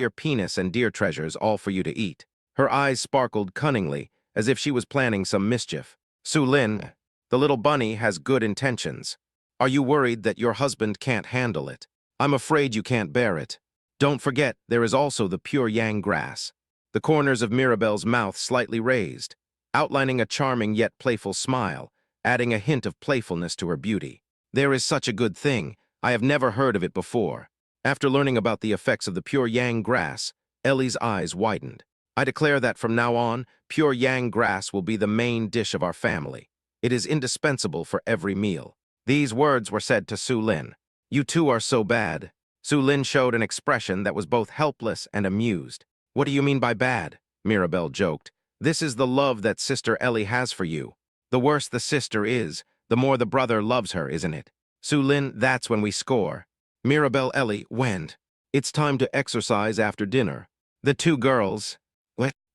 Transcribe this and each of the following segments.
your penis and deer treasures all for you to eat. Her eyes sparkled cunningly, as if she was planning some mischief. Su Lin, the little bunny has good intentions. Are you worried that your husband can't handle it? I'm afraid you can't bear it. Don't forget, there is also the pure yang grass. The corners of Mirabelle's mouth slightly raised, outlining a charming yet playful smile, adding a hint of playfulness to her beauty. There is such a good thing. I have never heard of it before. After learning about the effects of the pure yang grass, Ellie's eyes widened. I declare that from now on, pure yang grass will be the main dish of our family. It is indispensable for every meal. These words were said to Su Lin. You two are so bad. Su Lin showed an expression that was both helpless and amused. What do you mean by bad? Mirabelle joked. This is the love that Sister Ellie has for you. The worse the sister is, the more the brother loves her, isn't it? Su Lin, that's when we score. Mirabelle, Ellie, went. It's time to exercise after dinner. The two girls,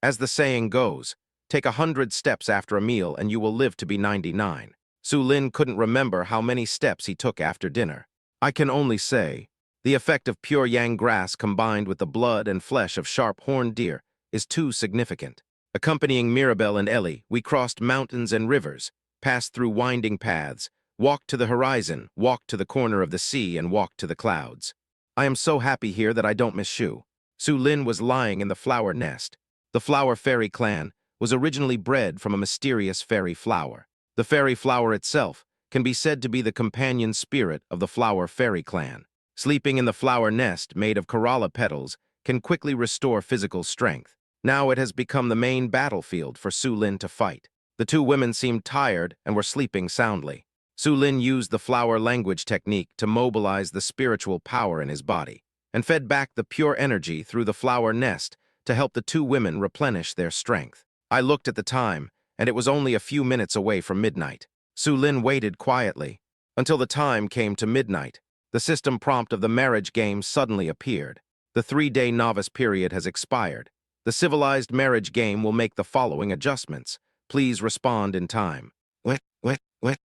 as the saying goes, take 100 steps after a meal and you will live to be 99. Su Lin couldn't remember how many steps he took after dinner. I can only say, the effect of pure yang grass combined with the blood and flesh of sharp-horned deer is too significant. Accompanying Mirabelle and Ellie, we crossed mountains and rivers, passed through winding paths, walked to the horizon, walked to the corner of the sea, and walked to the clouds. I am so happy here that I don't miss Shu. Su Lin was lying in the flower nest. The Flower Fairy clan was originally bred from a mysterious fairy flower. The fairy flower itself can be said to be the companion spirit of the Flower Fairy clan. Sleeping in the flower nest made of corolla petals can quickly restore physical strength. Now it has become the main battlefield for Su Lin to fight. The two women seemed tired and were sleeping soundly. Su Lin used the flower language technique to mobilize the spiritual power in his body, and fed back the pure energy through the flower nest to help the two women replenish their strength. I looked at the time, and it was only a few minutes away from midnight. Su Lin waited quietly until the time came to midnight. The system prompt of the marriage game suddenly appeared. The 3-day novice period has expired. The civilized marriage game will make the following adjustments. Please respond in time.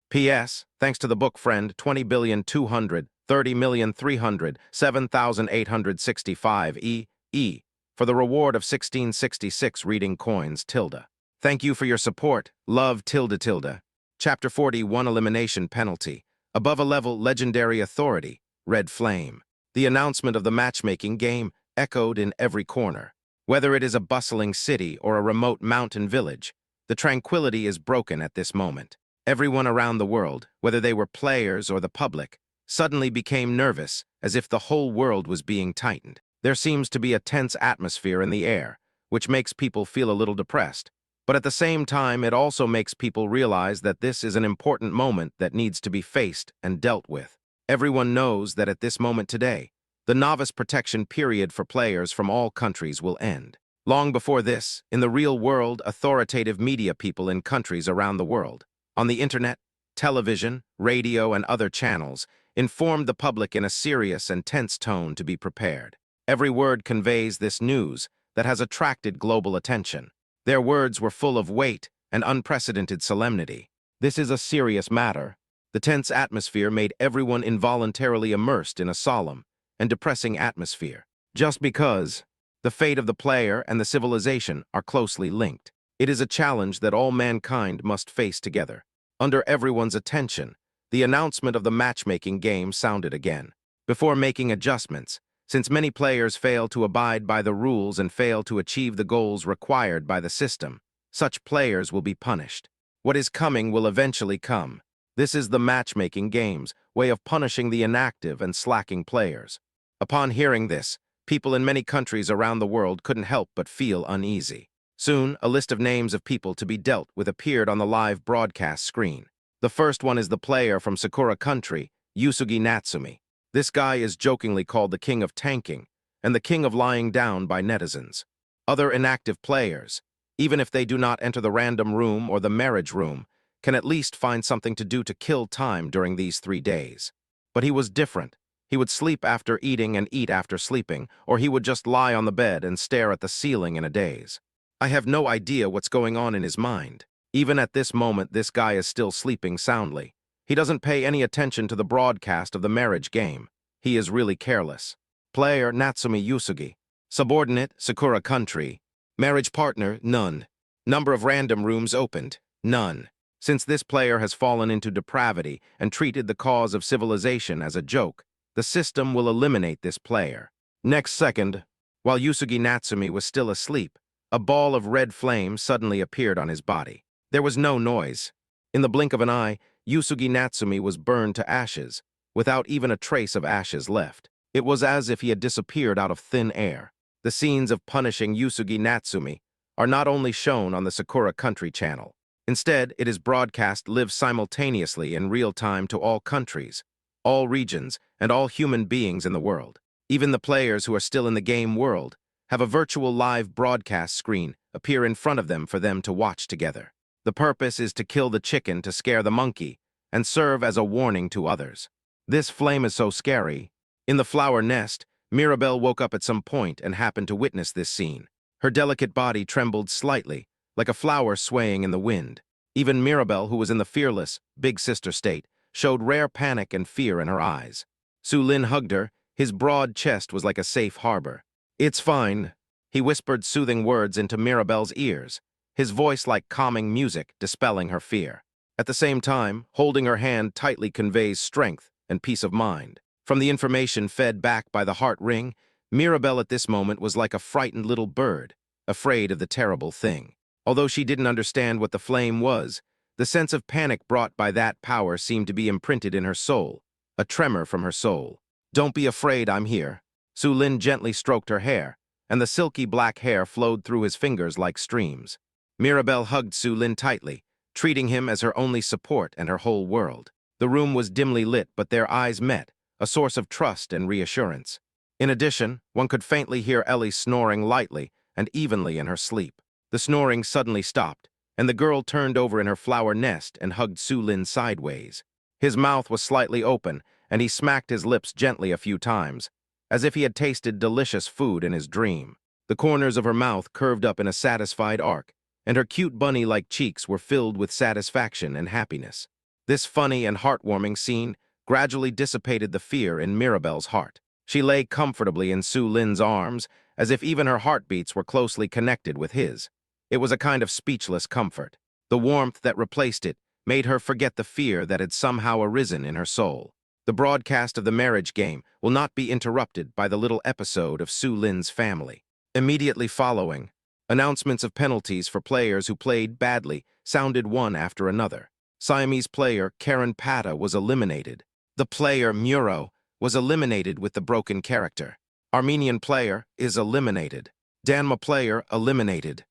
P.S. Thanks to the book friend 20,230,300,7,865 E. For the reward of 1666 reading coins tilde. Thank you for your support. Love tilde tilde. Chapter 41 Elimination Penalty. Above a level legendary authority. Red Flame. The announcement of the matchmaking game echoed in every corner. Whether it is a bustling city or a remote mountain village, the tranquility is broken at this moment. Everyone around the world, whether they were players or the public, suddenly became nervous, as if the whole world was being tightened. There seems to be a tense atmosphere in the air, which makes people feel a little depressed. But at the same time, it also makes people realize that this is an important moment that needs to be faced and dealt with. Everyone knows that at this moment today, the novice protection period for players from all countries will end. Long before this, in the real world, authoritative media people in countries around the world, on the internet, television, radio, and other channels, informed the public in a serious and tense tone to be prepared. Every word conveys this news that has attracted global attention. Their words were full of weight and unprecedented solemnity. This is a serious matter. The tense atmosphere made everyone involuntarily immersed in a solemn and depressing atmosphere, just because the fate of the player and the civilization are closely linked. It is a challenge that all mankind must face together. Under everyone's attention, the announcement of the matchmaking game sounded again. Before making adjustments, since many players fail to abide by the rules and fail to achieve the goals required by the system, such players will be punished. What is coming will eventually come. This is the matchmaking game's way of punishing the inactive and slacking players. Upon hearing this, people in many countries around the world couldn't help but feel uneasy. Soon, a list of names of people to be dealt with appeared on the live broadcast screen. The first one is the player from Sakura Country, Yusugi Natsumi. This guy is jokingly called the king of tanking and the king of lying down by netizens. Other inactive players, even if they do not enter the random room or the marriage room, can at least find something to do to kill time during these 3 days. But he was different. He would sleep after eating and eat after sleeping, or he would just lie on the bed and stare at the ceiling in a daze. I have no idea what's going on in his mind. Even at this moment, this guy is still sleeping soundly. He doesn't pay any attention to the broadcast of the marriage game. He is really careless. Player Natsumi Yusugi. Subordinate, Sakura country. Marriage partner, none. Number of random rooms opened, none. Since this player has fallen into depravity and treated the cause of civilization as a joke, the system will eliminate this player. Next second, while Yusugi Natsumi was still asleep, a ball of red flame suddenly appeared on his body. There was no noise. In the blink of an eye, Yusugi Natsumi was burned to ashes, without even a trace of ashes left. It was as if he had disappeared out of thin air. The scenes of punishing Yusugi Natsumi are not only shown on the Sakura Country channel. Instead, it is broadcast live simultaneously in real time to all countries, all regions, and all human beings in the world. Even the players who are still in the game world have a virtual live broadcast screen appear in front of them for them to watch together. The purpose is to kill the chicken to scare the monkey and serve as a warning to others. This flame is so scary. In the flower nest, Mirabelle woke up at some point and happened to witness this scene. Her delicate body trembled slightly, like a flower swaying in the wind. Even Mirabelle, who was in the fearless, big sister state, showed rare panic and fear in her eyes. Su Lin hugged her. His broad chest was like a safe harbor. "It's fine." He whispered soothing words into Mirabelle's ears, his voice like calming music, dispelling her fear. At the same time, holding her hand tightly conveys strength and peace of mind. From the information fed back by the heart ring, Mirabelle at this moment was like a frightened little bird, afraid of the terrible thing. Although she didn't understand what the flame was, the sense of panic brought by that power seemed to be imprinted in her soul, a tremor from her soul. "Don't be afraid, I'm here." Su Lin gently stroked her hair, and the silky black hair flowed through his fingers like streams. Mirabelle hugged Su Lin tightly, treating him as her only support and her whole world. The room was dimly lit, but their eyes met, a source of trust and reassurance. In addition, one could faintly hear Ellie snoring lightly and evenly in her sleep. The snoring suddenly stopped, and the girl turned over in her flower nest and hugged Su Lin sideways. His mouth was slightly open, and he smacked his lips gently a few times, as if he had tasted delicious food in his dream. The corners of her mouth curved up in a satisfied arc, and her cute bunny-like cheeks were filled with satisfaction and happiness. This funny and heartwarming scene gradually dissipated the fear in Mirabelle's heart. She lay comfortably in Su Lin's arms, as if even her heartbeats were closely connected with his. It was a kind of speechless comfort. The warmth that replaced it made her forget the fear that had somehow arisen in her soul. The broadcast of the marriage game will not be interrupted by the little episode of Su Lin's family. Immediately following, announcements of penalties for players who played badly sounded one after another. Siamese player Karen Pata was eliminated. The player Muro was eliminated with the broken character. Armenian player is eliminated. Danma player eliminated.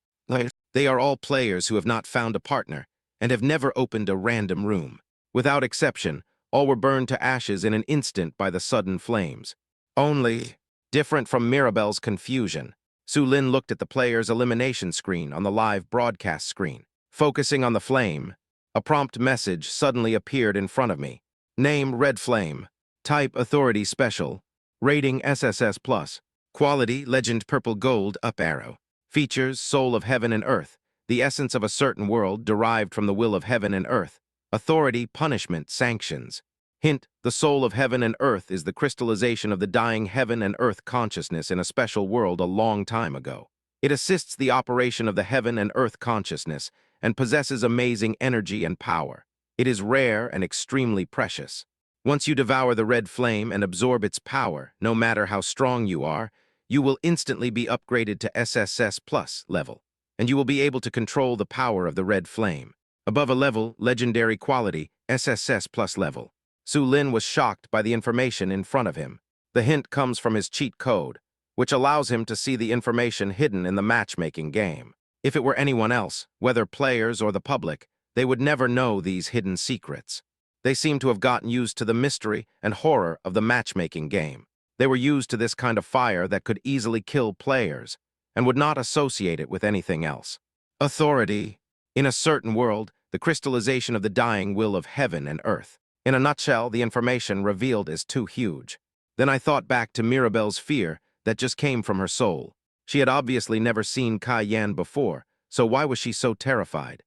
They are all players who have not found a partner and have never opened a random room. Without exception, all were burned to ashes in an instant by the sudden flames. Only, different from Mirabelle's confusion, Su Lin looked at the player's elimination screen on the live broadcast screen. Focusing on the flame, a prompt message suddenly appeared in front of me. Name Red Flame. Type Authority Special. Rating SSS+. Quality Legend Purple Gold up arrow. Features Soul of Heaven and Earth. The essence of a certain world derived from the will of heaven and earth. Authority, punishment, sanctions. Hint, the soul of heaven and earth is the crystallization of the dying heaven and earth consciousness in a special world a long time ago. It assists the operation of the heaven and earth consciousness and possesses amazing energy and power. It is rare and extremely precious. Once you devour the red flame and absorb its power, no matter how strong you are, you will instantly be upgraded to SSS Plus level, and you will be able to control the power of the red flame. Above a level, legendary quality, SSS Plus level. Su Lin was shocked by the information in front of him. The hint comes from his cheat code, which allows him to see the information hidden in the matchmaking game. If it were anyone else, whether players or the public, they would never know these hidden secrets. They seem to have gotten used to the mystery and horror of the matchmaking game. They were used to this kind of fire that could easily kill players, and would not associate it with anything else. Authority. In a certain world, the crystallization of the dying will of heaven and earth. In a nutshell, the information revealed is too huge. Then I thought back to Mirabelle's fear that just came from her soul. She had obviously never seen Kai Yan before, so why was she so terrified?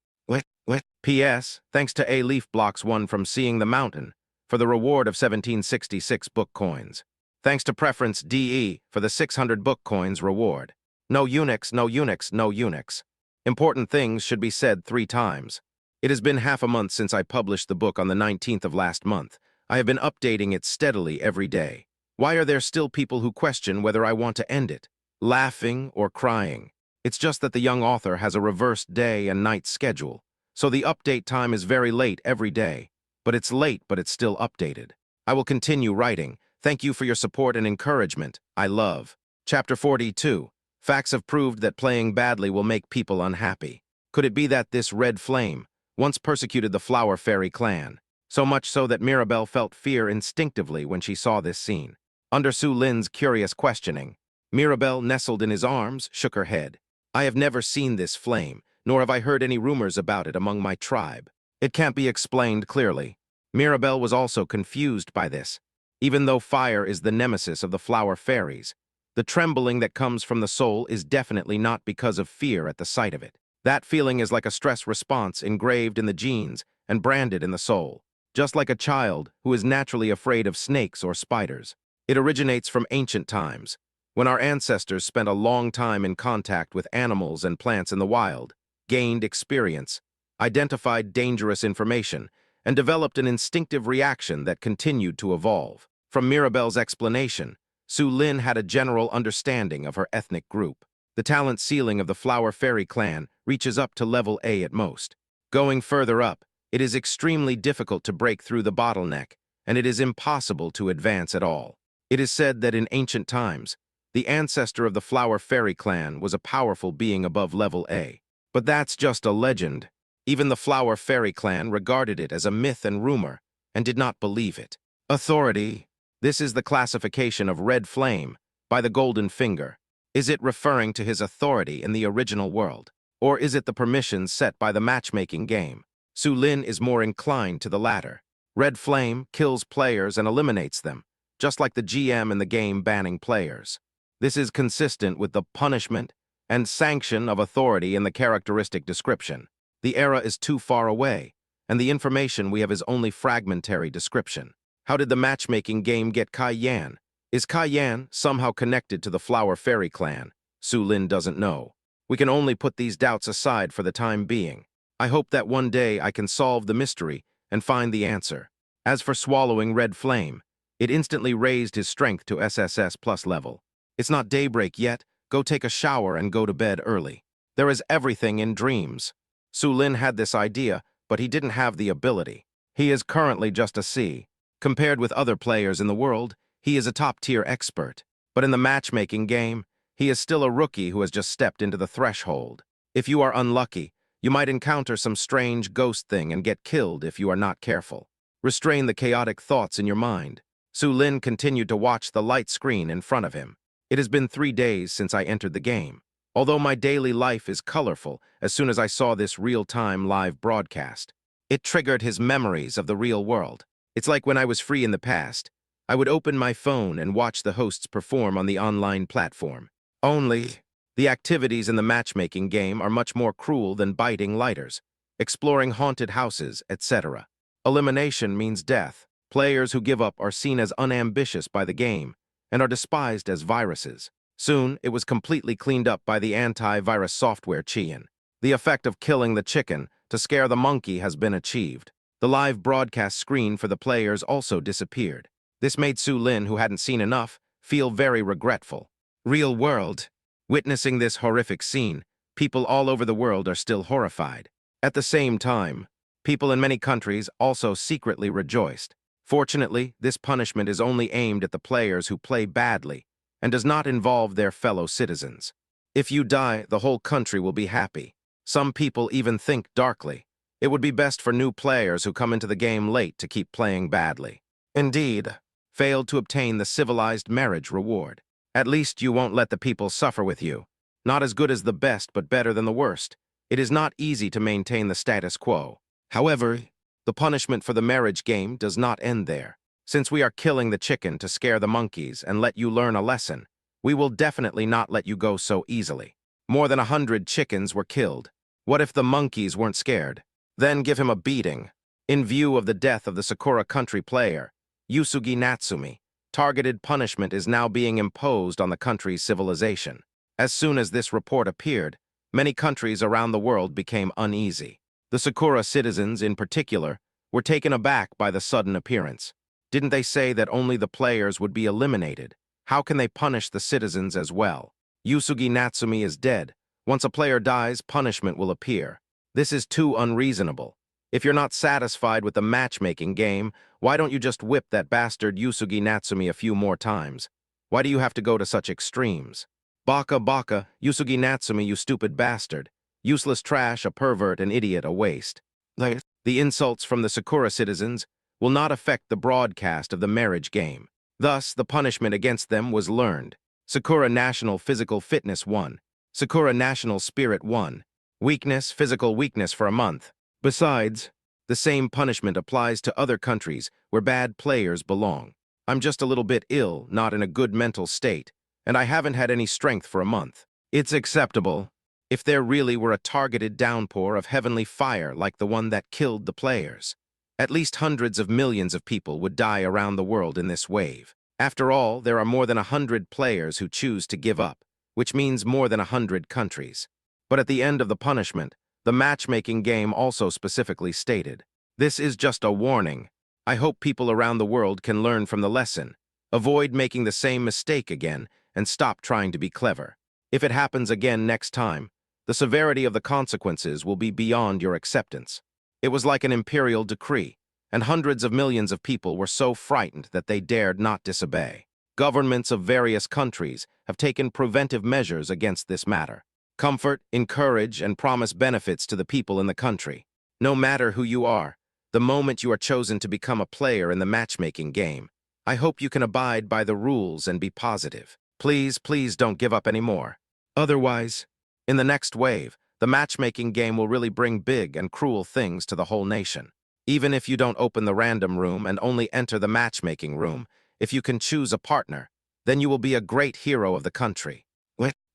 P.S. Thanks to A Leaf Blocks 1 from Seeing the Mountain for the reward of 1766 book coins. Thanks to preference DE for the 600 book coins reward. No Unix, no Unix, no Unix. Important things should be said 3 times. It has been half a month since I published the book on the 19th of last month. I have been updating it steadily every day. Why are there still people who question whether I want to end it? Laughing or crying? It's just that the young author has a reversed day and night schedule, so the update time is very late every day. But it's late, but it's still updated. I will continue writing. Thank you for your support and encouragement. I love. Chapter 42. Facts have proved that playing badly will make people unhappy. Could it be that this red flame once persecuted the Flower Fairy clan? So much so that Mirabelle felt fear instinctively when she saw this scene. Under Su Lin's curious questioning, Mirabelle, nestled in his arms, shook her head. I have never seen this flame, nor have I heard any rumors about it among my tribe. It can't be explained clearly. Mirabelle was also confused by this. Even though fire is the nemesis of the Flower Fairies, the trembling that comes from the soul is definitely not because of fear at the sight of it. That feeling is like a stress response engraved in the genes and branded in the soul, just like a child who is naturally afraid of snakes or spiders. It originates from ancient times, when our ancestors spent a long time in contact with animals and plants in the wild, gained experience, identified dangerous information, and developed an instinctive reaction that continued to evolve. From Mirabelle's explanation, Su Lin had a general understanding of her ethnic group. The talent ceiling of the Flower Fairy clan reaches up to level A at most. Going further up, it is extremely difficult to break through the bottleneck, and it is impossible to advance at all. It is said that in ancient times, the ancestor of the Flower Fairy clan was a powerful being above level A. But that's just a legend. Even the Flower Fairy clan regarded it as a myth and rumor, and did not believe it. Authority. This is the classification of Red Flame by the Golden Finger. Is it referring to his authority in the original world? Or is it the permissions set by the matchmaking game? Su Lin is more inclined to the latter. Red Flame kills players and eliminates them, just like the GM in the game banning players. This is consistent with the punishment and sanction of authority in the characteristic description. The era is too far away, and the information we have is only fragmentary description. How did the matchmaking game get Kai Yan? Is Kai Yan somehow connected to the Flower Fairy clan? Su Lin doesn't know. We can only put these doubts aside for the time being. I hope that one day I can solve the mystery and find the answer. As for swallowing Red Flame, it instantly raised his strength to SSS plus level. It's not daybreak yet. Go take a shower and go to bed early. There is everything in dreams. Su Lin had this idea, but he didn't have the ability. He is currently just a C. Compared with other players in the world, he is a top-tier expert. But in the matchmaking game, he is still a rookie who has just stepped into the threshold. If you are unlucky, you might encounter some strange ghost thing and get killed if you are not careful. Restrain the chaotic thoughts in your mind. Su Lin continued to watch the light screen in front of him. It has been 3 days since I entered the game. Although my daily life is colorful, as soon as I saw this real-time live broadcast, it triggered his memories of the real world. It's like when I was free in the past. I would open my phone and watch the hosts perform on the online platform. Only, the activities in the matchmaking game are much more cruel than biting lighters, exploring haunted houses, etc. Elimination means death. Players who give up are seen as unambitious by the game and are despised as viruses. Soon, it was completely cleaned up by the anti-virus software Qian. The effect of killing the chicken to scare the monkey has been achieved. The live broadcast screen for the players also disappeared. This made Su Lin, who hadn't seen enough, feel very regretful. Real world. Witnessing this horrific scene, people all over the world are still horrified. At the same time, people in many countries also secretly rejoiced. Fortunately, this punishment is only aimed at the players who play badly and does not involve their fellow citizens. If you die, the whole country will be happy. Some people even think darkly. It would be best for new players who come into the game late to keep playing badly. Indeed, failed to obtain the civilized marriage reward. At least you won't let the people suffer with you. Not as good as the best, but better than the worst. It is not easy to maintain the status quo. However, the punishment for the marriage game does not end there. Since we are killing the chicken to scare the monkeys and let you learn a lesson, we will definitely not let you go so easily. More than 100 chickens were killed. What if the monkeys weren't scared? Then give him a beating. In view of the death of the Sakura country player, Yusugi Natsumi, Targeted punishment is now being imposed on the country's civilization. As soon as this report appeared, many countries around the world became uneasy. The Sakura citizens, in particular, were taken aback by the sudden appearance. Didn't they say that only the players would be eliminated? How can they punish the citizens as well? Yusugi Natsumi is dead. Once a player dies, punishment will appear. This is too unreasonable. If you're not satisfied with the matchmaking game, why don't you just whip that bastard Yusugi Natsumi a few more times? Why do you have to go to such extremes? Baka baka, Yusugi Natsumi, you stupid bastard. Useless trash, a pervert, an idiot, a waste. The insults from the Sakura citizens will not affect the broadcast of the marriage game. Thus, the punishment against them was learned. Sakura National Physical Fitness 1. Sakura National Spirit 1. Weakness, physical weakness for a month. Besides, the same punishment applies to other countries where bad players belong. I'm just a little bit ill, not in a good mental state, and I haven't had any strength for a month. It's acceptable if there really were a targeted downpour of heavenly fire like the one that killed the players. At least hundreds of millions of people would die around the world in this wave. After all, there are more than 100 players who choose to give up, which means more than 100 countries. But at the end of the punishment, the matchmaking game also specifically stated, "This is just a warning. I hope people around the world can learn from the lesson. Avoid making the same mistake again and stop trying to be clever. If it happens again next time, the severity of the consequences will be beyond your acceptance." It was like an imperial decree, and hundreds of millions of people were so frightened that they dared not disobey. Governments of various countries have taken preventive measures against this matter. Comfort, encourage, and promise benefits to the people in the country. No matter who you are, the moment you are chosen to become a player in the matchmaking game, I hope you can abide by the rules and be positive. Please, please don't give up anymore. Otherwise, in the next wave, the matchmaking game will really bring big and cruel things to the whole nation. Even if you don't open the random room and only enter the matchmaking room, if you can choose a partner, then you will be a great hero of the country.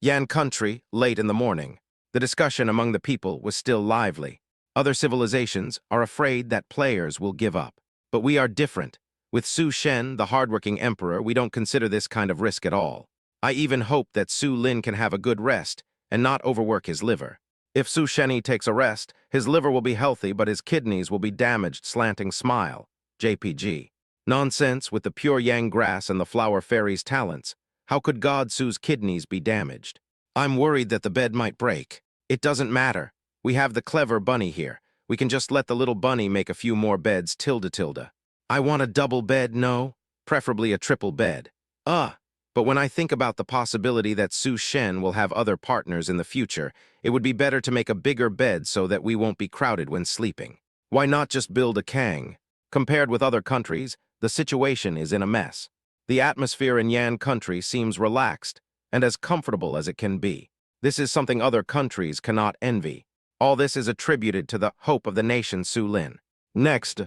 Yan country, late in the morning. The discussion among the people was still lively. Other civilizations are afraid that players will give up. But we are different. With Su Shen, the hardworking emperor, we don't consider this kind of risk at all. I even hope that Su Lin can have a good rest and not overwork his liver. If Su Sheni takes a rest, his liver will be healthy, but his kidneys will be damaged. Slanting smile. JPG. Nonsense. With the pure yang grass and the flower fairy's talents, how could God Su's kidneys be damaged? I'm worried that the bed might break. It doesn't matter. We have the clever bunny here. We can just let the little bunny make a few more beds. Tilde. I want a double bed, no? Preferably a triple bed. But when I think about the possibility that Su Shen will have other partners in the future, it would be better to make a bigger bed so that we won't be crowded when sleeping. Why not just build a Kang? Compared with other countries, the situation is in a mess. The atmosphere in Yan country seems relaxed and as comfortable as it can be. This is something other countries cannot envy. All this is attributed to the hope of the nation Su Lin. Next,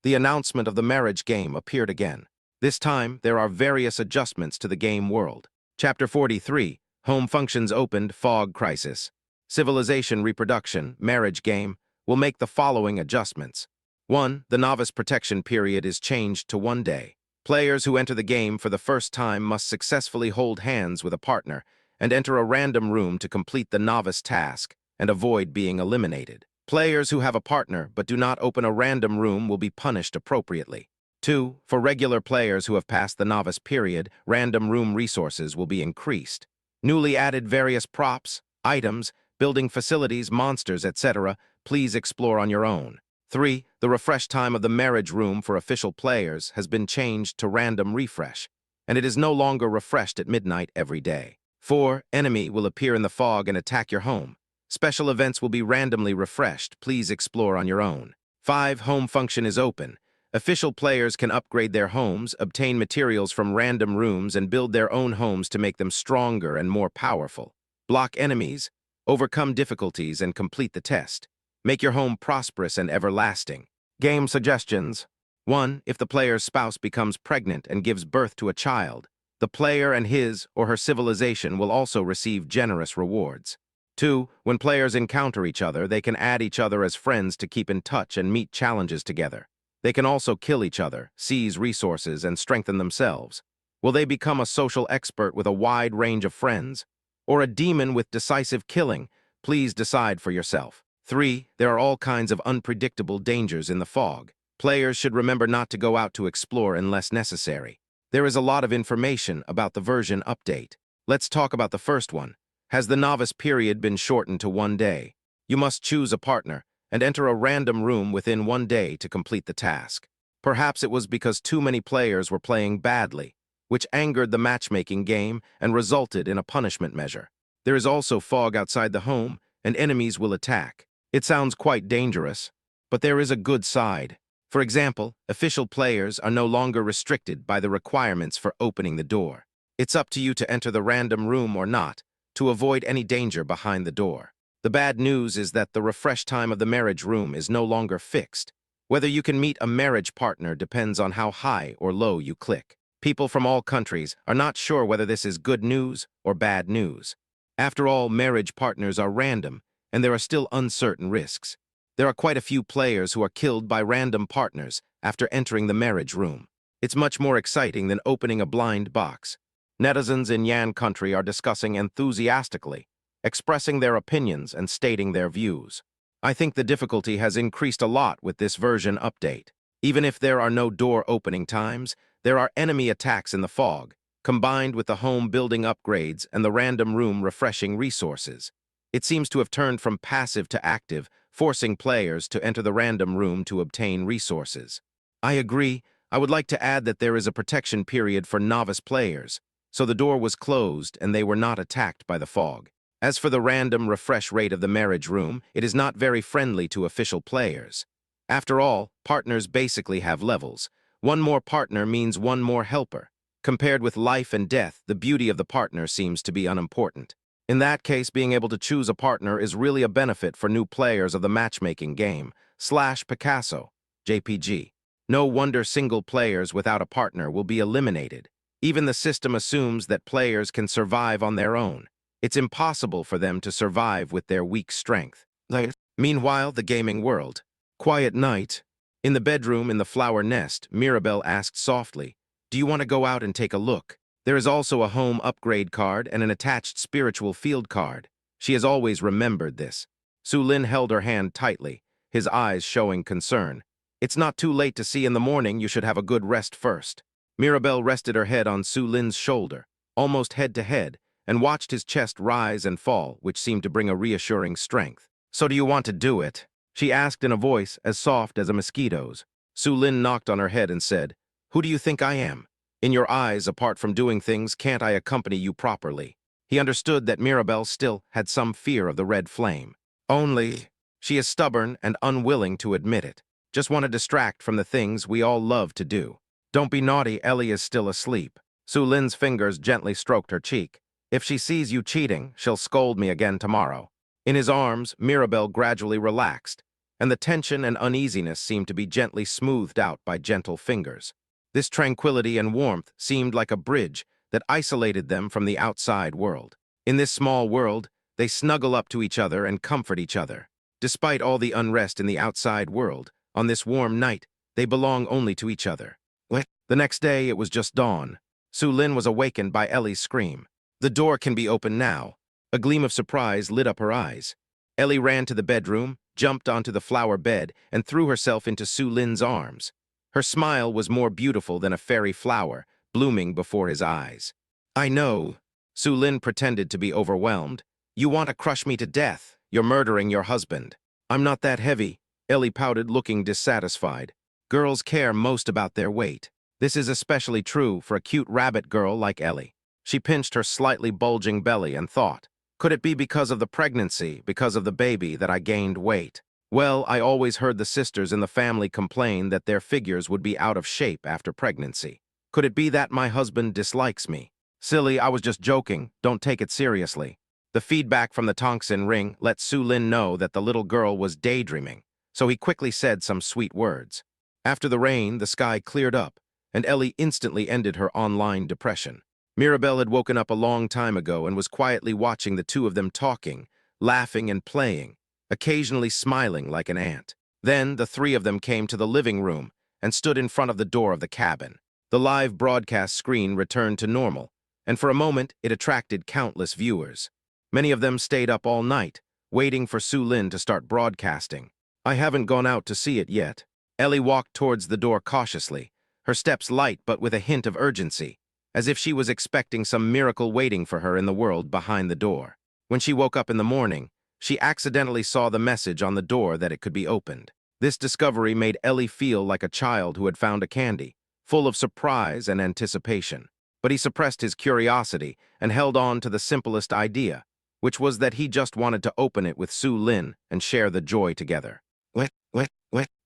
the announcement of the marriage game appeared again. This time, there are various adjustments to the game world. Chapter 43, Home Functions Opened, Fog Crisis. Civilization Reproduction, Marriage Game, will make the following adjustments. 1. The novice protection period is changed to 1 day. Players who enter the game for the first time must successfully hold hands with a partner and enter a random room to complete the novice task and avoid being eliminated. Players who have a partner but do not open a random room will be punished appropriately. 2. For regular players who have passed the novice period, random room resources will be increased. Newly added various props, items, building facilities, monsters, etc. Please explore on your own. 3. The refresh time of the marriage room for official players has been changed to random refresh, and it is no longer refreshed at midnight every day. 4. Enemy will appear in the fog and attack your home. Special events will be randomly refreshed. Please explore on your own. 5. Home function is open. Official players can upgrade their homes, obtain materials from random rooms, and build their own homes to make them stronger and more powerful. Block enemies, overcome difficulties, and complete the test. Make your home prosperous and everlasting. Game suggestions. 1. If the player's spouse becomes pregnant and gives birth to a child, the player and his or her civilization will also receive generous rewards. 2. When players encounter each other, they can add each other as friends to keep in touch and meet challenges together. They can also kill each other, seize resources, and strengthen themselves. Will they become a social expert with a wide range of friends? Or a demon with decisive killing? Please decide for yourself. 3. There are all kinds of unpredictable dangers in the fog. Players should remember not to go out to explore unless necessary. There is a lot of information about the version update. Let's talk about the first one. Has the novice period been shortened to 1 day? You must choose a partner and enter a random room within 1 day to complete the task. Perhaps it was because too many players were playing badly, which angered the matchmaking game and resulted in a punishment measure. There is also fog outside the home, and enemies will attack. It sounds quite dangerous, but there is a good side. For example, official players are no longer restricted by the requirements for opening the door. It's up to you to enter the random room or not, to avoid any danger behind the door. The bad news is that the refresh time of the marriage room is no longer fixed. Whether you can meet a marriage partner depends on how high or low you click. People from all countries are not sure whether this is good news or bad news. After all, marriage partners are random, and there are still uncertain risks. There are quite a few players who are killed by random partners after entering the marriage room. It's much more exciting than opening a blind box. Netizens in Yan country are discussing enthusiastically, expressing their opinions and stating their views. I think the difficulty has increased a lot with this version update. Even if there are no door opening times, there are enemy attacks in the fog, combined with the home building upgrades and the random room refreshing resources. It seems to have turned from passive to active, forcing players to enter the random room to obtain resources. I agree. I would like to add that there is a protection period for novice players, so the door was closed and they were not attacked by the fog. As for the random refresh rate of the marriage room, it is not very friendly to official players. After all, partners basically have levels. One more partner means one more helper. Compared with life and death, the beauty of the partner seems to be unimportant. In that case, being able to choose a partner is really a benefit for new players of the matchmaking game, /Picasso, JPG. No wonder single players without a partner will be eliminated. Even the system assumes that players can survive on their own. It's impossible for them to survive with their weak strength. Meanwhile, the gaming world. Quiet night. In the bedroom in the flower nest, Mirabelle asked softly, "Do you want to go out and take a look?" There is also a home upgrade card and an attached spiritual field card. She has always remembered this. Su Lin held her hand tightly, his eyes showing concern. "It's not too late to see in the morning. You should have a good rest first." Mirabelle rested her head on Su Lin's shoulder, almost head to head, and watched his chest rise and fall, which seemed to bring a reassuring strength. "So do you want to do it?" she asked in a voice as soft as a mosquito's. Su Lin knocked on her head and said, "Who do you think I am? In your eyes, apart from doing things, can't I accompany you properly?" He understood that Mirabelle still had some fear of the red flame. Only, she is stubborn and unwilling to admit it. Just want to distract from the things we all love to do. "Don't be naughty, Ellie is still asleep." Su Lin's fingers gently stroked her cheek. "If she sees you cheating, she'll scold me again tomorrow." In his arms, Mirabelle gradually relaxed, and the tension and uneasiness seemed to be gently smoothed out by gentle fingers. This tranquility and warmth seemed like a bridge that isolated them from the outside world. In this small world, they snuggle up to each other and comfort each other. Despite all the unrest in the outside world, on this warm night, they belong only to each other. The next day, it was just dawn. Su Lin was awakened by Ellie's scream. "The door can be opened now." A gleam of surprise lit up her eyes. Ellie ran to the bedroom, jumped onto the flower bed, and threw herself into Su Lin's arms. Her smile was more beautiful than a fairy flower, blooming before his eyes. "I know." Su Lin pretended to be overwhelmed. "You want to crush me to death. You're murdering your husband." "I'm not that heavy," Ellie pouted, looking dissatisfied. Girls care most about their weight. This is especially true for a cute rabbit girl like Ellie. She pinched her slightly bulging belly and thought, "Could it be because of the pregnancy, because of the baby, that I gained weight? Well, I always heard the sisters in the family complain that their figures would be out of shape after pregnancy. Could it be that my husband dislikes me? Silly, I was just joking. Don't take it seriously." The feedback from the tongsin ring let Su Lin know that the little girl was daydreaming, so he quickly said some sweet words. After the rain, the sky cleared up, and Ellie instantly ended her online depression. Mirabelle had woken up a long time ago and was quietly watching the two of them talking, laughing and playing, occasionally smiling like an ant. Then the three of them came to the living room and stood in front of the door of the cabin. The live broadcast screen returned to normal, and for a moment it attracted countless viewers. Many of them stayed up all night, waiting for Su Lin to start broadcasting. I haven't gone out to see it yet. Ellie walked towards the door cautiously, her steps light but with a hint of urgency, as if she was expecting some miracle waiting for her in the world behind the door. When she woke up in the morning, she accidentally saw the message on the door that it could be opened. This discovery made Ellie feel like a child who had found a candy, full of surprise and anticipation. But he suppressed his curiosity and held on to the simplest idea, which was that he just wanted to open it with Su Lin and share the joy together.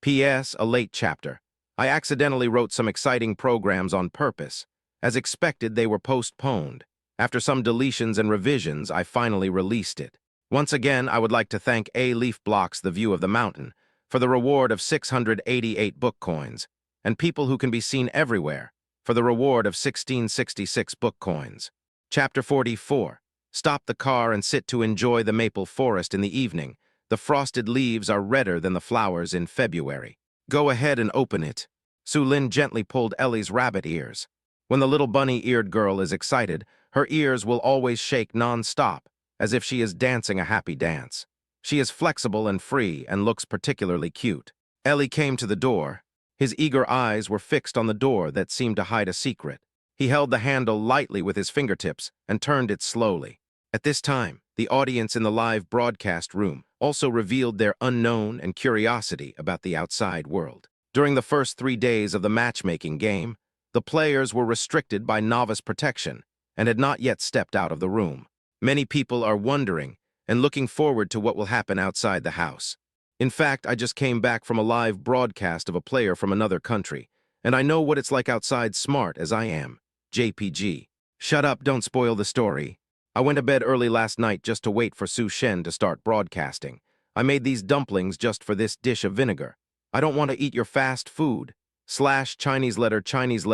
P.S. A late chapter. I accidentally wrote some exciting programs on purpose. As expected, they were postponed. After some deletions and revisions, I finally released it. Once again, I would like to thank A. Leaf Blocks The View of the Mountain for the reward of 688 book coins, and People Who Can Be Seen Everywhere for the reward of 1666 book coins. Chapter 44. Stop the car and sit to enjoy the maple forest in the evening. The frosted leaves are redder than the flowers in February. Go ahead and open it. Su Lin gently pulled Ellie's rabbit ears. When the little bunny-eared girl is excited, her ears will always shake non-stop, as if she is dancing a happy dance. She is flexible and free and looks particularly cute. Ellie came to the door. His eager eyes were fixed on the door that seemed to hide a secret. He held the handle lightly with his fingertips and turned it slowly. At this time, the audience in the live broadcast room also revealed their unknown and curiosity about the outside world. During the first 3 days of the matchmaking game, the players were restricted by novice protection and had not yet stepped out of the room. Many people are wondering and looking forward to what will happen outside the house. In fact, I just came back from a live broadcast of a player from another country, and I know what it's like outside, smart as I am. JPG. Shut up, don't spoil the story. I went to bed early last night just to wait for Su Shen to start broadcasting. I made these dumplings just for this dish of vinegar. I don't want to eat your fast food. /Chinese letter /Chinese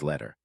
letter.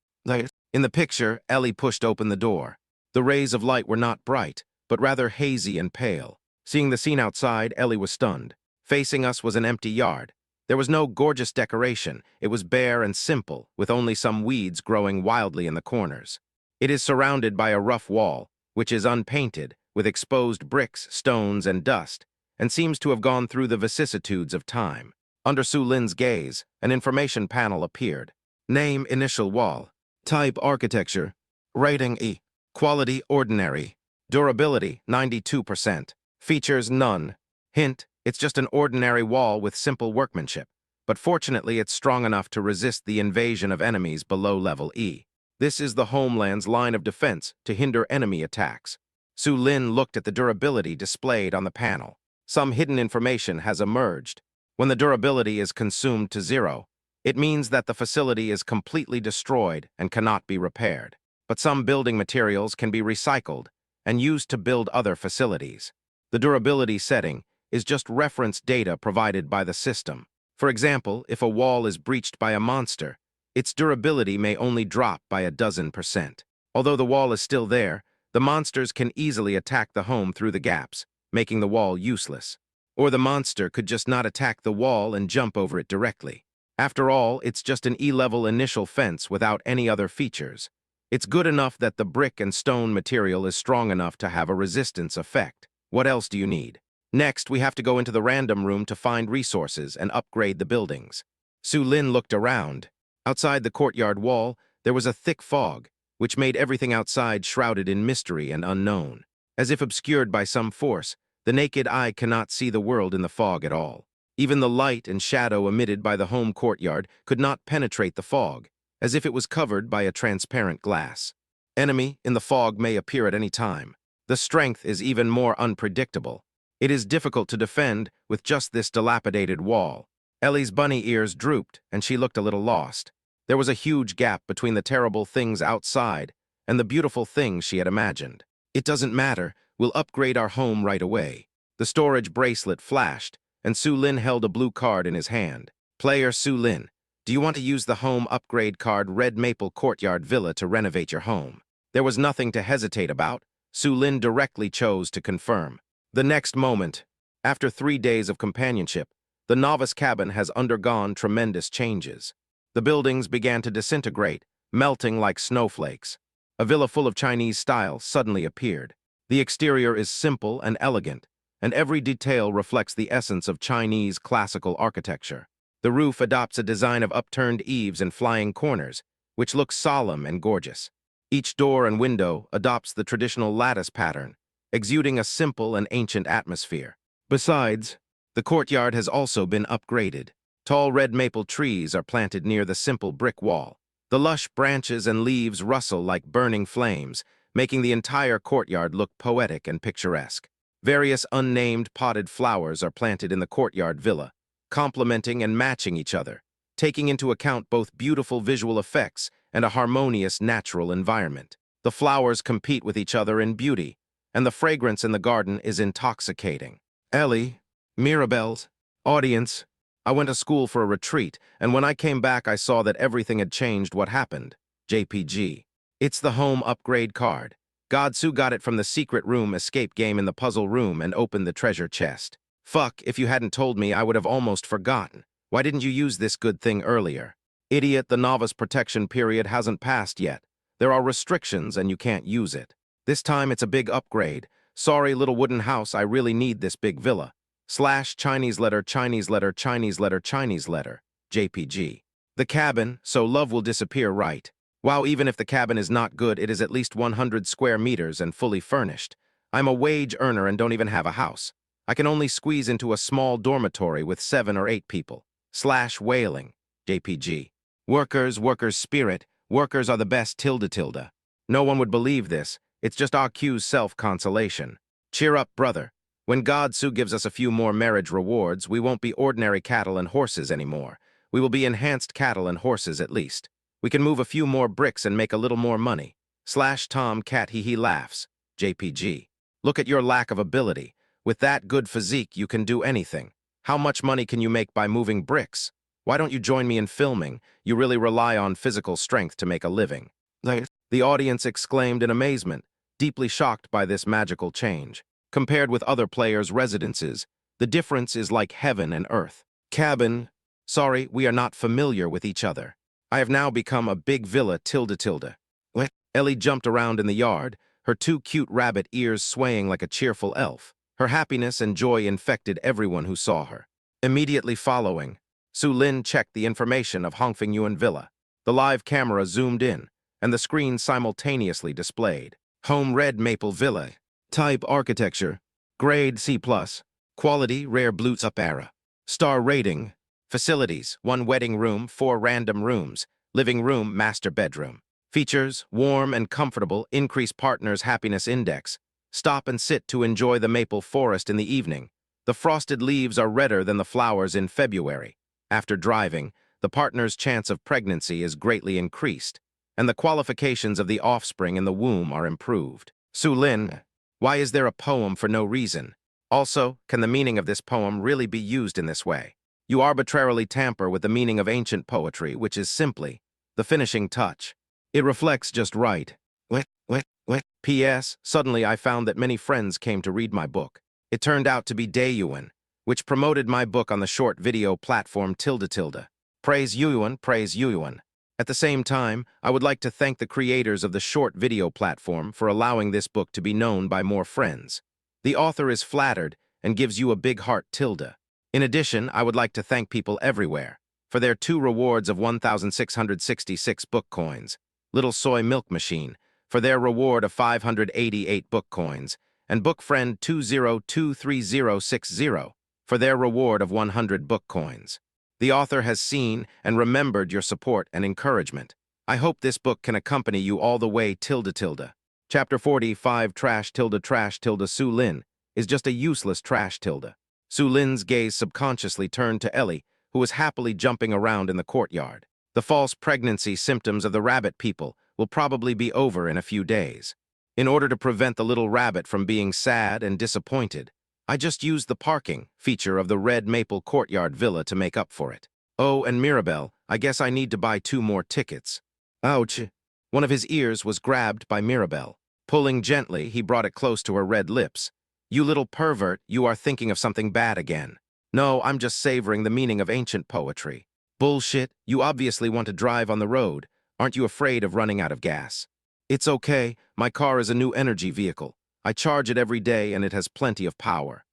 In the picture, Ellie pushed open the door. The rays of light were not bright, but rather hazy and pale. Seeing the scene outside, Ellie was stunned. Facing us was an empty yard. There was no gorgeous decoration. It was bare and simple, with only some weeds growing wildly in the corners. It is surrounded by a rough wall, which is unpainted, with exposed bricks, stones, and dust, and seems to have gone through the vicissitudes of time. Under Su Lin's gaze, an information panel appeared. Name, initial wall. Type, architecture. Rating, E. Quality, ordinary. Durability, 92%. Features, none. Hint, it's just an ordinary wall with simple workmanship, but fortunately it's strong enough to resist the invasion of enemies below level E. This is the homeland's line of defense to hinder enemy attacks. Su Lin looked at the durability displayed on the panel. Some hidden information has emerged. When the durability is consumed to 0, it means that the facility is completely destroyed and cannot be repaired. But some building materials can be recycled and used to build other facilities. The durability setting is just reference data provided by the system. For example, if a wall is breached by a monster, its durability may only drop by a dozen%. Although the wall is still there, the monsters can easily attack the home through the gaps, making the wall useless. Or the monster could just not attack the wall and jump over it directly. After all, it's just an E-level initial fence without any other features. It's good enough that the brick and stone material is strong enough to have a resistance effect. What else do you need? Next, we have to go into the random room to find resources and upgrade the buildings. Su Lin looked around. Outside the courtyard wall, there was a thick fog, which made everything outside shrouded in mystery and unknown. As if obscured by some force, the naked eye cannot see the world in the fog at all. Even the light and shadow emitted by the home courtyard could not penetrate the fog, as if it was covered by a transparent glass. Enemy in the fog may appear at any time. The strength is even more unpredictable. It is difficult to defend with just this dilapidated wall. Ellie's bunny ears drooped, and she looked a little lost. There was a huge gap between the terrible things outside and the beautiful things she had imagined. It doesn't matter, we'll upgrade our home right away. The storage bracelet flashed, and Su Lin held a blue card in his hand. Player Su Lin, do you want to use the home upgrade card Red Maple Courtyard Villa to renovate your home? There was nothing to hesitate about. Su Lin directly chose to confirm. The next moment, after 3 days of companionship, the novice cabin has undergone tremendous changes. The buildings began to disintegrate, melting like snowflakes. A villa full of Chinese style suddenly appeared. The exterior is simple and elegant, and every detail reflects the essence of Chinese classical architecture. The roof adopts a design of upturned eaves and flying corners, which looks solemn and gorgeous. Each door and window adopts the traditional lattice pattern, exuding a simple and ancient atmosphere. Besides, the courtyard has also been upgraded. Tall red maple trees are planted near the simple brick wall. The lush branches and leaves rustle like burning flames, making the entire courtyard look poetic and picturesque. Various unnamed potted flowers are planted in the courtyard villa, complementing and matching each other, taking into account both beautiful visual effects and a harmonious natural environment. The flowers compete with each other in beauty, and the fragrance in the garden is intoxicating. Ellie, Mirabelle's audience. I went to school for a retreat, and when I came back I saw that everything had changed. What happened? JPG. It's the home upgrade card. Godsu got it from the secret room escape game in the puzzle room and opened the treasure chest. Fuck, if you hadn't told me I would have almost forgotten. Why didn't you use this good thing earlier? Idiot, the novice protection period hasn't passed yet. There are restrictions and you can't use it. This time it's a big upgrade. Sorry, little wooden house, I really need this big villa. / Chinese letter, Chinese letter, Chinese letter, Chinese letter, JPG. The cabin, so love will disappear, right? Wow, even if the cabin is not good, it is at least 100 square meters and fully furnished. I'm a wage earner and don't even have a house. I can only squeeze into a small dormitory with 7 or 8 people. / wailing, JPG. Workers spirit, workers are the best .. No one would believe this, it's just RQ's self-consolation. Cheer up, brother. When Godsu gives us a few more marriage rewards, we won't be ordinary cattle and horses anymore. We will be enhanced cattle and horses at least. We can move a few more bricks and make a little more money. / Tom Cat he laughs, JPG. Look at your lack of ability. With that good physique, you can do anything. How much money can you make by moving bricks? Why don't you join me in filming? You really rely on physical strength to make a living. The audience exclaimed in amazement, deeply shocked by this magical change. Compared with other players' residences, the difference is like heaven and earth. Cabin. Sorry, we are not familiar with each other. I have now become a big villa .. What? Ellie jumped around in the yard, her 2 cute rabbit ears swaying like a cheerful elf. Her happiness and joy infected everyone who saw her. Immediately following, Su Lin checked the information of Hongfeng Yuan Villa. The live camera zoomed in, and the screen simultaneously displayed. Home red maple villa. Type architecture. Grade C+. Quality rare Bluetooth up era. Star rating. Facilities 1 wedding room, 4 random rooms. Living room, master bedroom. Features warm and comfortable, increase partner's happiness index. Stop and sit to enjoy the maple forest in the evening. The frosted leaves are redder than the flowers in February. After driving, the partner's chance of pregnancy is greatly increased, and the qualifications of the offspring in the womb are improved. Su Lin, why is there a poem for no reason? Also, can the meaning of this poem really be used in this way? You arbitrarily tamper with the meaning of ancient poetry, which is simply the finishing touch. It reflects just right. P.S. Suddenly I found that many friends came to read my book. It turned out to be Daeyuan, which promoted my book on the short video platform .. Praise Yuyuan, praise Yuyuan. At the same time, I would like to thank the creators of the short video platform for allowing this book to be known by more friends. The author is flattered and gives you a big heart .. In addition, I would like to thank people everywhere for their 2 rewards of 1,666 book coins, Little Soy Milk Machine for their reward of 588 book coins, and Bookfriend 2023060 for their reward of 100 book coins. The author has seen and remembered your support and encouragement. I hope this book can accompany you all the way .. Chapter 45 Trash .. Su Lin is just a useless trash .. Su Lin's gaze subconsciously turned to Ellie, who was happily jumping around in the courtyard. The false pregnancy symptoms of the rabbit people will probably be over in a few days. In order to prevent the little rabbit from being sad and disappointed, I just used the parking feature of the red maple courtyard villa to make up for it. Oh, and Mirabelle, I guess I need to buy 2 more tickets. Ouch. One of his ears was grabbed by Mirabelle. Pulling gently, he brought it close to her red lips. You little pervert, you are thinking of something bad again. No, I'm just savoring the meaning of ancient poetry. Bullshit, you obviously want to drive on the road. Aren't you afraid of running out of gas? It's okay, my car is a new energy vehicle. I charge it every day and it has plenty of power.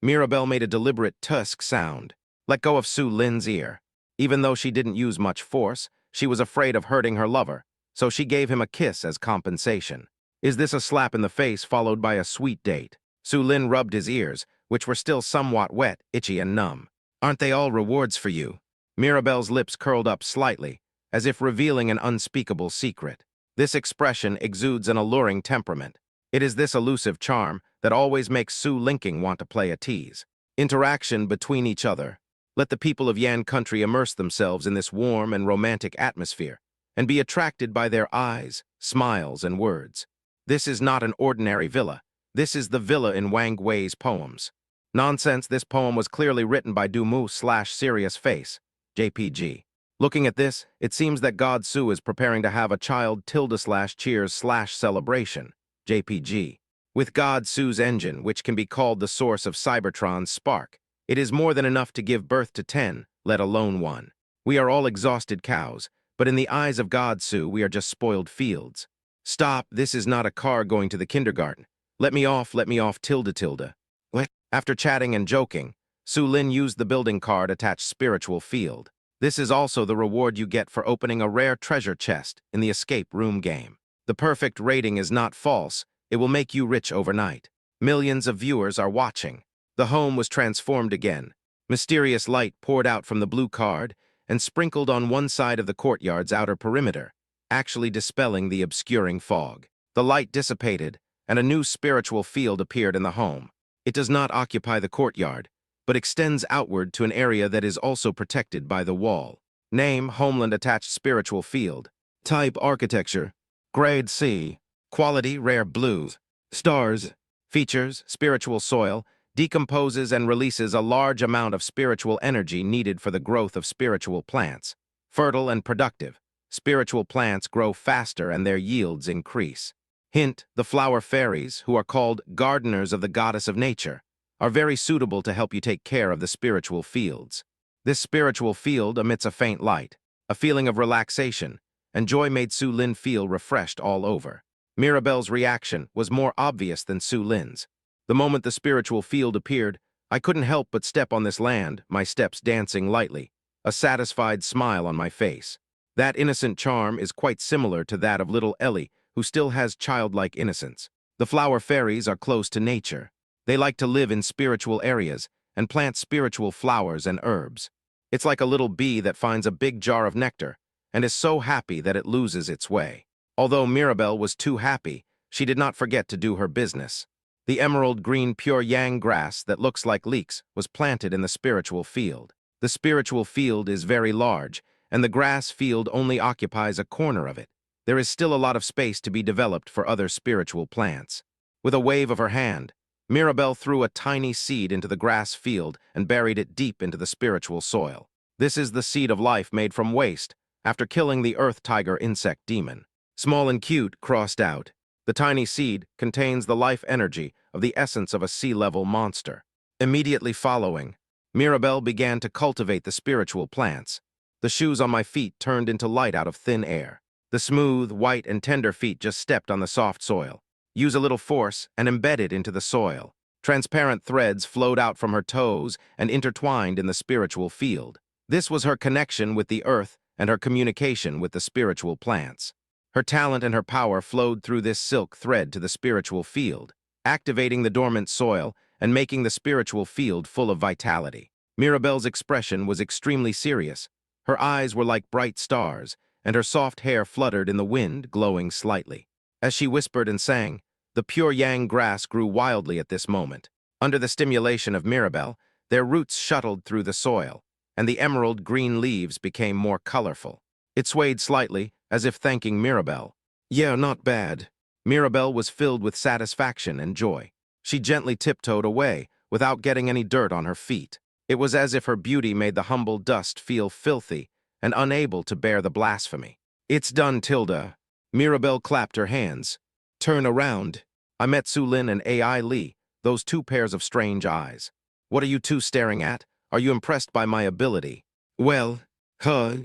Mirabelle made a deliberate tusk sound. Let go of Su Lin's ear. Even though she didn't use much force, she was afraid of hurting her lover, so she gave him a kiss as compensation. Is this a slap in the face followed by a sweet date? Su Lin rubbed his ears, which were still somewhat wet, itchy, and numb. Aren't they all rewards for you? Mirabelle's lips curled up slightly, as if revealing an unspeakable secret. This expression exudes an alluring temperament. It is this elusive charm that always makes Su Linking want to play a tease. Interaction between each other. Let the people of Yan country immerse themselves in this warm and romantic atmosphere and be attracted by their eyes, smiles, and words. This is not an ordinary villa. This is the villa in Wang Wei's poems. Nonsense, this poem was clearly written by Dumu/Serious Face, JPG. Looking at this, it seems that God Su is preparing to have a child ~cheers/celebration, JPG. With God Su's engine, which can be called the source of Cybertron's spark, it is more than enough to give birth to 10, let alone 1. We are all exhausted cows, but in the eyes of God Su, we are just spoiled fields. Stop, this is not a car going to the kindergarten. Let me off, tilde. What? After chatting and joking, Su Lin used the building card attached spiritual field. This is also the reward you get for opening a rare treasure chest in the escape room game. The perfect rating is not false. It will make you rich overnight. Millions of viewers are watching. The home was transformed again. Mysterious light poured out from the blue card and sprinkled on one side of the courtyard's outer perimeter, actually dispelling the obscuring fog. The light dissipated, and a new spiritual field appeared in the home. It does not occupy the courtyard, but extends outward to an area that is also protected by the wall. Name, Homeland Attached Spiritual Field. Type, Architecture. Grade C. Quality, Rare Blue. Stars. Features, Spiritual Soil. Decomposes and releases a large amount of spiritual energy needed for the growth of spiritual plants. Fertile and productive. Spiritual plants grow faster and their yields increase. Hint, the flower fairies, who are called gardeners of the goddess of nature, are very suitable to help you take care of the spiritual fields. This spiritual field emits a faint light, a feeling of relaxation, and joy made Su Lin feel refreshed all over. Mirabelle's reaction was more obvious than Su Lin's. The moment the spiritual field appeared, I couldn't help but step on this land, my steps dancing lightly, a satisfied smile on my face. That innocent charm is quite similar to that of little Ellie, who still has childlike innocence. The flower fairies are close to nature. They like to live in spiritual areas and plant spiritual flowers and herbs. It's like a little bee that finds a big jar of nectar and is so happy that it loses its way. Although Mirabelle was too happy, she did not forget to do her business. The emerald green pure yang grass that looks like leeks was planted in the spiritual field. The spiritual field is very large, and the grass field only occupies a corner of it. There is still a lot of space to be developed for other spiritual plants. With a wave of her hand, Mirabelle threw a tiny seed into the grass field and buried it deep into the spiritual soil. This is the seed of life made from waste, after killing the earth tiger insect demon. Small and cute, crossed out. The tiny seed contains the life energy of the essence of a sea-level monster. Immediately following, Mirabelle began to cultivate the spiritual plants. The shoes on my feet turned into light out of thin air. The smooth, white, and tender feet just stepped on the soft soil. Use a little force and embed it into the soil. Transparent threads flowed out from her toes and intertwined in the spiritual field. This was her connection with the earth and her communication with the spiritual plants. Her talent and her power flowed through this silk thread to the spiritual field, activating the dormant soil and making the spiritual field full of vitality. Mirabelle's expression was extremely serious. Her eyes were like bright stars, and her soft hair fluttered in the wind, glowing slightly. As she whispered and sang, the pure yang grass grew wildly at this moment. Under the stimulation of Mirabelle, their roots shuttled through the soil, and the emerald green leaves became more colorful. It swayed slightly, as if thanking Mirabelle. Yeah, not bad. Mirabelle was filled with satisfaction and joy. She gently tiptoed away, without getting any dirt on her feet. It was as if her beauty made the humble dust feel filthy and unable to bear the blasphemy. It's done, Tilda. Mirabelle clapped her hands. Turn around. I met Su Lin and AI Lee, those two pairs of strange eyes. What are you two staring at? Are you impressed by my ability? Well, Huh?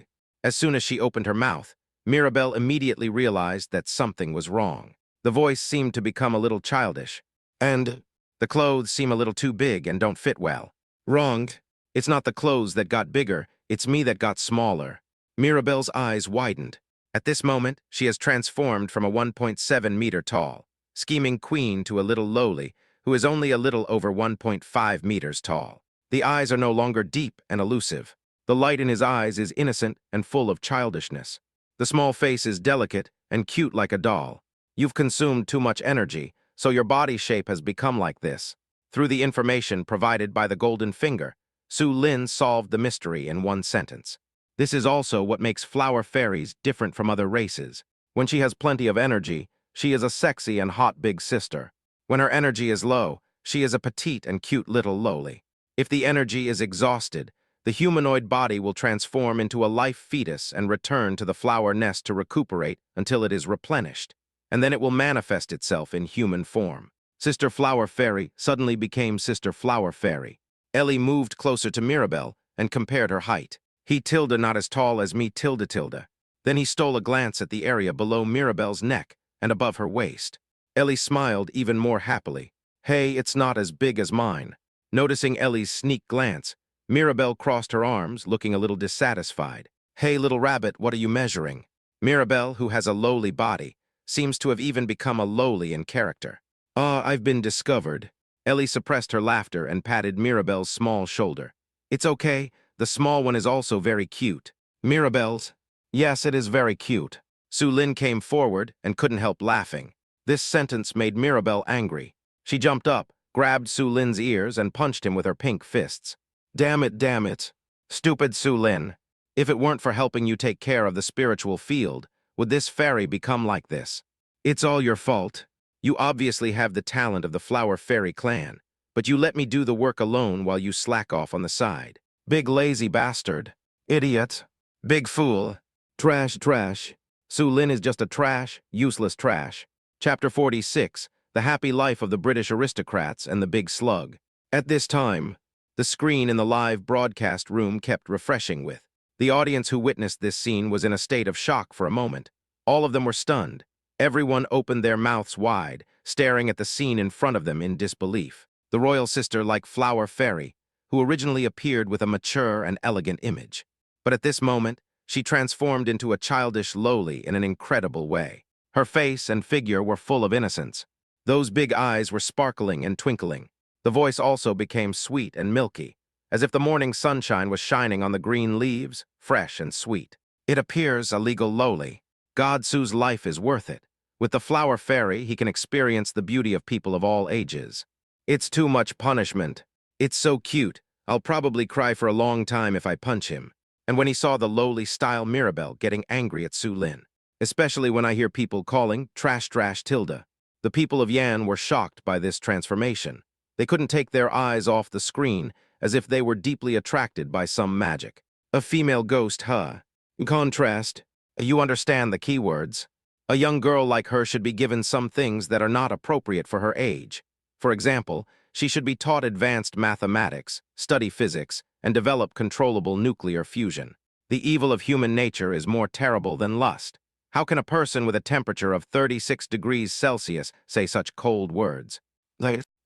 As soon as she opened her mouth, Mirabelle immediately realized that something was wrong. The voice seemed to become a little childish. And the clothes seem a little too big and don't fit well. Wrong. It's not the clothes that got bigger, it's me that got smaller. Mirabelle's eyes widened. At this moment, she has transformed from a 1.7-meter tall, scheming queen to a little lowly, who is only a little over 1.5 meters tall. The eyes are no longer deep and elusive. The light in his eyes is innocent and full of childishness. The small face is delicate and cute like a doll. You've consumed too much energy, so your body shape has become like this. Through the information provided by the Golden Finger, Su Lin solved the mystery in one sentence. This is also what makes flower fairies different from other races. When she has plenty of energy, she is a sexy and hot big sister. When her energy is low, she is a petite and cute little lowly. If the energy is exhausted, the humanoid body will transform into a life fetus and return to the flower nest to recuperate until it is replenished, and then it will manifest itself in human form. Sister Flower Fairy suddenly became Sister Flower Fairy. Ellie moved closer to Mirabelle and compared her height. He tilde not as tall as me tilde tilde. Then he stole a glance at the area below Mirabelle's neck and above her waist. Ellie smiled even more happily. Hey, it's not as big as mine. Noticing Ellie's sneak glance, Mirabelle crossed her arms, looking a little dissatisfied. Hey, little rabbit, what are you measuring? Mirabelle, who has a lowly body, seems to have even become a lowly in character. I've been discovered. Ellie suppressed her laughter and patted Mirabelle's small shoulder. It's okay, the small one is also very cute. Mirabelle's? Yes, it is very cute. Su Lin came forward and couldn't help laughing. This sentence made Mirabelle angry. She jumped up, grabbed Su Lin's ears, and punched him with her pink fists. Damn it, damn it. Stupid Su Lin. If it weren't for helping you take care of the spiritual field, would this fairy become like this? It's all your fault. You obviously have the talent of the Flower Fairy clan, but you let me do the work alone while you slack off on the side. Big lazy bastard. Idiot. Big fool. Trash, trash. Su Lin is just a trash, useless trash. Chapter 46, The Happy Life of the British Aristocrats and the Big Slug. At this time, the screen in the live broadcast room kept refreshing with. The audience who witnessed this scene was in a state of shock for a moment. All of them were stunned. Everyone opened their mouths wide, staring at the scene in front of them in disbelief. The royal sister, like Flower Fairy, who originally appeared with a mature and elegant image. But at this moment, she transformed into a childish lowly in an incredible way. Her face and figure were full of innocence. Those big eyes were sparkling and twinkling. The voice also became sweet and milky, as if the morning sunshine was shining on the green leaves, fresh and sweet. It appears a legal lowly. God Su's life is worth it. With the Flower Fairy, he can experience the beauty of people of all ages. It's too much punishment. It's so cute. I'll probably cry for a long time if I punch him. And when he saw the lowly style Mirabelle getting angry at Su Lin, especially when I hear people calling trash tilde. The people of Yan were shocked by this transformation. They couldn't take their eyes off the screen, as if they were deeply attracted by some magic. A female ghost, huh? In contrast, you understand the keywords. A young girl like her should be given some things that are not appropriate for her age. For example, she should be taught advanced mathematics, study physics, and develop controllable nuclear fusion. The evil of human nature is more terrible than lust. How can a person with a temperature of 36 degrees Celsius say such cold words?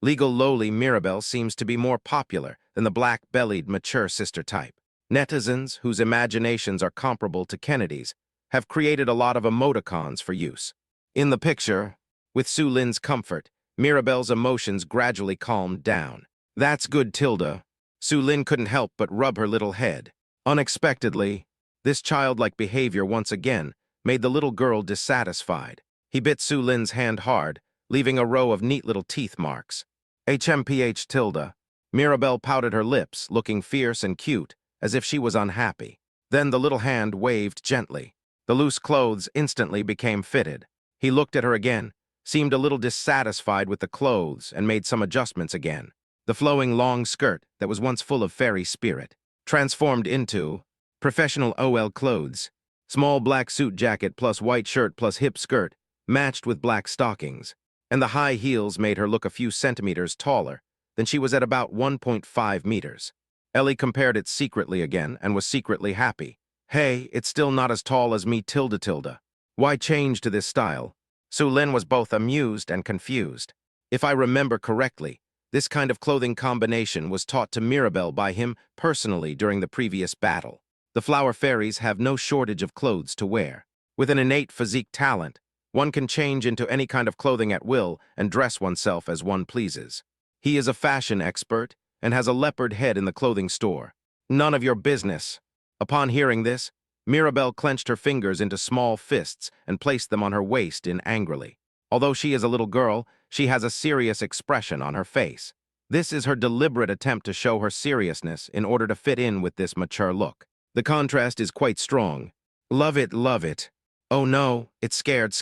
Legal lowly Mirabelle seems to be more popular than the black-bellied mature sister type. Netizens, whose imaginations are comparable to Kennedy's, have created a lot of emoticons for use. In the picture, with Su Lin's comfort, Mirabelle's emotions gradually calmed down. That's good, Tilda. Su Lin couldn't help but rub her little head. Unexpectedly, this childlike behavior once again made the little girl dissatisfied. He bit Su Lin's hand hard, leaving a row of neat little teeth marks. HMPH Tilda. Mirabelle pouted her lips, looking fierce and cute, as if she was unhappy. Then the little hand waved gently. The loose clothes instantly became fitted. He looked at her again, seemed a little dissatisfied with the clothes, and made some adjustments again. The flowing long skirt that was once full of fairy spirit transformed into professional OL clothes. Small black suit jacket plus white shirt plus hip skirt, matched with black stockings. And the high heels made her look a few centimeters taller than she was at about 1.5 meters. Ellie compared it secretly again and was secretly happy. Hey, it's still not as tall as me tilde tilde. Why change to this style? Su Lin was both amused and confused. If I remember correctly, this kind of clothing combination was taught to Mirabelle by him personally during the previous battle. The flower fairies have no shortage of clothes to wear. With an innate physique talent, one can change into any kind of clothing at will and dress oneself as one pleases. He is a fashion expert and has a leopard head in the clothing store. None of your business. Upon hearing this, Mirabelle clenched her fingers into small fists and placed them on her waist angrily. Although she is a little girl, she has a serious expression on her face. This is her deliberate attempt to show her seriousness in order to fit in with this mature look. The contrast is quite strong. Love it, love it. Oh no, it's scared.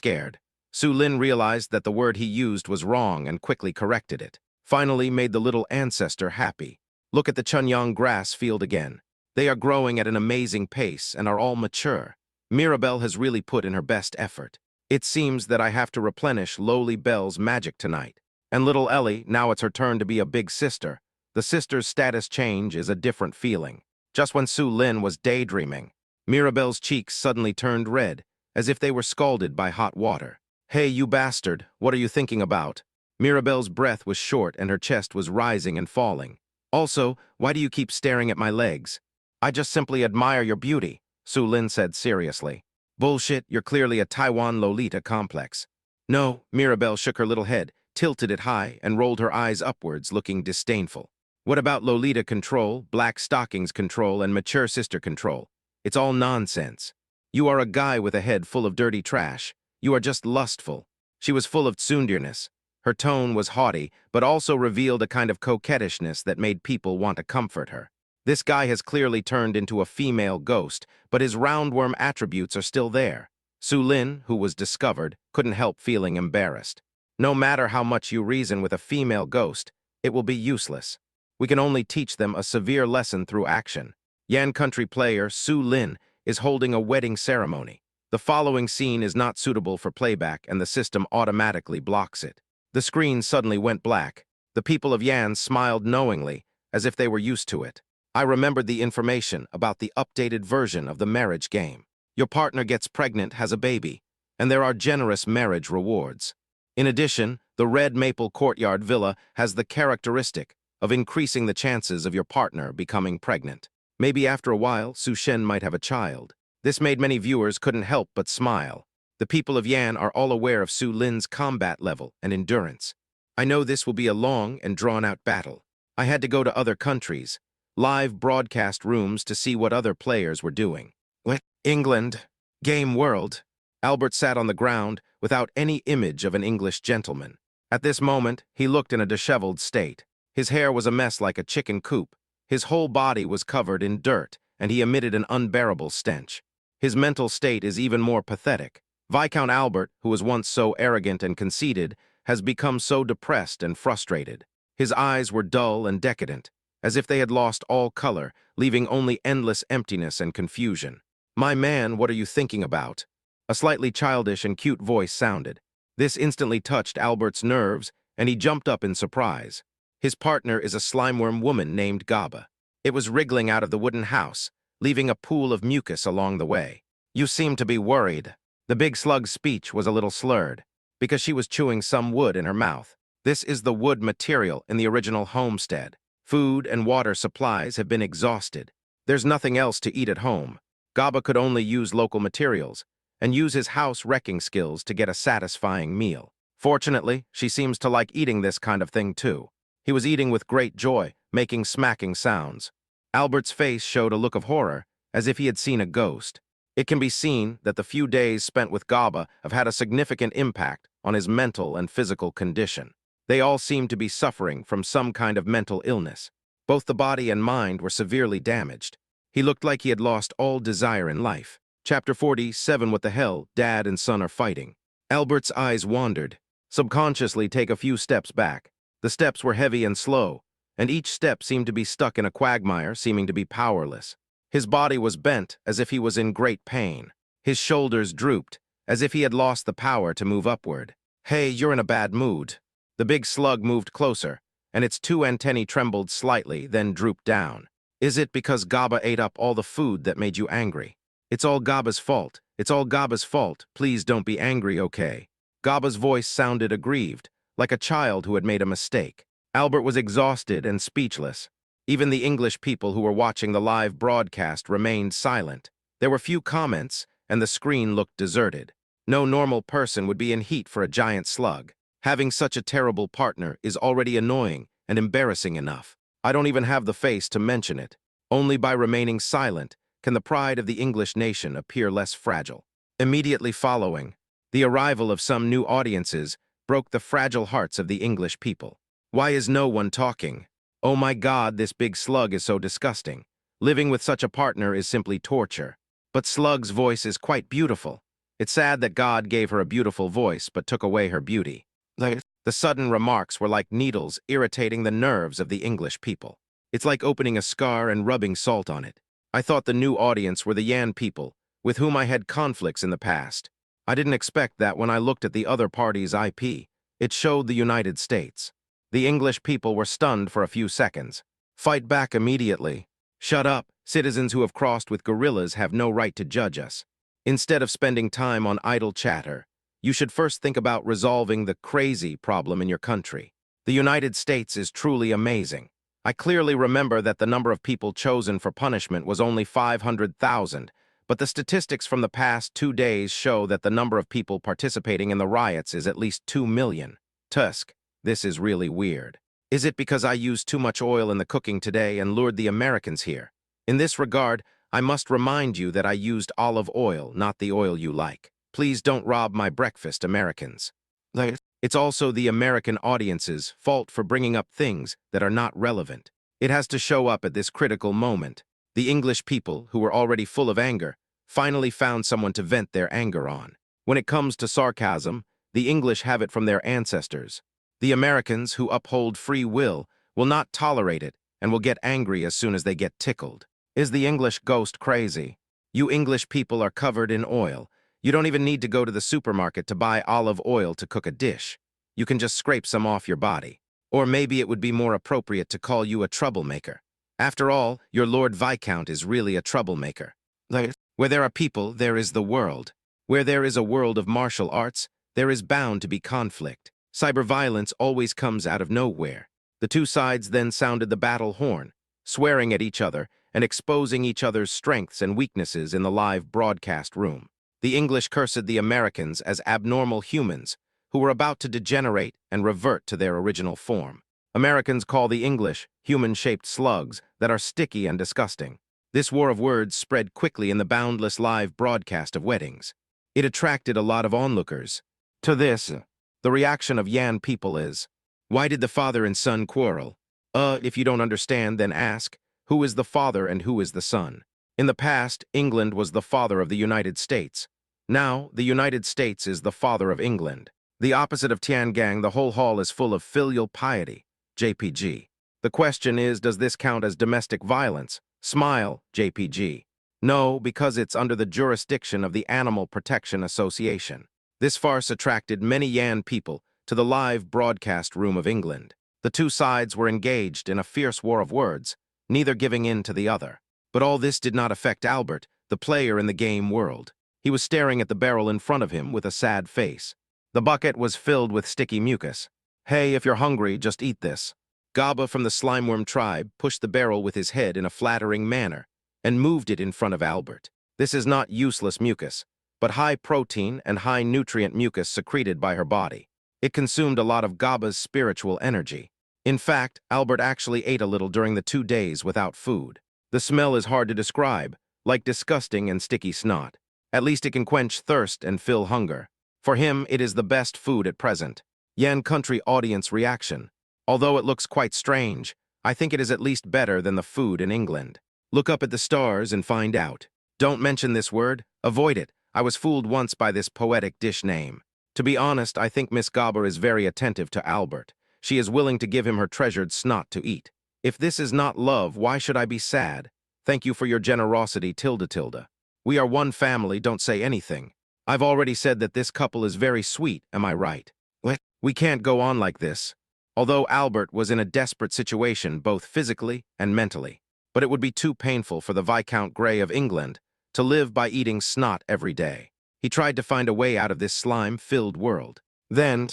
Su Lin realized that the word he used was wrong and quickly corrected it. Finally made the little ancestor happy. Look at the Chunyang grass field again. They are growing at an amazing pace and are all mature. Mirabelle has really put in her best effort. It seems that I have to replenish Lowly Belle's magic tonight. And little Ellie, now it's her turn to be a big sister. The sister's status change is a different feeling. Just when Su Lin was daydreaming, Mirabelle's cheeks suddenly turned red, as if they were scalded by hot water. Hey, you bastard, what are you thinking about? Mirabelle's breath was short and her chest was rising and falling. Also, why do you keep staring at my legs? I just simply admire your beauty, Su Lin said seriously. Bullshit, you're clearly a Taiwan Lolita complex. No, Mirabelle shook her little head, tilted it high, and rolled her eyes upwards, looking disdainful. What about Lolita control, black stockings control, and mature sister control? It's all nonsense. You are a guy with a head full of dirty trash. You are just lustful. She was full of tsundeerness. Her tone was haughty, but also revealed a kind of coquettishness that made people want to comfort her. This guy has clearly turned into a female ghost, but his roundworm attributes are still there. Su Lin, who was discovered, couldn't help feeling embarrassed. No matter how much you reason with a female ghost, it will be useless. We can only teach them a severe lesson through action. Yan Country player Su Lin is holding a wedding ceremony. The following scene is not suitable for playback and the system automatically blocks it. The screen suddenly went black. The people of Yan smiled knowingly, as if they were used to it. I remembered the information about the updated version of the marriage game. Your partner gets pregnant, has a baby, and there are generous marriage rewards. In addition, the Red Maple Courtyard Villa has the characteristic of increasing the chances of your partner becoming pregnant. Maybe after a while, Su Shen might have a child. This made many viewers couldn't help but smile. The people of Yan are all aware of Su Lin's combat level and endurance. I know this will be a long and drawn-out battle. I had to go to other countries, live broadcast rooms to see what other players were doing. What? England? Game world? Albert sat on the ground without any image of an English gentleman. At this moment, he looked in a disheveled state. His hair was a mess like a chicken coop. His whole body was covered in dirt, and he emitted an unbearable stench. His mental state is even more pathetic. Viscount Albert, who was once so arrogant and conceited, has become so depressed and frustrated. His eyes were dull and decadent, as if they had lost all color, leaving only endless emptiness and confusion. My man, what are you thinking about? A slightly childish and cute voice sounded. This instantly touched Albert's nerves, and he jumped up in surprise. His partner is a slimeworm woman named Gaba. It was wriggling out of the wooden house, leaving a pool of mucus along the way. You seem to be worried. The big slug's speech was a little slurred, because she was chewing some wood in her mouth. This is the wood material in the original homestead. Food and water supplies have been exhausted. There's nothing else to eat at home. Gaba could only use local materials and use his house wrecking skills to get a satisfying meal. Fortunately, she seems to like eating this kind of thing too. He was eating with great joy, making smacking sounds. Albert's face showed a look of horror, as if he had seen a ghost. It can be seen that the few days spent with Gaba have had a significant impact on his mental and physical condition. They all seemed to be suffering from some kind of mental illness. Both the body and mind were severely damaged. He looked like he had lost all desire in life. Chapter 47. What the hell? Dad and son are fighting. Albert's eyes wandered. Subconsciously take a few steps back. The steps were heavy and slow, and each step seemed to be stuck in a quagmire, seeming to be powerless. His body was bent, as if he was in great pain. His shoulders drooped, as if he had lost the power to move upward. Hey, you're in a bad mood. The big slug moved closer, and its two antennae trembled slightly, then drooped down. Is it because Gaba ate up all the food that made you angry? It's all Gaba's fault. It's all Gaba's fault. Please don't be angry, okay? Gaba's voice sounded aggrieved, like a child who had made a mistake. Albert was exhausted and speechless. Even the English people who were watching the live broadcast remained silent. There were few comments, and the screen looked deserted. No normal person would be in heat for a giant slug. Having such a terrible partner is already annoying and embarrassing enough. I don't even have the face to mention it. Only by remaining silent can the pride of the English nation appear less fragile. Immediately following, the arrival of some new audiences broke the fragile hearts of the English people. Why is no one talking? Oh my God, this big slug is so disgusting. Living with such a partner is simply torture. But Slug's voice is quite beautiful. It's sad that God gave her a beautiful voice but took away her beauty. The sudden remarks were like needles irritating the nerves of the English people. It's like opening a scar and rubbing salt on it. I thought the new audience were the Yan people, with whom I had conflicts in the past. I didn't expect that when I looked at the other party's IP. It showed the United States. The English people were stunned for a few seconds. Fight back immediately. Shut up. Citizens who have crossed with gorillas have no right to judge us. Instead of spending time on idle chatter, you should first think about resolving the crazy problem in your country. The United States is truly amazing. I clearly remember that the number of people chosen for punishment was only 500,000, but the statistics from the past 2 days show that the number of people participating in the riots is at least 2 million. Tusk, this is really weird. Is it because I used too much oil in the cooking today and lured the Americans here? In this regard, I must remind you that I used olive oil, not the oil you like. Please don't rob my breakfast, Americans. It's also the American audience's fault for bringing up things that are not relevant. It has to show up at this critical moment. The English people, who were already full of anger, finally found someone to vent their anger on. When it comes to sarcasm, the English have it from their ancestors. The Americans, who uphold free will not tolerate it and will get angry as soon as they get tickled. Is the English ghost crazy? You English people are covered in oil. You don't even need to go to the supermarket to buy olive oil to cook a dish. You can just scrape some off your body. Or maybe it would be more appropriate to call you a troublemaker. After all, your Lord Viscount is really a troublemaker. Where there are people, there is the world. Where there is a world of martial arts, there is bound to be conflict. Cyberviolence always comes out of nowhere. The two sides then sounded the battle horn, swearing at each other and exposing each other's strengths and weaknesses in the live broadcast room. The English cursed the Americans as abnormal humans who were about to degenerate and revert to their original form. Americans call the English human-shaped slugs that are sticky and disgusting. This war of words spread quickly in the boundless live broadcast of weddings. It attracted a lot of onlookers. To this, the reaction of Yan people is, why did the father and son quarrel? If you don't understand, then ask, who is the father and who is the son? In the past, England was the father of the United States. Now, the United States is the father of England. The opposite of Tiangang, the whole hall is full of filial piety, JPG. The question is, does this count as domestic violence? Smile, JPG. No, because it's under the jurisdiction of the Animal Protection Association. This farce attracted many Yan people to the live broadcast room of England. The two sides were engaged in a fierce war of words, neither giving in to the other. But all this did not affect Albert, the player in the game world. He was staring at the barrel in front of him with a sad face. The bucket was filled with sticky mucus. Hey, if you're hungry, just eat this. Gaba from the Slimeworm tribe pushed the barrel with his head in a flattering manner and moved it in front of Albert. This is not useless mucus, but high-protein and high-nutrient mucus secreted by her body. It consumed a lot of Gaba's spiritual energy. In fact, Albert actually ate a little during the 2 days without food. The smell is hard to describe, like disgusting and sticky snot. At least it can quench thirst and fill hunger. For him, it is the best food at present. Yan country audience reaction. Although it looks quite strange, I think it is at least better than the food in England. Look up at the stars and find out. Don't mention this word. Avoid it. I was fooled once by this poetic dish name. To be honest, I think Miss Gaba is very attentive to Albert. She is willing to give him her treasured snot to eat. If this is not love, why should I be sad? Thank you for your generosity, tilde. We are one family, don't say anything. I've already said that this couple is very sweet, am I right? We can't go on like this. Although Albert was in a desperate situation both physically and mentally. But it would be too painful for the Viscount Grey of England to live by eating snot every day. He tried to find a way out of this slime-filled world. Then,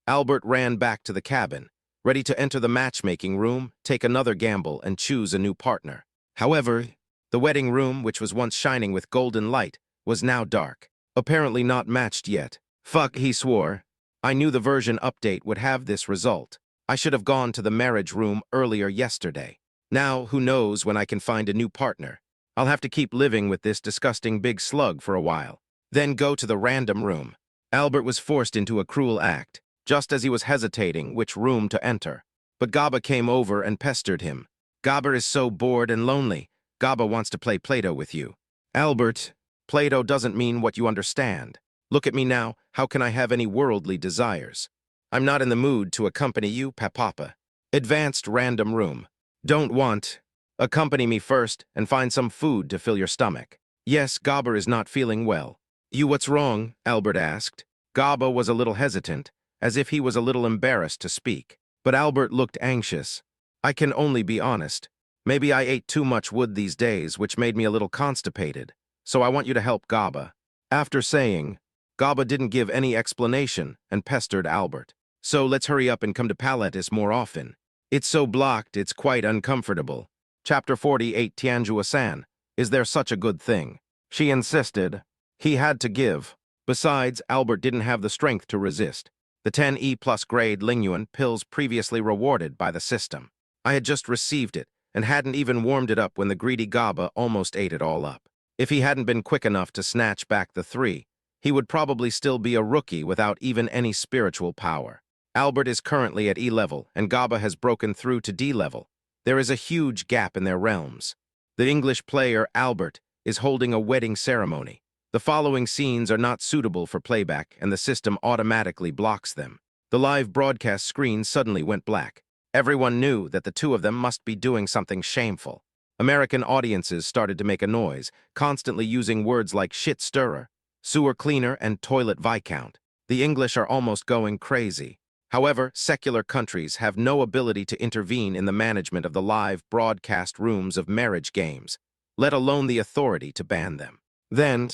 Albert ran back to the cabin, ready to enter the matchmaking room, take another gamble, and choose a new partner. However, the wedding room, which was once shining with golden light, was now dark. Apparently not matched yet. Fuck, he swore. I knew the version update would have this result. I should have gone to the marriage room earlier yesterday. Now, who knows when I can find a new partner. I'll have to keep living with this disgusting big slug for a while. Then go to the random room. Albert was forced into a cruel act, just as he was hesitating which room to enter. But Gaba came over and pestered him. Gaba is so bored and lonely. Gaba wants to play Play-Doh with you. Albert, Play-Doh doesn't mean what you understand. Look at me now, how can I have any worldly desires? I'm not in the mood to accompany you, Papa. Advanced random room. Don't want. Accompany me first and find some food to fill your stomach. Yes, Gaba is not feeling well. You, what's wrong? Albert asked. Gaba was a little hesitant, as if he was a little embarrassed to speak. But Albert looked anxious. I can only be honest. Maybe I ate too much wood these days, which made me a little constipated. So I want you to help Gaba. After saying, Gaba didn't give any explanation and pestered Albert. So let's hurry up and come to Palatis more often. It's so blocked, it's quite uncomfortable. Chapter 48 Tianjua-san. Is there such a good thing? She insisted. He had to give. Besides, Albert didn't have the strength to resist. The 10E+ grade Lingyuan pills previously rewarded by the system. I had just received it and hadn't even warmed it up when the greedy Gaba almost ate it all up. If he hadn't been quick enough to snatch back the 3, he would probably still be a rookie without even any spiritual power. Albert is currently at E level, and Gaba has broken through to D level. There is a huge gap in their realms. The English player, Albert, is holding a wedding ceremony. The following scenes are not suitable for playback, and the system automatically blocks them. The live broadcast screen suddenly went black. Everyone knew that the two of them must be doing something shameful. American audiences started to make a noise, constantly using words like shit stirrer, sewer cleaner, and toilet viscount. The English are almost going crazy. However, secular countries have no ability to intervene in the management of the live broadcast rooms of marriage games, let alone the authority to ban them. Then,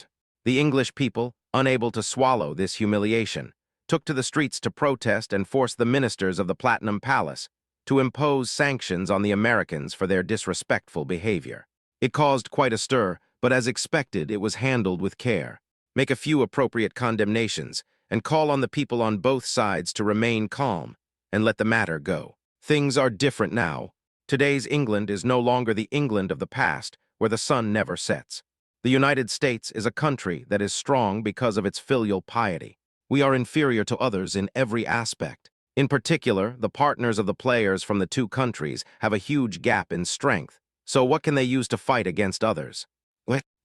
the English people, unable to swallow this humiliation, took to the streets to protest and force the ministers of the Platinum Palace to impose sanctions on the Americans for their disrespectful behavior. It caused quite a stir, but as expected, it was handled with care. Make a few appropriate condemnations, and call on the people on both sides to remain calm and let the matter go. Things are different now. Today's England is no longer the England of the past, where the sun never sets. The United States is a country that is strong because of its filial piety. We are inferior to others in every aspect. In particular, the partners of the players from the two countries have a huge gap in strength. So what can they use to fight against others?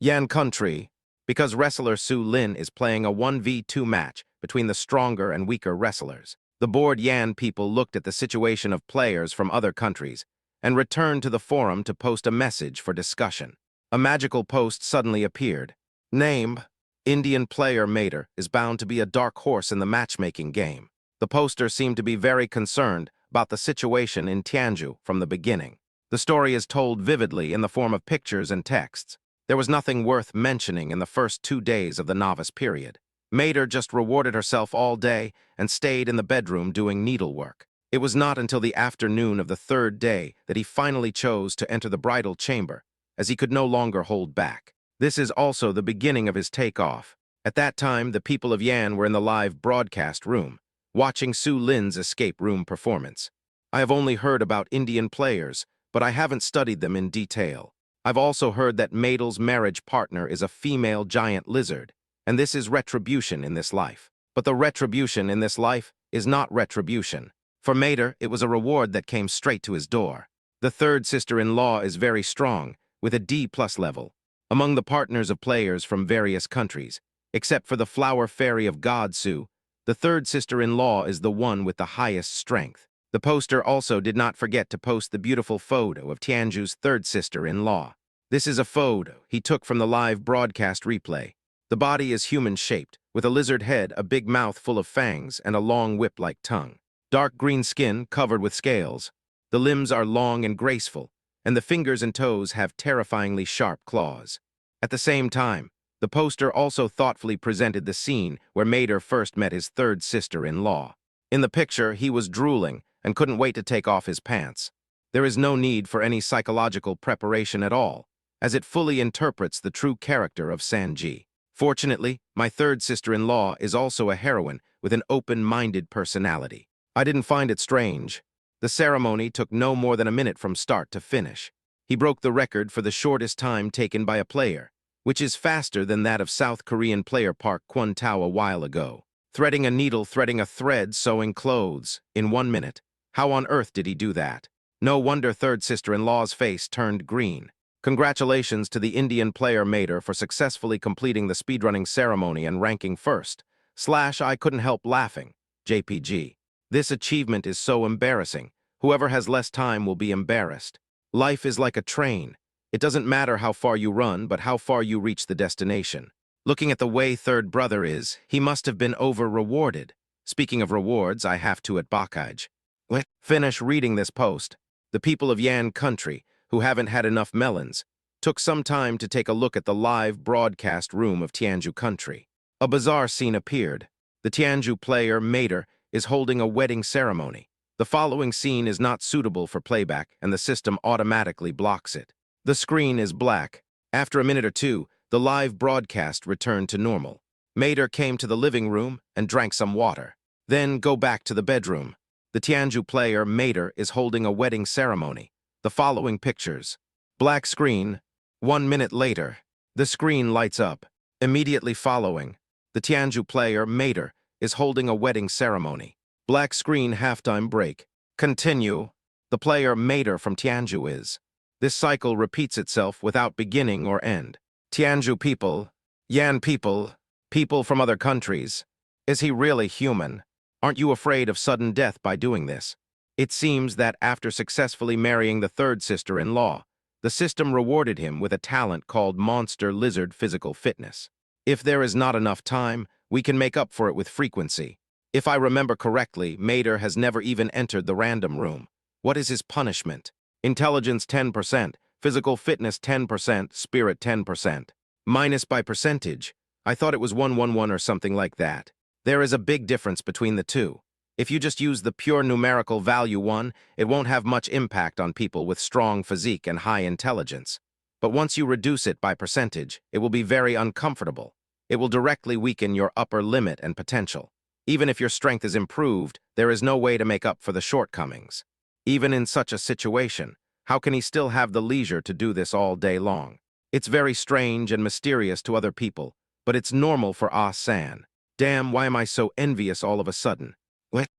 Yan country. Because wrestler Su Lin is playing a 1v2 match between the stronger and weaker wrestlers. The bored Yan people looked at the situation of players from other countries and returned to the forum to post a message for discussion. A magical post suddenly appeared. Name: Indian player Mater is bound to be a dark horse in the matchmaking game. The poster seemed to be very concerned about the situation in Tianju from the beginning. The story is told vividly in the form of pictures and texts. There was nothing worth mentioning in the first 2 days of the novice period. Mater just rewarded herself all day and stayed in the bedroom doing needlework. It was not until the afternoon of the 3rd day that he finally chose to enter the bridal chamber, as he could no longer hold back. This is also the beginning of his takeoff. At that time, the people of Yan were in the live broadcast room, watching Su Lin's escape room performance. I have only heard about Indian players, but I haven't studied them in detail. I've also heard that Madel's marriage partner is a female giant lizard, and this is retribution in this life. But the retribution in this life is not retribution. For Mater, it was a reward that came straight to his door. The third sister-in-law is very strong, with a D+ level, among the partners of players from various countries. Except for the flower fairy of God Su, the third sister-in-law is the one with the highest strength. The poster also did not forget to post the beautiful photo of Tianju's third sister-in-law. This is a photo he took from the live broadcast replay. The body is human-shaped, with a lizard head, a big mouth full of fangs, and a long whip-like tongue. Dark green skin covered with scales. The limbs are long and graceful, and the fingers and toes have terrifyingly sharp claws. At the same time, the poster also thoughtfully presented the scene where Mater first met his third sister-in-law. In the picture, he was drooling and couldn't wait to take off his pants. There is no need for any psychological preparation at all, as it fully interprets the true character of Sanji. Fortunately, my third sister-in-law is also a heroine with an open-minded personality. I didn't find it strange. The ceremony took no more than a minute from start to finish. He broke the record for the shortest time taken by a player, which is faster than that of South Korean player Park Kwon-tao a while ago. Threading a needle, threading a thread, sewing clothes, in 1 minute. How on earth did he do that? No wonder third sister-in-law's face turned green. Congratulations to the Indian player Mater for successfully completing the speedrunning ceremony and ranking first. I couldn't help laughing. JPG. This achievement is so embarrassing. Whoever has less time will be embarrassed. Life is like a train. It doesn't matter how far you run, but how far you reach the destination. Looking at the way third brother is, he must have been over-rewarded. Speaking of rewards, I have to at Bakaj. Finish reading this post. The people of Yan country, who haven't had enough melons, took some time to take a look at the live broadcast room of Tianzhu country. A bizarre scene appeared. The Tianzhu player, Mater, is holding a wedding ceremony. The following scene is not suitable for playback, and the system automatically blocks it. The screen is black. After a minute or two, the live broadcast returned to normal. Mater came to the living room and drank some water. Then go back to the bedroom. The Tianzhu player, Mater, is holding a wedding ceremony. The following pictures. Black screen. 1 minute later, the screen lights up. Immediately following, the Tianzhu player, Mater, is holding a wedding ceremony. Black screen, halftime break. Continue. The player Mater from Tianzhu is. This cycle repeats itself without beginning or end. Tianzhu people, Yan people, people from other countries. Is he really human? Aren't you afraid of sudden death by doing this? It seems that after successfully marrying the third sister-in-law, the system rewarded him with a talent called Monster Lizard Physical Fitness. If there is not enough time, we can make up for it with frequency. If I remember correctly, Mater has never even entered the random room. What is his punishment? Intelligence 10%, physical fitness 10%, spirit 10%. Minus by percentage. I thought it was 111 or something like that. There is a big difference between the two. If you just use the pure numerical value 1, it won't have much impact on people with strong physique and high intelligence. But once you reduce it by percentage, it will be very uncomfortable. It will directly weaken your upper limit and potential. Even if your strength is improved, there is no way to make up for the shortcomings. Even in such a situation, how can he still have the leisure to do this all day long? It's very strange and mysterious to other people, but it's normal for Ah-san. Damn, why am I so envious all of a sudden?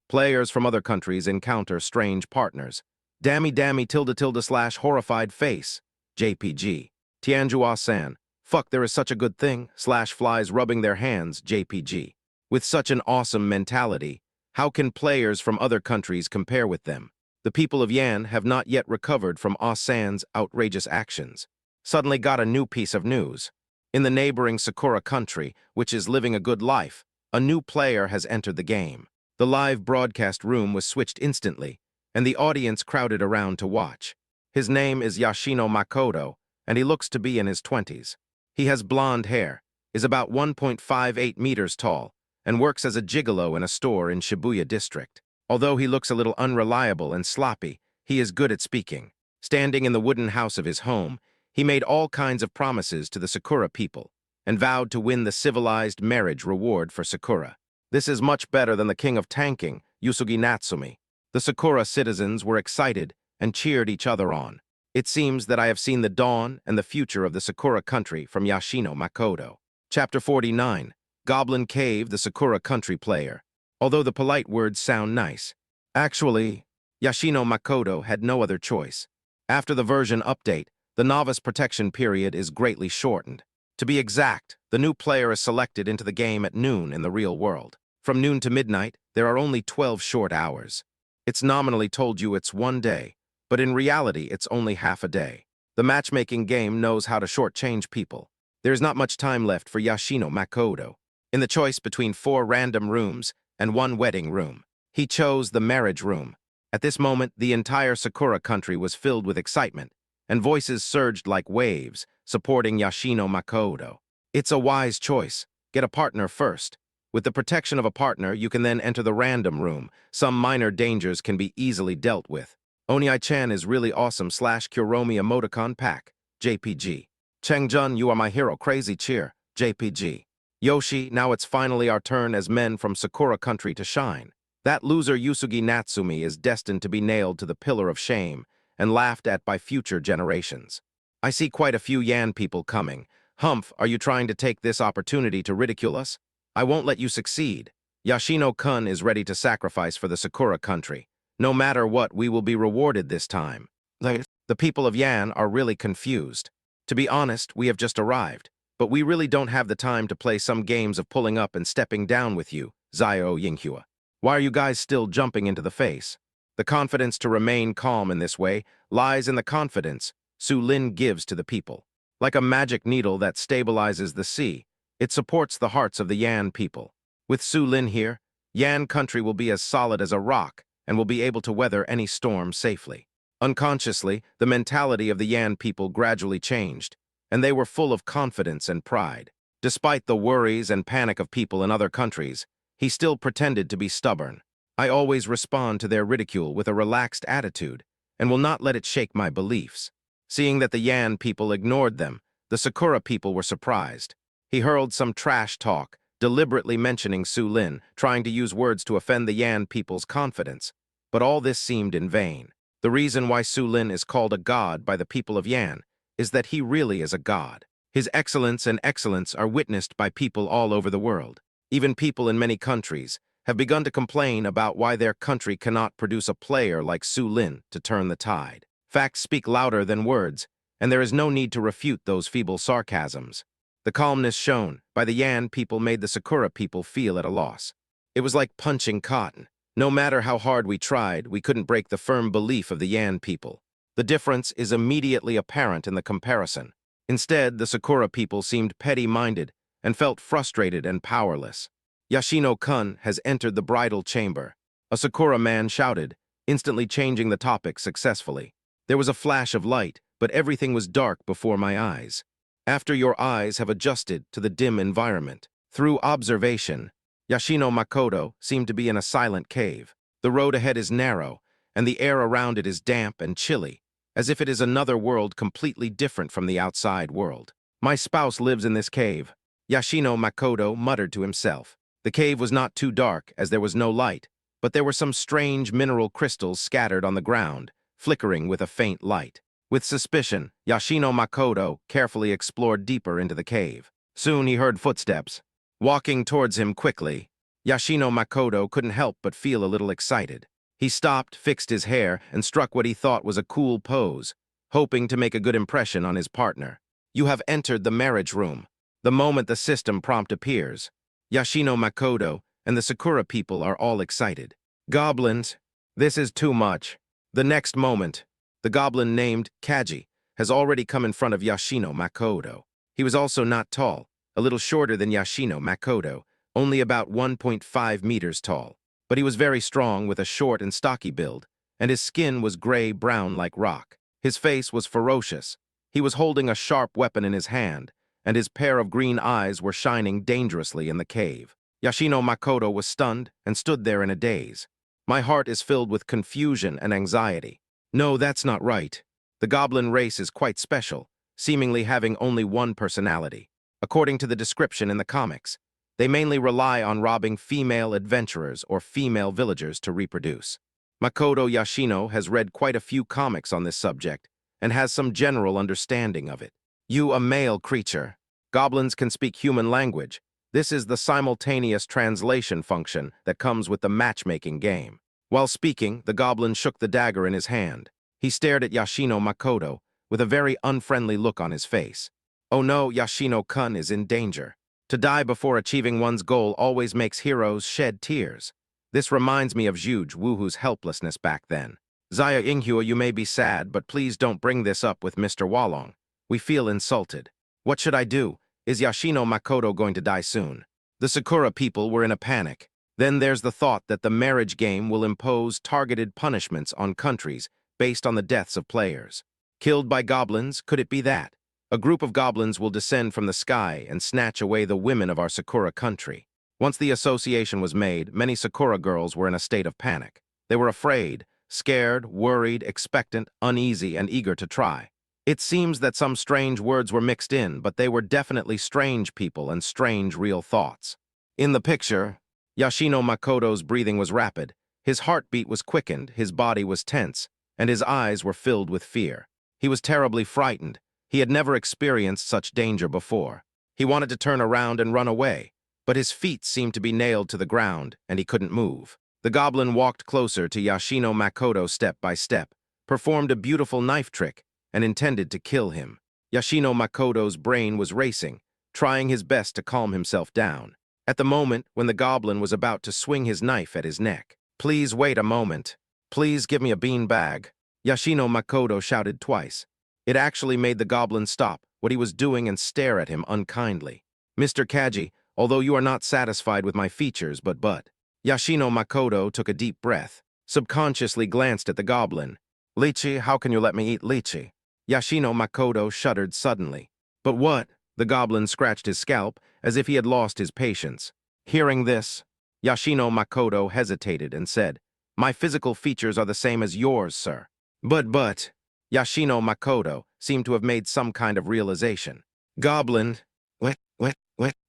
Players from other countries encounter strange partners. Dammy / horrified face. JPG. Tianzhu Ah-san. Fuck, there is such a good thing, / flies rubbing their hands, JPG. With such an awesome mentality, how can players from other countries compare with them? The people of Yan have not yet recovered from Ah-san's outrageous actions. Suddenly got a new piece of news. In the neighboring Sakura country, which is living a good life, a new player has entered the game. The live broadcast room was switched instantly, and the audience crowded around to watch. His name is Yoshino Makoto, and he looks to be in his 20s. He has blonde hair, is about 1.58 meters tall, and works as a gigolo in a store in Shibuya district. Although he looks a little unreliable and sloppy, he is good at speaking. Standing in the wooden house of his home, he made all kinds of promises to the Sakura people, and vowed to win the civilized marriage reward for Sakura. This is much better than the king of tanking, Yusugi Natsumi. The Sakura citizens were excited and cheered each other on. It seems that I have seen the dawn and the future of the Sakura country from Yoshino Makoto. Chapter 49. Goblin Cave, the Sakura country player. Although the polite words sound nice. Actually, Yoshino Makoto had no other choice. After the version update, the novice protection period is greatly shortened. To be exact, the new player is selected into the game at noon in the real world. From noon to midnight, there are only 12 short hours. It's nominally told you it's 1 day, but in reality it's only half a day. The matchmaking game knows how to shortchange people. There's not much time left for Yoshino Makoto. In the choice between 4 random rooms and 1 wedding room, he chose the marriage room. At this moment, the entire Sakura country was filled with excitement, and voices surged like waves, supporting Yashino Makoto. It's a wise choice. Get a partner first. With the protection of a partner, you can then enter the random room. Some minor dangers can be easily dealt with. Oniai-chan is really awesome / Kuromi emoticon pack. JPG. Chengjun, you are my hero. Crazy cheer. JPG. Yoshi, now it's finally our turn as men from Sakura country to shine. That loser Yusugi Natsumi is destined to be nailed to the pillar of shame and laughed at by future generations. I see quite a few Yan people coming. Humph, are you trying to take this opportunity to ridicule us? I won't let you succeed. Yashino-kun is ready to sacrifice for the Sakura country. No matter what, we will be rewarded this time. The people of Yan are really confused. To be honest, we have just arrived, but we really don't have the time to play some games of pulling up and stepping down with you, Zio Yinghua. Why are you guys still jumping into the face? The confidence to remain calm in this way lies in the confidence Su Lin gives to the people. Like a magic needle that stabilizes the sea, it supports the hearts of the Yan people. With Su Lin here, Yan country will be as solid as a rock and will be able to weather any storm safely. Unconsciously, the mentality of the Yan people gradually changed, and they were full of confidence and pride. Despite the worries and panic of people in other countries, he still pretended to be stubborn. I always respond to their ridicule with a relaxed attitude and will not let it shake my beliefs. Seeing that the Yan people ignored them, the Sakura people were surprised. He hurled some trash talk, deliberately mentioning Su Lin, trying to use words to offend the Yan people's confidence. But all this seemed in vain. The reason why Su Lin is called a god by the people of Yan is that he really is a god. His excellence and excellence are witnessed by people all over the world. Even people in many countries have begun to complain about why their country cannot produce a player like Su Lin to turn the tide. Facts speak louder than words, and there is no need to refute those feeble sarcasms. The calmness shown by the Yan people made the Sakura people feel at a loss. It was like punching cotton. No matter how hard we tried, we couldn't break the firm belief of the Yan people. The difference is immediately apparent in the comparison. Instead, the Sakura people seemed petty-minded and felt frustrated and powerless. Yashino-kun has entered the bridal chamber. A Sakura man shouted, instantly changing the topic successfully. There was a flash of light, but everything was dark before my eyes. After your eyes have adjusted to the dim environment, through observation, Yashino Makoto seemed to be in a silent cave. The road ahead is narrow, and the air around it is damp and chilly, as if it is another world completely different from the outside world. My spouse lives in this cave, Yashino Makoto muttered to himself. The cave was not too dark, as there was no light, but there were some strange mineral crystals scattered on the ground, flickering with a faint light. With suspicion, Yashino Makoto carefully explored deeper into the cave. Soon he heard footsteps. Walking towards him quickly, Yashino Makoto couldn't help but feel a little excited. He stopped, fixed his hair, and struck what he thought was a cool pose, hoping to make a good impression on his partner. You have entered the marriage room. The moment the system prompt appears, Yashino Makoto and the Sakura people are all excited. Goblins, this is too much. The next moment, the goblin named Kaji has already come in front of Yashino Makoto. He was also not tall, a little shorter than Yashino Makoto, only about 1.5 meters tall. But he was very strong with a short and stocky build, and his skin was gray-brown like rock. His face was ferocious. He was holding a sharp weapon in his hand, and his pair of green eyes were shining dangerously in the cave. Yashino Makoto was stunned and stood there in a daze. My heart is filled with confusion and anxiety. No, that's not right. The goblin race is quite special, seemingly having only one personality. According to the description in the comics, they mainly rely on robbing female adventurers or female villagers to reproduce. Makoto Yashino has read quite a few comics on this subject and has some general understanding of it. You, a male creature. Goblins can speak human language. This is the simultaneous translation function that comes with the matchmaking game. While speaking, the goblin shook the dagger in his hand. He stared at Yashino Makoto with a very unfriendly look on his face. Oh no, Yashino-kun is in danger. To die before achieving one's goal always makes heroes shed tears. This reminds me of Zhuge Wuhu's helplessness back then. Zaya Yinghua, you may be sad, but please don't bring this up with Mr. Walong. We feel insulted. What should I do? Is Yashino Makoto going to die soon? The Sakura people were in a panic. Then there's the thought that the marriage game will impose targeted punishments on countries based on the deaths of players. Killed by goblins, could it be that? A group of goblins will descend from the sky and snatch away the women of our Sakura country. Once the association was made, many Sakura girls were in a state of panic. They were afraid, scared, worried, expectant, uneasy, and eager to try. It seems that some strange words were mixed in, but they were definitely strange people and strange real thoughts. In the picture, Yoshino Makoto's breathing was rapid, his heartbeat was quickened, his body was tense, and his eyes were filled with fear. He was terribly frightened. He had never experienced such danger before. He wanted to turn around and run away, but his feet seemed to be nailed to the ground, and he couldn't move. The goblin walked closer to Yoshino Makoto step by step, performed a beautiful knife trick, and intended to kill him. Yoshino Makoto's brain was racing, trying his best to calm himself down. At the moment when the goblin was about to swing his knife at his neck. "Please wait a moment. Please give me a bean bag," Yoshino Makoto shouted twice. It actually made the goblin stop what he was doing and stare at him unkindly. "Mr. Kaji, although you are not satisfied with my features, but..." Yoshino Makoto took a deep breath, subconsciously glanced at the goblin. "Lychee, how can you let me eat lychee?" Yoshino Makoto shuddered suddenly. "But what?" The goblin scratched his scalp as if he had lost his patience. Hearing this, Yoshino Makoto hesitated and said, "My physical features are the same as yours, sir." But, Yoshino Makoto seemed to have made some kind of realization. "Goblin, what?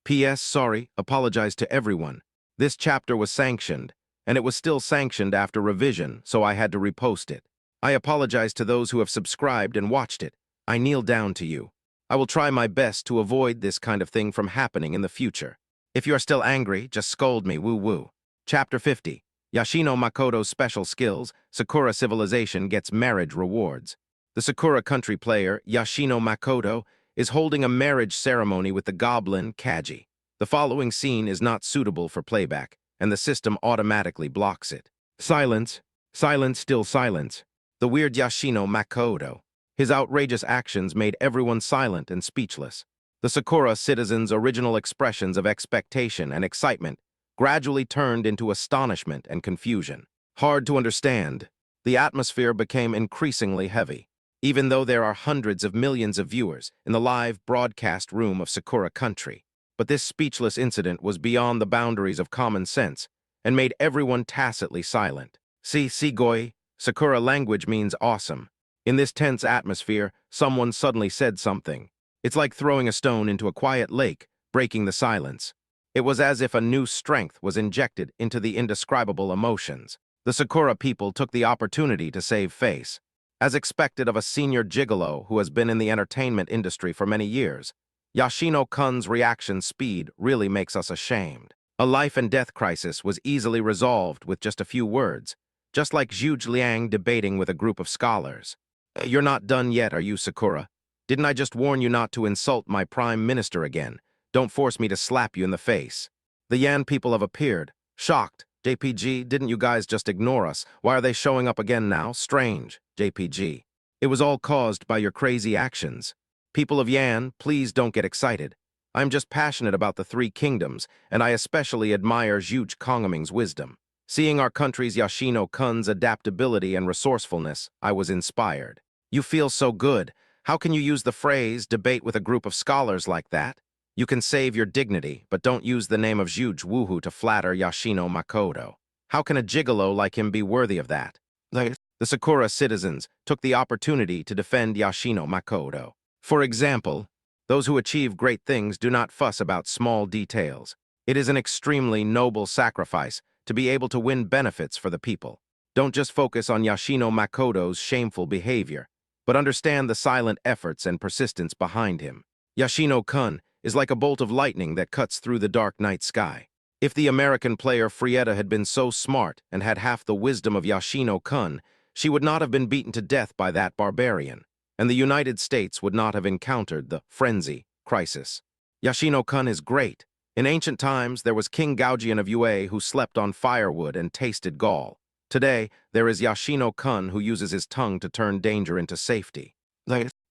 P.S. Sorry, apologize to everyone. This chapter was sanctioned, and it was still sanctioned after revision, so I had to repost it. I apologize to those who have subscribed and watched it. I kneel down to you. I will try my best to avoid this kind of thing from happening in the future. If you are still angry, just scold me, woo-woo." Chapter 50. Yoshino Makoto's Special Skills, Sakura Civilization Gets Marriage Rewards. The Sakura country player, Yoshino Makoto, is holding a marriage ceremony with the goblin, Kaji. The following scene is not suitable for playback, and the system automatically blocks it. Silence. Silence, still silence. The weird Yoshino Makoto. His outrageous actions made everyone silent and speechless. The Sakura citizens' original expressions of expectation and excitement gradually turned into astonishment and confusion. Hard to understand, the atmosphere became increasingly heavy. Even though there are hundreds of millions of viewers in the live broadcast room of Sakura country. But this speechless incident was beyond the boundaries of common sense and made everyone tacitly silent. Sigoi, Sakura language means awesome. In this tense atmosphere, someone suddenly said something. It's like throwing a stone into a quiet lake, breaking the silence. It was as if a new strength was injected into the indescribable emotions. The Sakura people took the opportunity to save face. As expected of a senior gigolo who has been in the entertainment industry for many years, Yoshino-kun's reaction speed really makes us ashamed. A life-and-death crisis was easily resolved with just a few words, just like Zhuge Liang debating with a group of scholars. "You're not done yet, are you, Sakura? Didn't I just warn you not to insult my prime minister again? Don't force me to slap you in the face." The Yan people have appeared, shocked. "JPG, didn't you guys just ignore us? Why are they showing up again now? Strange, JPG. It was all caused by your crazy actions. People of Yan, please don't get excited. I'm just passionate about the Three Kingdoms, and I especially admire Zhuge Kongming's wisdom. Seeing our country's Yoshino-kun's adaptability and resourcefulness, I was inspired." "You feel so good. How can you use the phrase, debate with a group of scholars like that? You can save your dignity, but don't use the name of Zhuge Woohoo to flatter Yoshino Makoto. How can a gigolo like him be worthy of that?" The Sakura citizens took the opportunity to defend Yoshino Makoto. For example, those who achieve great things do not fuss about small details. It is an extremely noble sacrifice to be able to win benefits for the people. Don't just focus on Yoshino Makoto's shameful behavior, but understand the silent efforts and persistence behind him. Yoshino-kun is like a bolt of lightning that cuts through the dark night sky. If the American player Frietta had been so smart and had half the wisdom of Yoshino-kun, she would not have been beaten to death by that barbarian, and the United States would not have encountered the frenzy crisis. Yoshino-kun is great. In ancient times, there was King Gaojian of Yue who slept on firewood and tasted gall. Today, there is Yoshino-kun who uses his tongue to turn danger into safety.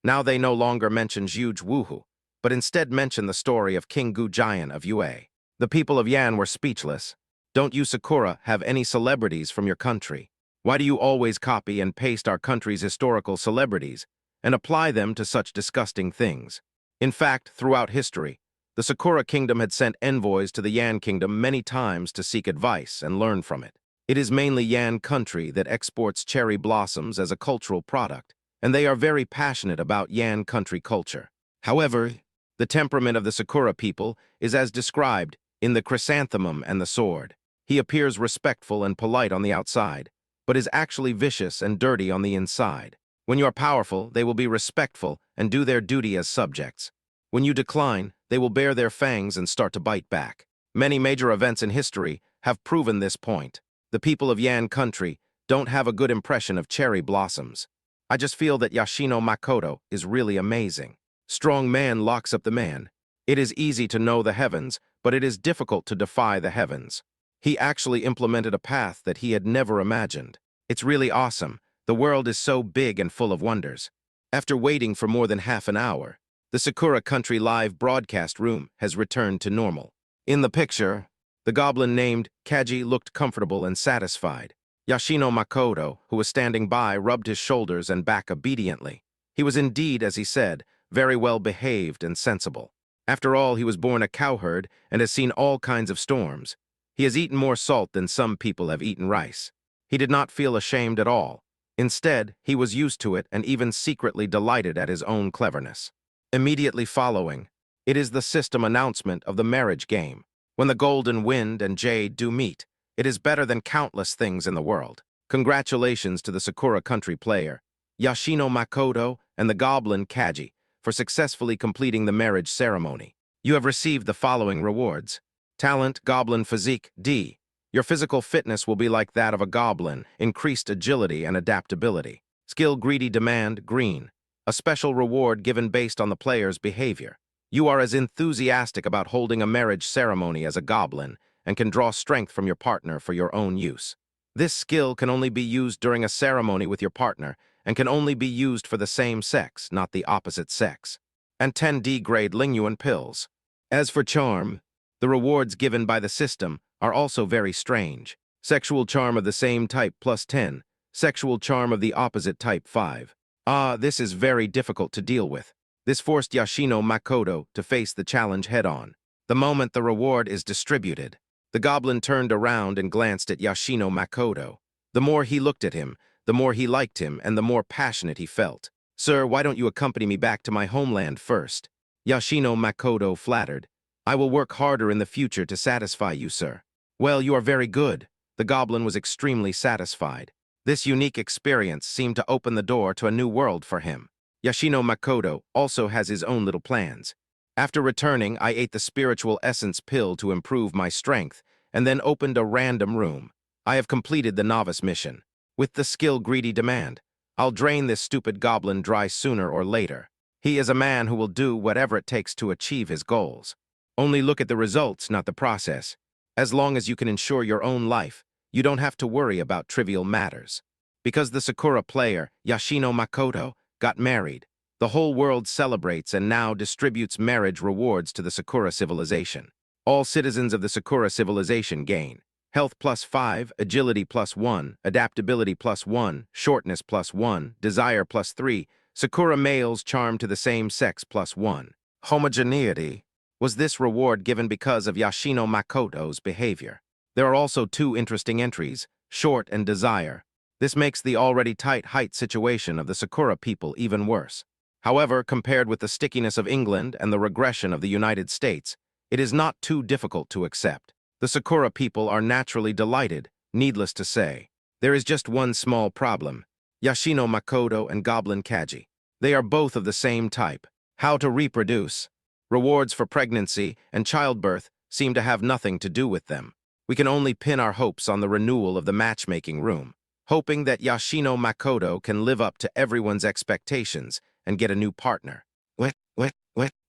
Now they no longer mention Zhuge Woohoo, but instead mention the story of King Gujian of Yue. The people of Yan were speechless. Don't you, Sakura, have any celebrities from your country? Why do you always copy and paste our country's historical celebrities? and apply them to such disgusting things. In fact, throughout history, the Sakura Kingdom had sent envoys to the Yan Kingdom many times to seek advice and learn from it. It is mainly Yan country that exports cherry blossoms as a cultural product, and they are very passionate about Yan country culture. However, the temperament of the Sakura people is as described in The Chrysanthemum and the Sword. He appears respectful and polite on the outside, but is actually vicious and dirty on the inside. When you are powerful, they will be respectful and do their duty as subjects. When you decline, they will bare their fangs and start to bite back. Many major events in history have proven this point. The people of Yan country don't have a good impression of cherry blossoms. I just feel that Yoshino Makoto is really amazing. Strong man locks up the man. It is easy to know the heavens, but it is difficult to defy the heavens. He actually implemented a path that he had never imagined. It's really awesome. The world is so big and full of wonders. After waiting for more than half an hour, the Sakura Country live broadcast room has returned to normal. In the picture, the goblin named Kaji looked comfortable and satisfied. Yoshino Makoto, who was standing by, rubbed his shoulders and back obediently. He was indeed, as he said, very well behaved and sensible. After all, he was born a cowherd and has seen all kinds of storms. He has eaten more salt than some people have eaten rice. He did not feel ashamed at all. Instead, he was used to it and even secretly delighted at his own cleverness. Immediately following, it is the system announcement of the marriage game. When the golden wind and jade do meet, it is better than countless things in the world. Congratulations to the Sakura Country player, Yoshino Makoto and the goblin Kaji, for successfully completing the marriage ceremony. You have received the following rewards. Talent, Goblin Physique, D. Your physical fitness will be like that of a goblin, increased agility and adaptability. Skill Greedy Demand, Green. A special reward given based on the player's behavior. You are as enthusiastic about holding a marriage ceremony as a goblin and can draw strength from your partner for your own use. This skill can only be used during a ceremony with your partner and can only be used for the same sex, not the opposite sex. And 10D grade Lingyuan pills. As for charm, the rewards given by the system are also very strange. Sexual charm of the same type plus 10, sexual charm of the opposite type 5. This is very difficult to deal with. This forced Yoshino Makoto to face the challenge head-on. The moment the reward is distributed, the goblin turned around and glanced at Yoshino Makoto. The more he looked at him, the more he liked him and the more passionate he felt. Sir, why don't you accompany me back to my homeland first? Yoshino Makoto flattered. I will work harder in the future to satisfy you, sir. Well, you are very good. The goblin was extremely satisfied. This unique experience seemed to open the door to a new world for him. Yoshino Makoto also has his own little plans. After returning, I ate the spiritual essence pill to improve my strength, and then opened a random room. I have completed the novice mission. With the skill Greedy Demand, I'll drain this stupid goblin dry sooner or later. He is a man who will do whatever it takes to achieve his goals. Only look at the results, not the process. As long as you can ensure your own life, you don't have to worry about trivial matters. Because the Sakura player, Yoshino Makoto, got married, the whole world celebrates and now distributes marriage rewards to the Sakura civilization. All citizens of the Sakura civilization gain health plus 5, agility plus 1, adaptability plus 1, shortness plus 1, desire plus 3, Sakura males charmed to the same sex plus 1. Homogeneity was this reward given because of Yoshino Makoto's behavior. There are also 2 interesting entries, short and desire. This makes the already tight height situation of the Sakura people even worse. However, compared with the stickiness of England and the regression of the United States, it is not too difficult to accept. The Sakura people are naturally delighted, needless to say. There is just one small problem. Yoshino Makoto and Goblin Kaji. They are both of the same type. How to reproduce. Rewards for pregnancy and childbirth seem to have nothing to do with them. We can only pin our hopes on the renewal of the matchmaking room, hoping that Yoshino Makoto can live up to everyone's expectations and get a new partner.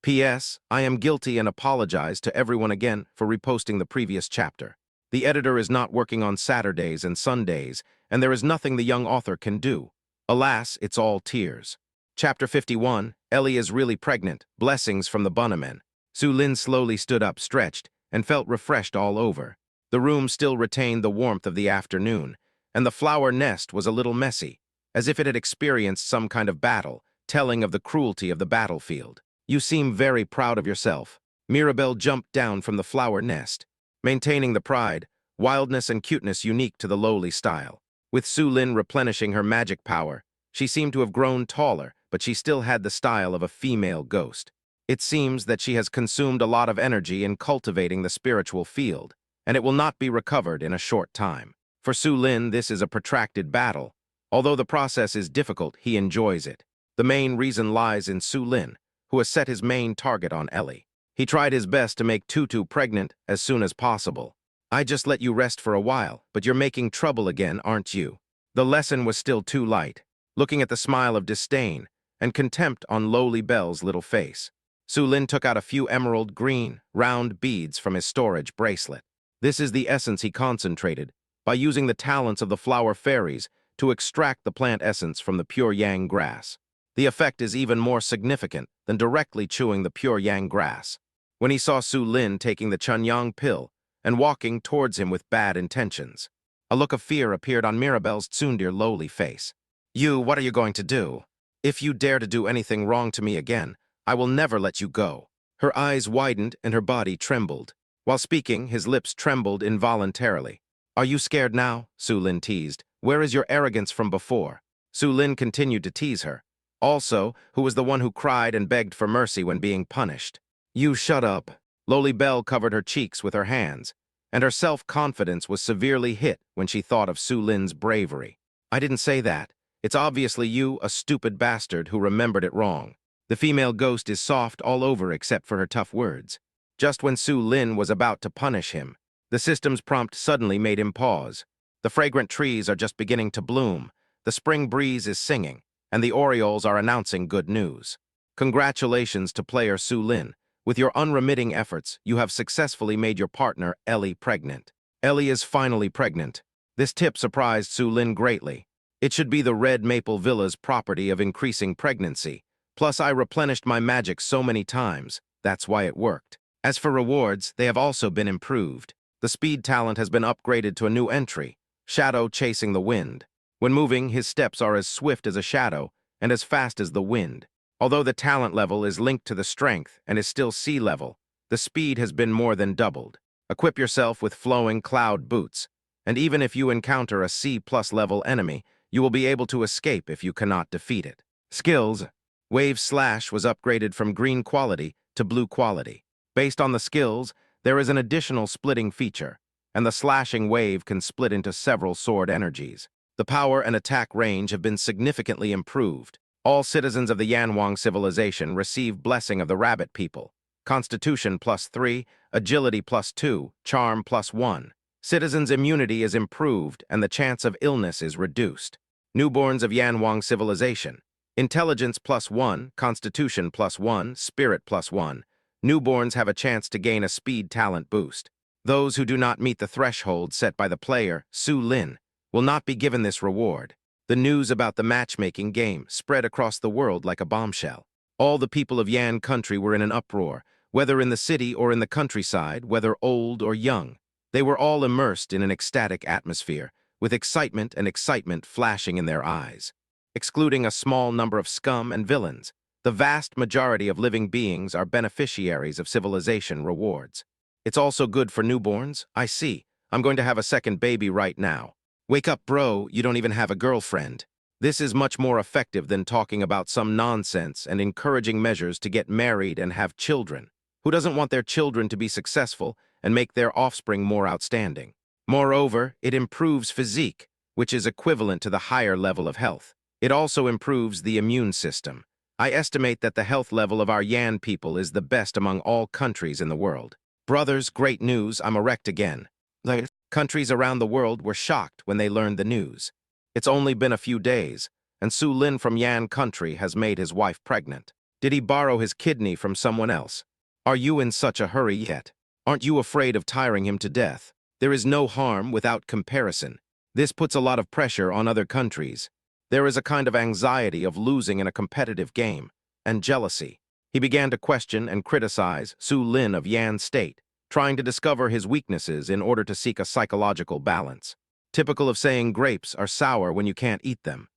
P.S. I am guilty and apologize to everyone again for reposting the previous chapter. The editor is not working on Saturdays and Sundays, and there is nothing the young author can do. Alas, it's all tears. Chapter 51, Ellie is really pregnant, blessings from the Bunnamen. Su Lin slowly stood up, stretched, and felt refreshed all over. The room still retained the warmth of the afternoon, and the flower nest was a little messy, as if it had experienced some kind of battle, telling of the cruelty of the battlefield. You seem very proud of yourself. Mirabelle jumped down from the flower nest, maintaining the pride, wildness, and cuteness unique to the lowly style. With Su Lin replenishing her magic power, she seemed to have grown taller, but she still had the style of a female ghost. It seems that she has consumed a lot of energy in cultivating the spiritual field, and it will not be recovered in a short time. For Su Lin, this is a protracted battle. Although the process is difficult, he enjoys it. The main reason lies in Su Lin, who has set his main target on Ellie. He tried his best to make Tutu pregnant as soon as possible. I just let you rest for a while, but you're making trouble again, aren't you? The lesson was still too light, looking at the smile of disdain and contempt on Lowly Belle's little face. Su Lin took out a few emerald green, round beads from his storage bracelet. This is the essence he concentrated, by using the talents of the flower fairies to extract the plant essence from the pure yang grass. The effect is even more significant than directly chewing the pure yang grass. When he saw Su Lin taking the Chunyang pill and walking towards him with bad intentions, a look of fear appeared on Mirabelle's tsundere lowly face. What are you going to do? If you dare to do anything wrong to me again, I will never let you go. Her eyes widened and her body trembled. While speaking, his lips trembled involuntarily. Are you scared now? Su Lin teased. Where is your arrogance from before? Su Lin continued to tease her. Also, who was the one who cried and begged for mercy when being punished? You shut up. Lowly Belle covered her cheeks with her hands, and her self-confidence was severely hit when she thought of Su Lin's bravery. I didn't say that. It's obviously you, a stupid bastard, who remembered it wrong. The female ghost is soft all over except for her tough words. Just when Su Lin was about to punish him, the system's prompt suddenly made him pause. The fragrant trees are just beginning to bloom, the spring breeze is singing, and the orioles are announcing good news. Congratulations to player Su Lin. With your unremitting efforts, you have successfully made your partner, Ellie, pregnant. Ellie is finally pregnant. This tip surprised Su Lin greatly. It should be the Red Maple Villa's property of increasing pregnancy. Plus, I replenished my magic so many times. That's why it worked. As for rewards, they have also been improved. The speed talent has been upgraded to a new entry, Shadow Chasing the Wind. When moving, his steps are as swift as a shadow and as fast as the wind. Although the talent level is linked to the strength and is still sea level, the speed has been more than doubled. Equip yourself with flowing cloud boots, and even if you encounter a C+ level enemy, you will be able to escape if you cannot defeat it. Skills. Wave Slash was upgraded from green quality to blue quality. Based on the skills, there is an additional splitting feature, and the slashing wave can split into several sword energies. The power and attack range have been significantly improved. All citizens of the Yanwang civilization receive Blessing of the Rabbit People. Constitution +3, Agility +2, Charm +1. Citizens' immunity is improved and the chance of illness is reduced. Newborns of Yanwang civilization. Intelligence +1, Constitution +1, Spirit +1. Newborns have a chance to gain a speed talent boost. Those who do not meet the threshold set by the player, Su Lin, will not be given this reward. The news about the matchmaking game spread across the world like a bombshell. All the people of Yan country were in an uproar, whether in the city or in the countryside, whether old or young. They were all immersed in an ecstatic atmosphere, with excitement flashing in their eyes. Excluding a small number of scum and villains, the vast majority of living beings are beneficiaries of civilization rewards. It's also good for newborns. I see. I'm going to have a second baby right now. Wake up, bro, you don't even have a girlfriend. This is much more effective than talking about some nonsense and encouraging measures to get married and have children. Who doesn't want their children to be successful and make their offspring more outstanding? Moreover, it improves physique, which is equivalent to the higher level of health. It also improves the immune system. I estimate that the health level of our Yan people is the best among all countries in the world. Brothers, great news, I'm erect again. Countries around the world were shocked when they learned the news. It's only been a few days, and Su Lin from Yan country has made his wife pregnant. Did he borrow his kidney from someone else? Are you in such a hurry yet? Aren't you afraid of tiring him to death? There is no harm without comparison. This puts a lot of pressure on other countries. There is a kind of anxiety of losing in a competitive game, and jealousy. He began to question and criticize Su Lin of Yan State, trying to discover his weaknesses in order to seek a psychological balance. Typical of saying grapes are sour when you can't eat them.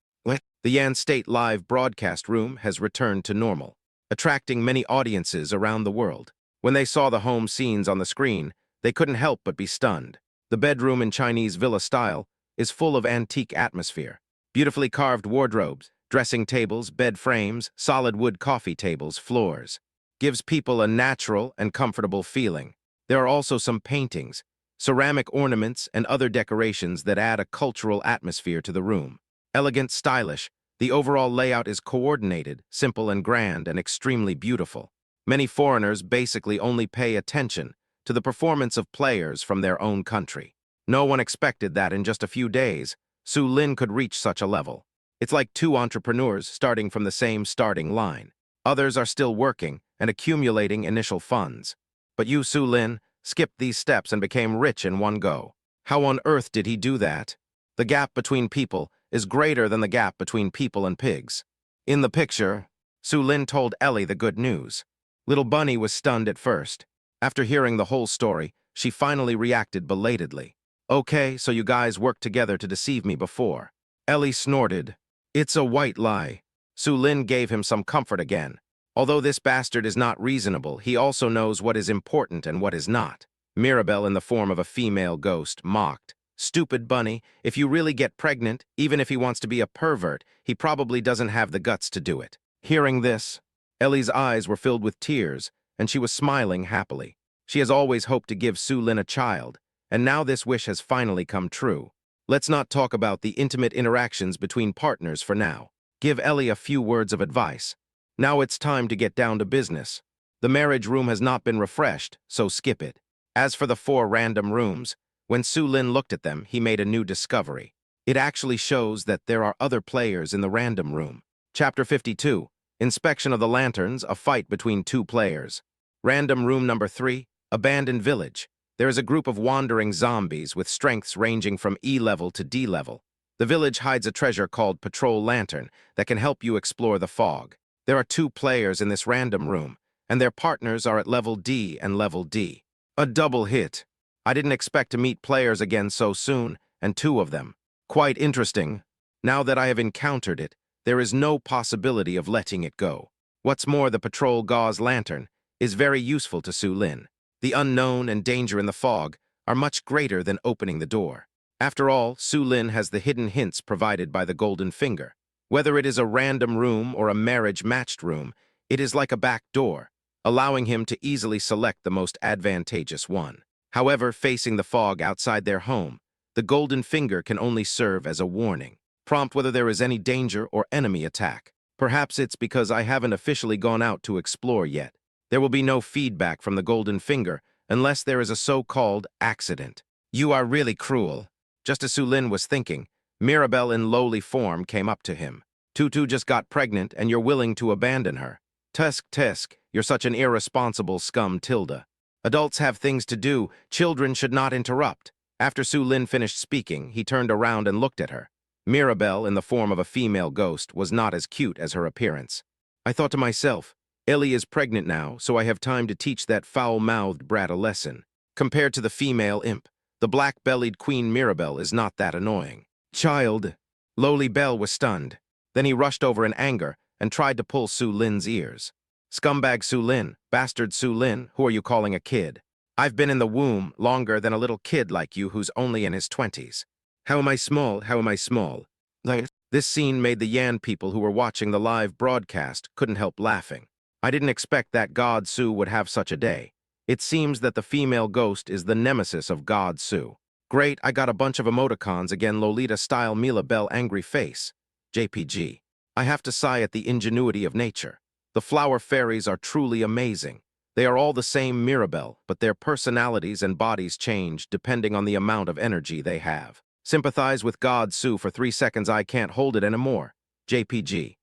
The Yan State live broadcast room has returned to normal, attracting many audiences around the world. When they saw the home scenes on the screen, they couldn't help but be stunned. The bedroom in Chinese villa style is full of antique atmosphere. Beautifully carved wardrobes, dressing tables, bed frames, solid wood coffee tables, floors. Gives people a natural and comfortable feeling. There are also some paintings, ceramic ornaments, and other decorations that add a cultural atmosphere to the room. Elegant, stylish, the overall layout is coordinated, simple and grand, and extremely beautiful. Many foreigners basically only pay attention to the performance of players from their own country. No one expected that in just a few days, Su Lin could reach such a level. It's like two entrepreneurs starting from the same starting line. Others are still working and accumulating initial funds. But you, Su Lin, skipped these steps and became rich in one go. How on earth did he do that? The gap between people is greater than the gap between people and pigs. In the picture, Su Lin told Ellie the good news. Little Bunny was stunned at first. After hearing the whole story, she finally reacted belatedly. Okay, so you guys worked together to deceive me before. Ellie snorted. It's a white lie. Su Lin gave him some comfort again. Although this bastard is not reasonable, he also knows what is important and what is not. Mirabelle, in the form of a female ghost, mocked. Stupid Bunny, if you really get pregnant, even if he wants to be a pervert, he probably doesn't have the guts to do it. Hearing this, Ellie's eyes were filled with tears, and she was smiling happily. She has always hoped to give Su Lin a child, and now this wish has finally come true. Let's not talk about the intimate interactions between partners for now. Give Ellie a few words of advice. Now it's time to get down to business. The marriage room has not been refreshed, so skip it. As for the 4 random rooms, when Su Lin looked at them, he made a new discovery. It actually shows that there are other players in the random room. Chapter 52, Inspection of the Lanterns, a fight between 2 players. Random room number 3, Abandoned Village. There is a group of wandering zombies with strengths ranging from E level to D level. The village hides a treasure called Patrol Lantern that can help you explore the fog. There are 2 players in this random room, and their partners are at level D and level D. A double hit. I didn't expect to meet players again so soon, and 2 of them. Quite interesting. Now that I have encountered it, there is no possibility of letting it go. What's more, the Patrol Gauze Lantern is very useful to Su Lin. The unknown and danger in the fog are much greater than opening the door. After all, Su Lin has the hidden hints provided by the Golden Finger. Whether it is a random room or a marriage-matched room, it is like a back door, allowing him to easily select the most advantageous one. However, facing the fog outside their home, the Golden Finger can only serve as a warning, prompt whether there is any danger or enemy attack. Perhaps it's because I haven't officially gone out to explore yet. There will be no feedback from the Golden Finger unless there is a so-called accident. You are really cruel. Just as Su Lin was thinking, Mirabelle in lowly form came up to him. Tutu just got pregnant and you're willing to abandon her. Tusk, tusk, you're such an irresponsible scum, Tilda. Adults have things to do, children should not interrupt. After Su Lin finished speaking, he turned around and looked at her. Mirabelle, in the form of a female ghost, was not as cute as her appearance. I thought to myself, Ellie is pregnant now, so I have time to teach that foul-mouthed brat a lesson. Compared to the female imp, the black-bellied Queen Mirabelle is not that annoying. Child. Lowly Belle was stunned. Then he rushed over in anger and tried to pull Su Lin's ears. Scumbag Su Lin, bastard Su Lin, who are you calling a kid? I've been in the womb longer than a little kid like you who's only in his 20s. How am I small? How am I small? This scene made the Yan people who were watching the live broadcast couldn't help laughing. I didn't expect that God Su would have such a day. It seems that the female ghost is the nemesis of God Su. Great, I got a bunch of emoticons again, Lolita-style Mila Bell angry face. JPG. I have to sigh at the ingenuity of nature. The flower fairies are truly amazing. They are all the same Mirabelle, but their personalities and bodies change depending on the amount of energy they have. Sympathize with God Su for 3 seconds, I can't hold it anymore. JPG.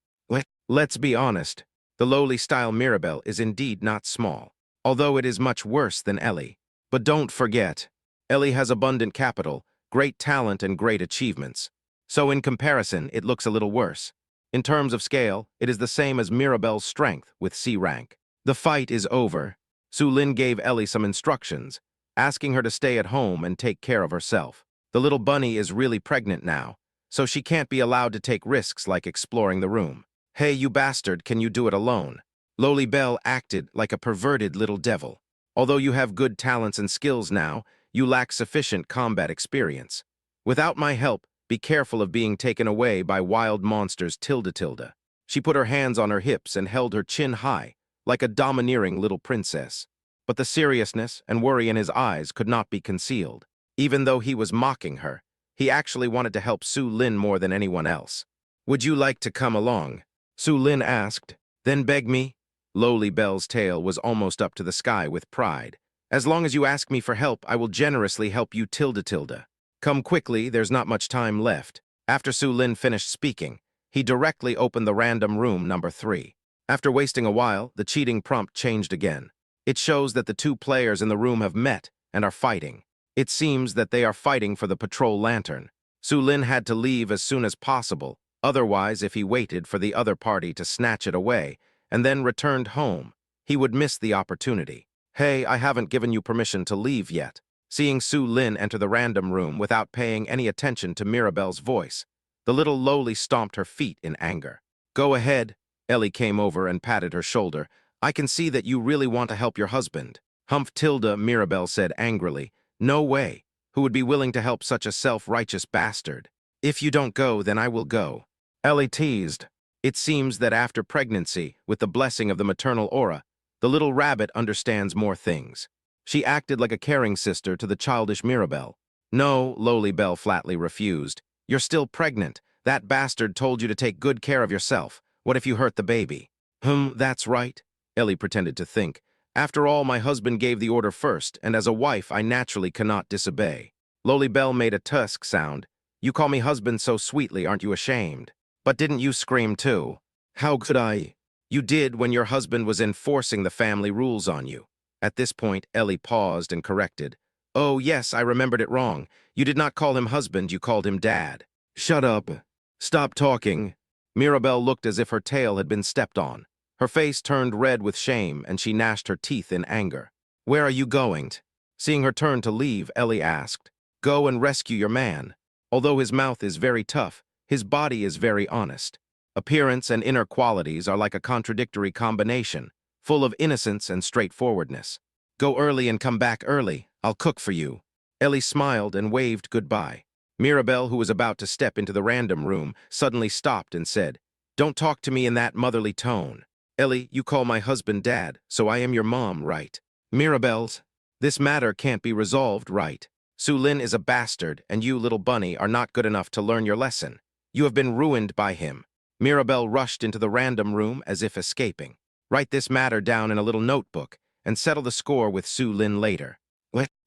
Let's be honest. The lowly-style Mirabelle is indeed not small, although it is much worse than Ellie. But don't forget, Ellie has abundant capital, great talent, and great achievements. So in comparison, it looks a little worse. In terms of scale, it is the same as Mirabelle's strength with C rank. The fight is over. Su Lin gave Ellie some instructions, asking her to stay at home and take care of herself. The little bunny is really pregnant now, so she can't be allowed to take risks like exploring the room. Hey, you bastard, can you do it alone? Loli Bell acted like a perverted little devil. Although you have good talents and skills now, you lack sufficient combat experience. Without my help, be careful of being taken away by wild monsters tilde. She put her hands on her hips and held her chin high, like a domineering little princess. But the seriousness and worry in his eyes could not be concealed. Even though he was mocking her, he actually wanted to help Su Lin more than anyone else. Would you like to come along? Su Lin asked. Then beg me? Loli Bell's tail was almost up to the sky with pride. As long as you ask me for help, I will generously help you tilde. Come quickly, there's not much time left. After Su Lin finished speaking, he directly opened the random room number 3. After wasting a while, the cheating prompt changed again. It shows that the two players in the room have met and are fighting. It seems that they are fighting for the patrol lantern. Su Lin had to leave as soon as possible. Otherwise, if he waited for the other party to snatch it away and then returned home, he would miss the opportunity. Hey, I haven't given you permission to leave yet. Seeing Su Lin enter the random room without paying any attention to Mirabelle's voice, the little Loli stomped her feet in anger. Go ahead. Ellie came over and patted her shoulder. I can see that you really want to help your husband. Humph tilde, Mirabelle said angrily. No way. Who would be willing to help such a self-righteous bastard? If you don't go, then I will go. Ellie teased. It seems that after pregnancy, with the blessing of the maternal aura, the little rabbit understands more things. She acted like a caring sister to the childish Mirabelle. No, Loli Bell flatly refused. You're still pregnant. That bastard told you to take good care of yourself. What if you hurt the baby? That's right. Ellie pretended to think. After all, my husband gave the order first, and as a wife, I naturally cannot disobey. Loli Bell made a tusk sound. You call me husband so sweetly, aren't you ashamed? But didn't you scream too? How could I? You did when your husband was enforcing the family rules on you. At this point, Ellie paused and corrected. Oh, yes, I remembered it wrong. You did not call him husband, you called him dad. Shut up. Stop talking. Mirabelle looked as if her tail had been stepped on. Her face turned red with shame, and she gnashed her teeth in anger. Where are you going? Seeing her turn to leave, Ellie asked. Go and rescue your man. Although his mouth is very tough, his body is very honest. Appearance and inner qualities are like a contradictory combination, full of innocence and straightforwardness. Go early and come back early. I'll cook for you. Ellie smiled and waved goodbye. Mirabelle, who was about to step into the random room, suddenly stopped and said, Don't talk to me in that motherly tone. Ellie, you call my husband Dad, so I am your mom, right? Mirabelle's, this matter can't be resolved, right? Su Lin is a bastard, and you, little bunny, are not good enough to learn your lesson. You have been ruined by him. Mirabelle rushed into the random room as if escaping. Write this matter down in a little notebook and settle the score with Su Lin later.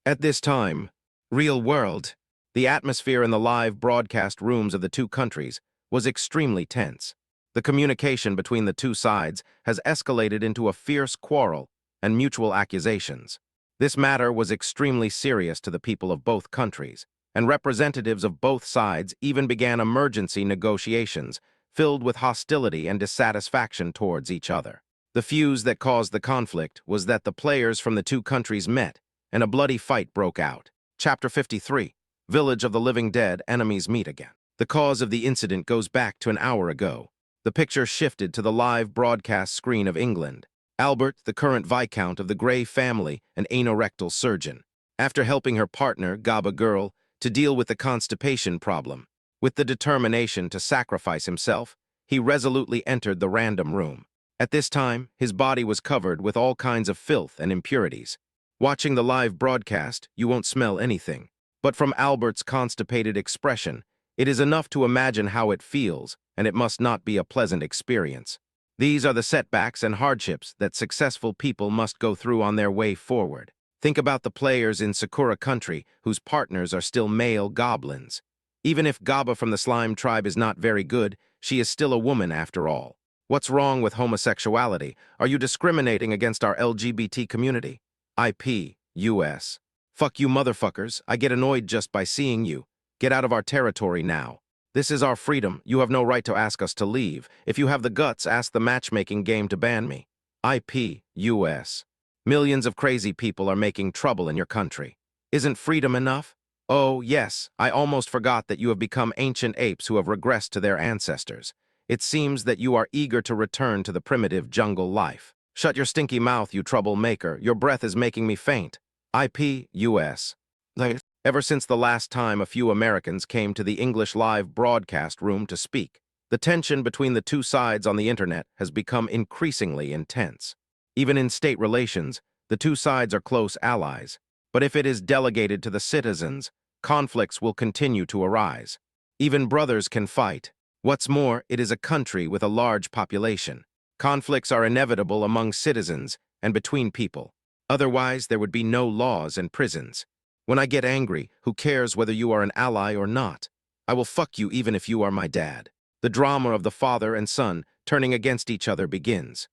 At this time, real world, the atmosphere in the live broadcast rooms of the two countries was extremely tense. The communication between the two sides has escalated into a fierce quarrel and mutual accusations. This matter was extremely serious to the people of both countries, and representatives of both sides even began emergency negotiations filled with hostility and dissatisfaction towards each other. The fuse that caused the conflict was that the players from the two countries met, and a bloody fight broke out. Chapter 53, Village of the Living Dead, Enemies Meet Again. The cause of the incident goes back to an hour ago. The picture shifted to the live broadcast screen of England. Albert, the current Viscount of the Grey family, an anorectal surgeon. After helping her partner, Gaba Girl, to deal with the constipation problem, with the determination to sacrifice himself, he resolutely entered the random room. At this time, his body was covered with all kinds of filth and impurities. Watching the live broadcast, you won't smell anything. But from Albert's constipated expression, it is enough to imagine how it feels, and it must not be a pleasant experience. These are the setbacks and hardships that successful people must go through on their way forward. Think about the players in Sakura Country whose partners are still male goblins. Even if Gaba from the Slime Tribe is not very good, she is still a woman after all. What's wrong with homosexuality? Are you discriminating against our LGBT community? IP, US. Fuck you motherfuckers, I get annoyed just by seeing you. Get out of our territory now. This is our freedom, you have no right to ask us to leave. If you have the guts, ask the matchmaking game to ban me. IP, US. Millions of crazy people are making trouble in your country. Isn't freedom enough? Oh, yes, I almost forgot that you have become ancient apes who have regressed to their ancestors. It seems that you are eager to return to the primitive jungle life. Shut your stinky mouth, you troublemaker. Your breath is making me faint. IP, US. Ever since the last time a few Americans came to the English Live broadcast room to speak, the tension between the two sides on the internet has become increasingly intense. Even in state relations, the two sides are close allies. But if it is delegated to the citizens, conflicts will continue to arise. Even brothers can fight. What's more, it is a country with a large population. Conflicts are inevitable among citizens and between people. Otherwise, there would be no laws and prisons. When I get angry, who cares whether you are an ally or not? I will fuck you even if you are my dad. The drama of the father and son turning against each other begins.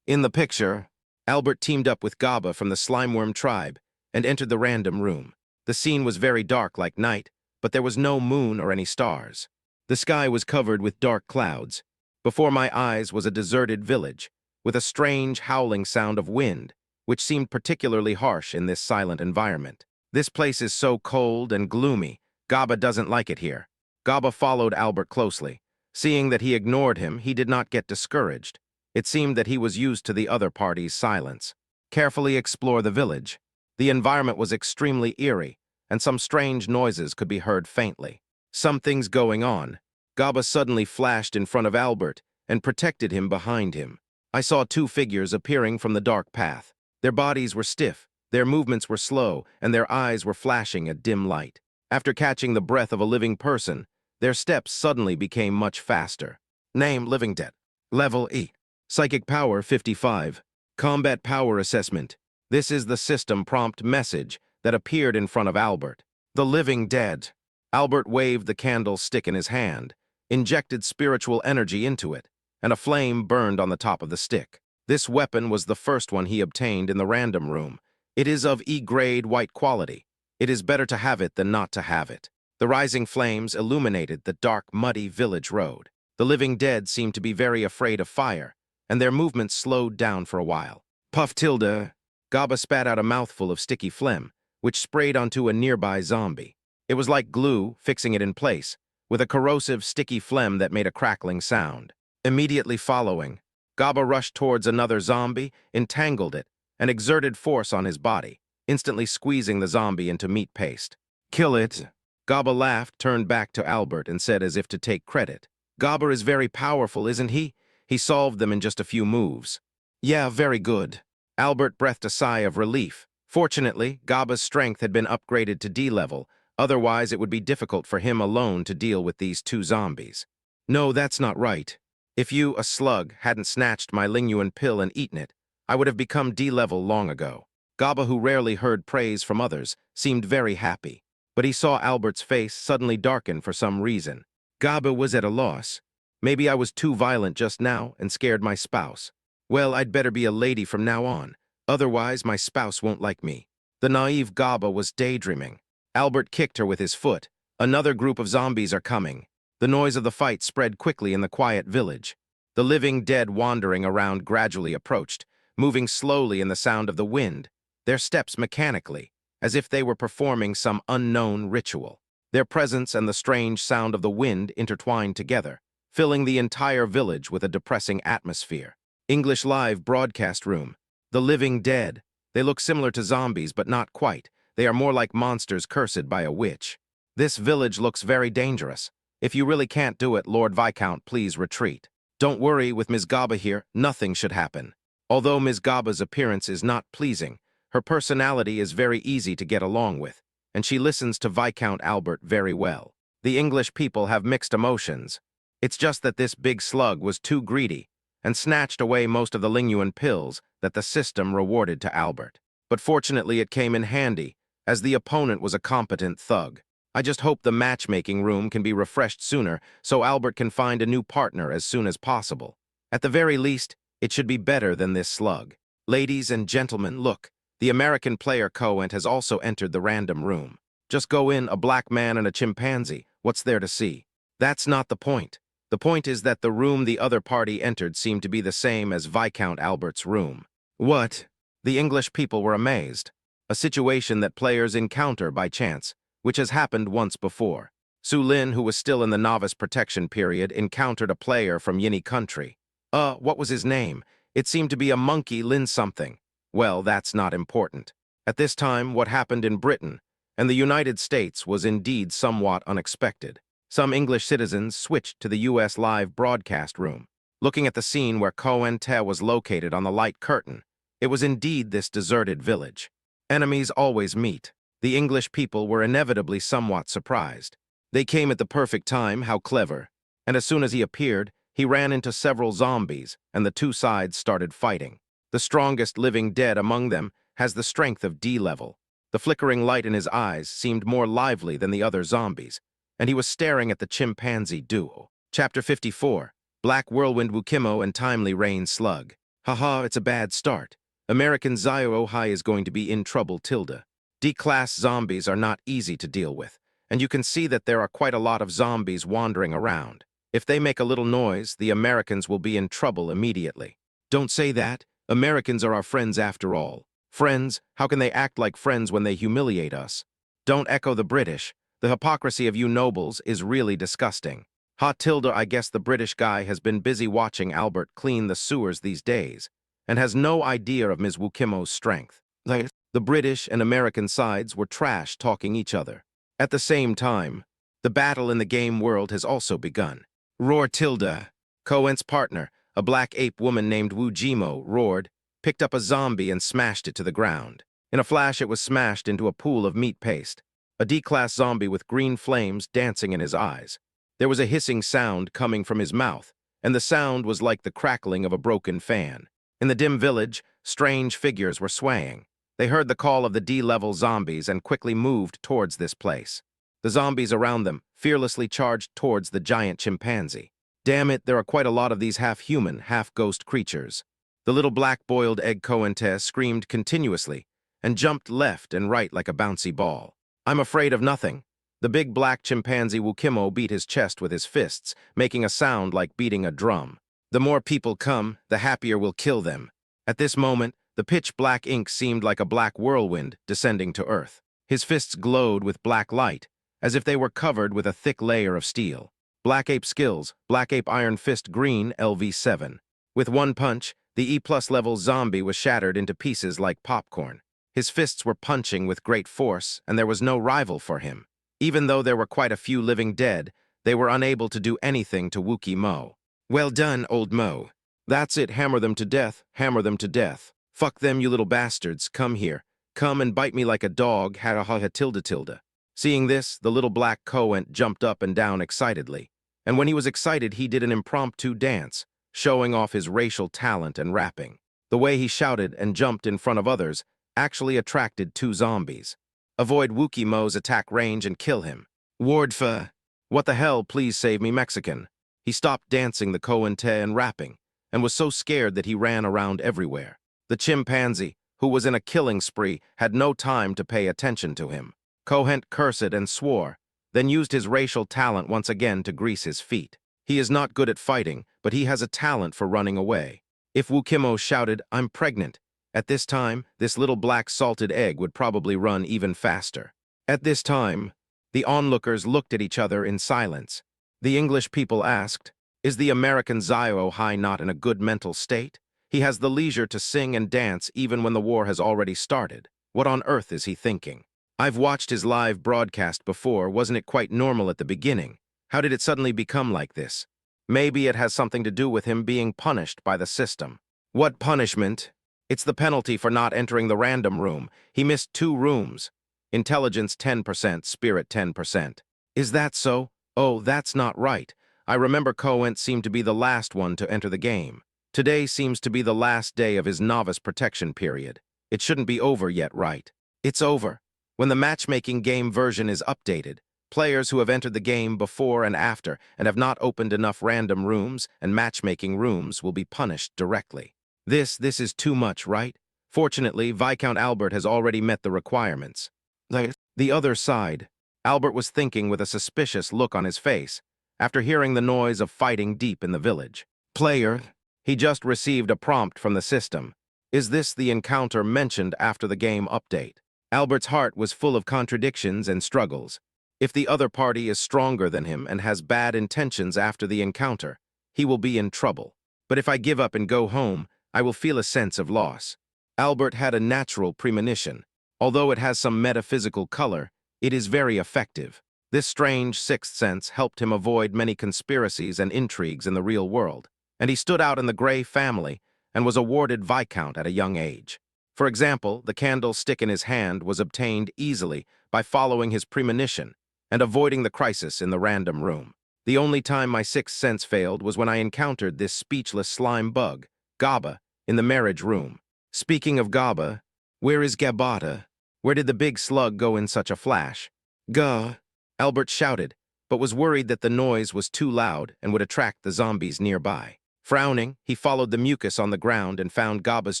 In the picture, Albert teamed up with Gaba from the Slimeworm tribe and entered the random room. The scene was very dark like night, but there was no moon or any stars. The sky was covered with dark clouds. Before my eyes was a deserted village, with a strange howling sound of wind, which seemed particularly harsh in this silent environment. This place is so cold and gloomy. Gaba doesn't like it here. Gaba followed Albert closely. Seeing that he ignored him, he did not get discouraged. It seemed that he was used to the other party's silence. Carefully explore the village. The environment was extremely eerie, and some strange noises could be heard faintly. Something's going on. Gaba suddenly flashed in front of Albert and protected him behind him. I saw two figures appearing from the dark path. Their bodies were stiff, their movements were slow, and their eyes were flashing a dim light. After catching the breath of a living person, their steps suddenly became much faster. Name: Living Dead. Level E. Psychic Power 55. Combat Power Assessment. This is the system prompt message that appeared in front of Albert. The Living Dead. Albert waved the candlestick in his hand, injected spiritual energy into it, and a flame burned on the top of the stick. This weapon was the first one he obtained in the random room. It is of E-grade white quality. It is better to have it than not to have it. The rising flames illuminated the dark, muddy village road. The living dead seemed to be very afraid of fire, and their movements slowed down for a while. Puff tilde. Gaba spat out a mouthful of sticky phlegm, which sprayed onto a nearby zombie. It was like glue, fixing it in place, with a corrosive, sticky phlegm that made a crackling sound. Immediately following, Gaba rushed towards another zombie, entangled it, and exerted force on his body, instantly squeezing the zombie into meat paste. Kill it. Gaba laughed, turned back to Albert, and said as if to take credit. Gaba is very powerful, isn't he? He solved them in just a few moves. Yeah, very good. Albert breathed a sigh of relief. Fortunately, Gaba's strength had been upgraded to D level, otherwise it would be difficult for him alone to deal with these two zombies. No, that's not right. If you, a slug, hadn't snatched my Lingyuan pill and eaten it, I would have become D level long ago. Gaba, who rarely heard praise from others, seemed very happy, but he saw Albert's face suddenly darken for some reason. Gaba was at a loss. Maybe I was too violent just now and scared my spouse. Well, I'd better be a lady from now on, otherwise my spouse won't like me. The naive Gaba was daydreaming. Albert kicked her with his foot. Another group of zombies are coming. The noise of the fight spread quickly in the quiet village. The living dead wandering around gradually approached, moving slowly in the sound of the wind, their steps mechanically, as if they were performing some unknown ritual. Their presence and the strange sound of the wind intertwined together, filling the entire village with a depressing atmosphere. English Live broadcast room. The living dead. They look similar to zombies, but not quite. They are more like monsters cursed by a witch. This village looks very dangerous. If you really can't do it, Lord Viscount, please retreat. Don't worry, with Ms. Gaba here, nothing should happen. Although Ms. Gaba's appearance is not pleasing, her personality is very easy to get along with, and she listens to Viscount Albert very well. The English people have mixed emotions. It's just that this big slug was too greedy and snatched away most of the Lingyuan pills that the system rewarded to Albert. But fortunately it came in handy, as the opponent was a competent thug. I just hope the matchmaking room can be refreshed sooner so Albert can find a new partner as soon as possible. At the very least, it should be better than this slug. Ladies and gentlemen, look, the American player Coent has also entered the random room. Just go in, a black man and a chimpanzee. What's there to see? That's not the point. The point is that the room the other party entered seemed to be the same as Viscount Albert's room. What? The English people were amazed. A situation that players encounter by chance, which has happened once before. Su Lin, who was still in the novice protection period, encountered a player from Yini country. What was his name? It seemed to be a monkey Lin something. Well, that's not important. At this time, what happened in Britain and the United States was indeed somewhat unexpected. Some English citizens switched to the U.S. live broadcast room. Looking at the scene where Koh Te was located on the light curtain, it was indeed this deserted village. Enemies always meet. The English people were inevitably somewhat surprised. They came at the perfect time, how clever. And as soon as he appeared, he ran into several zombies, and the two sides started fighting. The strongest living dead among them has the strength of D level. The flickering light in his eyes seemed more lively than the other zombies, and he was staring at the chimpanzee duo. Chapter 54, Black Whirlwind Wukimo and Timely Rain Slug. Haha, it's a bad start. American Zio High is going to be in trouble tilde. D-class zombies are not easy to deal with, and you can see that there are quite a lot of zombies wandering around. If they make a little noise, the Americans will be in trouble immediately. Don't say that. Americans are our friends after all. Friends? How can they act like friends when they humiliate us? Don't echo the British. The hypocrisy of you nobles is really disgusting. Ha tilde, I guess the British guy has been busy watching Albert clean the sewers these days, and has no idea of Ms. Wukimo's strength. The British and American sides were trash talking each other. At the same time, the battle in the game world has also begun. Roar tilde. Kohen's partner, a black ape woman named Wujimo, roared, picked up a zombie and smashed it to the ground. In a flash, it was smashed into a pool of meat paste, a D-class zombie with green flames dancing in his eyes. There was a hissing sound coming from his mouth, and the sound was like the crackling of a broken fan. In the dim village, strange figures were swaying. They heard the call of the D-level zombies and quickly moved towards this place. The zombies around them fearlessly charged towards the giant chimpanzee. Damn it, there are quite a lot of these half-human, half-ghost creatures. The little black-boiled egg Koh Te screamed continuously and jumped left and right like a bouncy ball. I'm afraid of nothing. The big black chimpanzee Wukimo beat his chest with his fists, making a sound like beating a drum. The more people come, the happier we'll kill them. At this moment, the pitch-black ink seemed like a black whirlwind descending to earth. His fists glowed with black light, as if they were covered with a thick layer of steel. Black Ape skills, Black Ape Iron Fist Green LV7. With one punch, the E+ level zombie was shattered into pieces like popcorn. His fists were punching with great force, and there was no rival for him. Even though there were quite a few living dead, they were unable to do anything to Wukimo. Well done, old Mo. That's it, hammer them to death, hammer them to death. Fuck them, you little bastards, come here. Come and bite me like a dog, ha tilde tilde. Seeing this, the little black Koh jumped up and down excitedly. And when he was excited, he did an impromptu dance, showing off his racial talent and rapping. The way he shouted and jumped in front of others actually attracted two zombies. Avoid Wukimo's attack range and kill him. Wardfa. What the hell, please save me, Mexican. He stopped dancing the Koh Te and rapping, and was so scared that he ran around everywhere. The chimpanzee, who was in a killing spree, had no time to pay attention to him. Koh cursed and swore, then used his racial talent once again to grease his feet. He is not good at fighting, but he has a talent for running away. If Wukimo shouted, "I'm pregnant," at this time, this little black salted egg would probably run even faster. At this time, the onlookers looked at each other in silence. The English people asked, "Is the American Zio High not in a good mental state? He has the leisure to sing and dance even when the war has already started. What on earth is he thinking? I've watched his live broadcast before. Wasn't it quite normal at the beginning? How did it suddenly become like this? Maybe it has something to do with him being punished by the system." What punishment? It's the penalty for not entering the random room. He missed 2 rooms. Intelligence 10%, spirit 10%. Is that so? Oh, that's not right. I remember Koh seemed to be the last one to enter the game. Today seems to be the last day of his novice protection period. It shouldn't be over yet, right? It's over. When the matchmaking game version is updated, players who have entered the game before and after and have not opened enough random rooms and matchmaking rooms will be punished directly. This is too much, right? Fortunately, Viscount Albert has already met the requirements. The other side. Albert was thinking with a suspicious look on his face after hearing the noise of fighting deep in the village. Player, he just received a prompt from the system. Is this the encounter mentioned after the game update? Albert's heart was full of contradictions and struggles. If the other party is stronger than him and has bad intentions after the encounter, he will be in trouble. But if I give up and go home, I will feel a sense of loss. Albert had a natural premonition. Although it has some metaphysical color, it is very effective. This strange sixth sense helped him avoid many conspiracies and intrigues in the real world, and he stood out in the Grey family and was awarded Viscount at a young age. For example, the candlestick in his hand was obtained easily by following his premonition and avoiding the crisis in the random room. The only time my sixth sense failed was when I encountered this speechless slime bug, Gaba, in the marriage room. Speaking of Gaba, where is Gabata? Where did the big slug go in such a flash? Gah! Albert shouted, but was worried that the noise was too loud and would attract the zombies nearby. Frowning, he followed the mucus on the ground and found Gaba's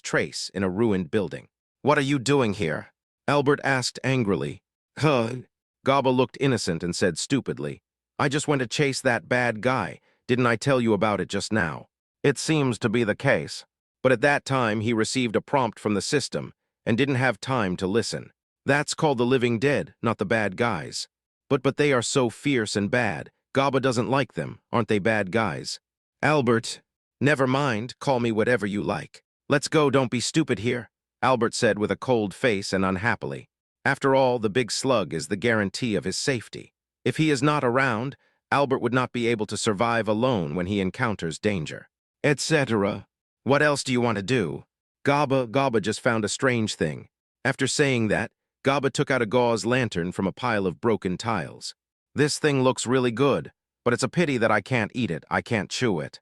trace in a ruined building. "What are you doing here?" Albert asked angrily. Gaba looked innocent and said stupidly, "I just went to chase that bad guy. Didn't I tell you about it just now?" It seems to be the case. But at that time, he received a prompt from the system and didn't have time to listen. That's called the living dead, not the bad guys. But they are so fierce and bad. Gaba doesn't like them. Aren't they bad guys? Albert, never mind. Call me whatever you like. Let's go, don't be stupid here, Albert said with a cold face and unhappily. After all, the big slug is the guarantee of his safety. If he is not around, Albert would not be able to survive alone when he encounters danger. Etc. What else do you want to do? Gaba just found a strange thing. After saying that, Gaba took out a gauze lantern from a pile of broken tiles. This thing looks really good, but it's a pity that I can't eat it, I can't chew it.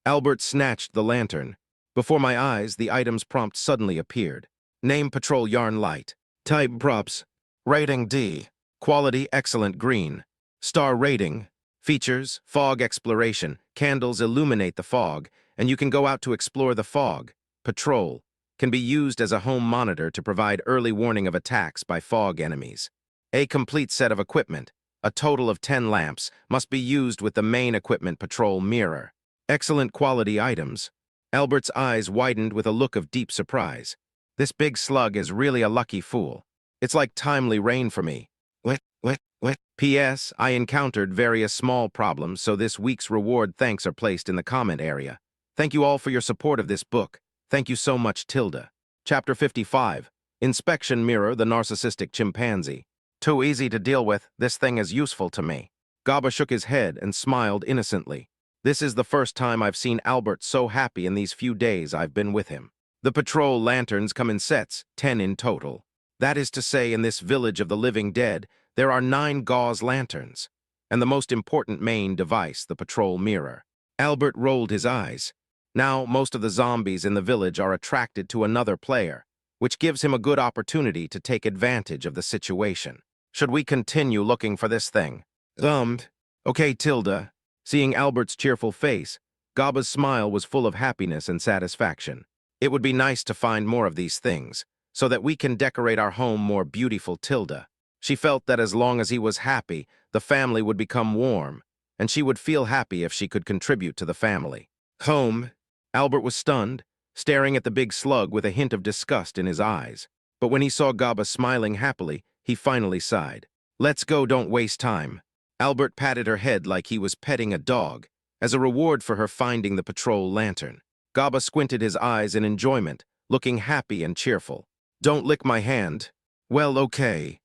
Albert snatched the lantern. Before my eyes, the item's prompt suddenly appeared. Name Patrol Yarn Light. Type Props. Rating D. Quality Excellent Green. Star Rating. Features, Fog Exploration. Candles illuminate the fog, and you can go out to explore the fog. Patrol. Can be used as a home monitor to provide early warning of attacks by fog enemies. A complete set of equipment, a total of 10 lamps, must be used with the main equipment patrol mirror. Excellent quality items. Albert's eyes widened with a look of deep surprise. This big slug is really a lucky fool. It's like timely rain for me. P.S. I encountered various small problems, so this week's reward thanks are placed in the comment area. Thank you all for your support of this book. Thank you so much, Tilda. Chapter 55. Inspection Mirror, the Narcissistic Chimpanzee. Too easy to deal with. This thing is useful to me. Gaba shook his head and smiled innocently. This is the first time I've seen Albert so happy in these few days I've been with him. The patrol lanterns come in sets, 10 in total. That is to say, in this village of the living dead, there are 9 gauze lanterns, and the most important main device, the patrol mirror. Albert rolled his eyes. Now, most of the zombies in the village are attracted to another player, which gives him a good opportunity to take advantage of the situation. Should we continue looking for this thing? Okay, Tilda. Seeing Albert's cheerful face, Gaba's smile was full of happiness and satisfaction. It would be nice to find more of these things, so that we can decorate our home more beautiful, Tilda. She felt that as long as he was happy, the family would become warm, and she would feel happy if she could contribute to the family. Home. Albert was stunned, staring at the big slug with a hint of disgust in his eyes. But when he saw Gaba smiling happily, he finally sighed. Let's go, don't waste time. Albert patted her head like he was petting a dog, as a reward for her finding the patrol lantern. Gaba squinted his eyes in enjoyment, looking happy and cheerful. Don't lick my hand. Well, okay.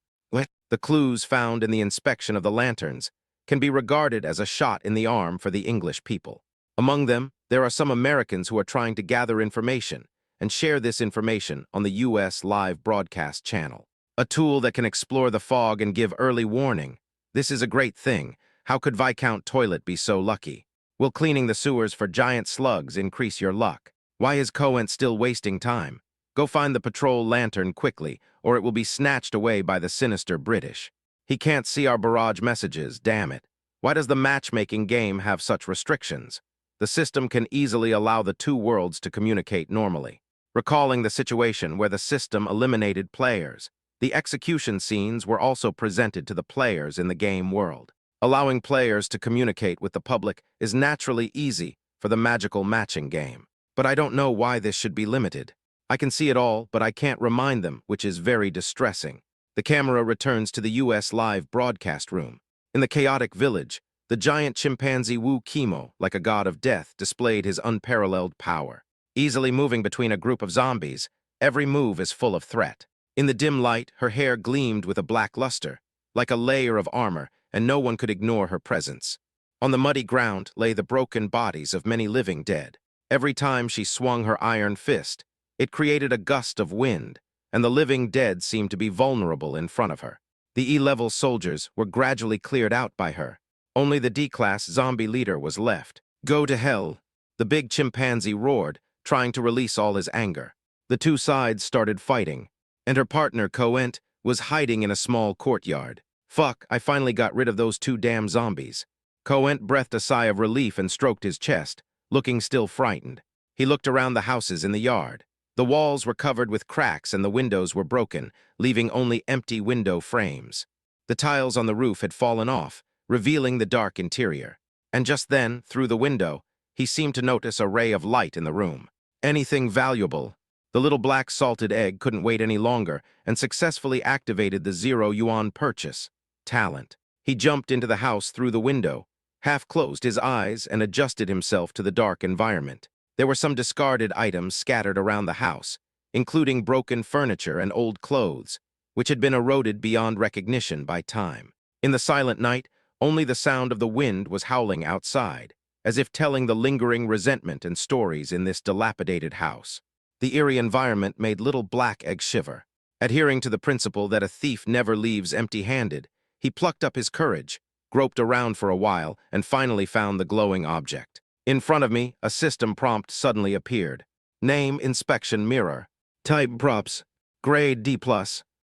The clues found in the inspection of the lanterns can be regarded as a shot in the arm for the English people. Among them, there are some Americans who are trying to gather information and share this information on the U.S. live broadcast channel. A tool that can explore the fog and give early warning. This is a great thing. How could Viscount Toilet be so lucky? Will cleaning the sewers for giant slugs increase your luck? Why is Coent still wasting time? Go find the patrol lantern quickly, or it will be snatched away by the sinister British. He can't see our barrage messages, damn it. Why does the matchmaking game have such restrictions? The system can easily allow the two worlds to communicate normally. Recalling the situation where the system eliminated players, the execution scenes were also presented to the players in the game world. Allowing players to communicate with the public is naturally easy for the magical matching game. But I don't know why this should be limited. I can see it all, but I can't remind them, which is very distressing. The camera returns to the U.S. live broadcast room. In the chaotic village, the giant chimpanzee Wu Kimo, like a god of death, displayed his unparalleled power. Easily moving between a group of zombies, every move is full of threat. In the dim light, her hair gleamed with a black luster, like a layer of armor, and no one could ignore her presence. On the muddy ground lay the broken bodies of many living dead. Every time she swung her iron fist, it created a gust of wind, and the living dead seemed to be vulnerable in front of her. The E-level soldiers were gradually cleared out by her. Only the D-class zombie leader was left. Go to hell! The big chimpanzee roared, trying to release all his anger. The two sides started fighting, and her partner, Coent, was hiding in a small courtyard. Fuck, I finally got rid of those two damn zombies. Coent breathed a sigh of relief and stroked his chest, looking still frightened. He looked around the houses in the yard. The walls were covered with cracks and the windows were broken, leaving only empty window frames. The tiles on the roof had fallen off, revealing the dark interior. And just then, through the window, he seemed to notice a ray of light in the room. Anything valuable. The little black salted egg couldn't wait any longer and successfully activated the 0 yuan purchase. Talent. He jumped into the house through the window, half-closed his eyes and adjusted himself to the dark environment. There were some discarded items scattered around the house, including broken furniture and old clothes, which had been eroded beyond recognition by time. In the silent night, only the sound of the wind was howling outside, as if telling the lingering resentment and stories in this dilapidated house. The eerie environment made little Black Egg shiver. Adhering to the principle that a thief never leaves empty-handed, he plucked up his courage, groped around for a while, and finally found the glowing object. In front of me, a system prompt suddenly appeared. Name, inspection, mirror. Type, props. Grade, D+.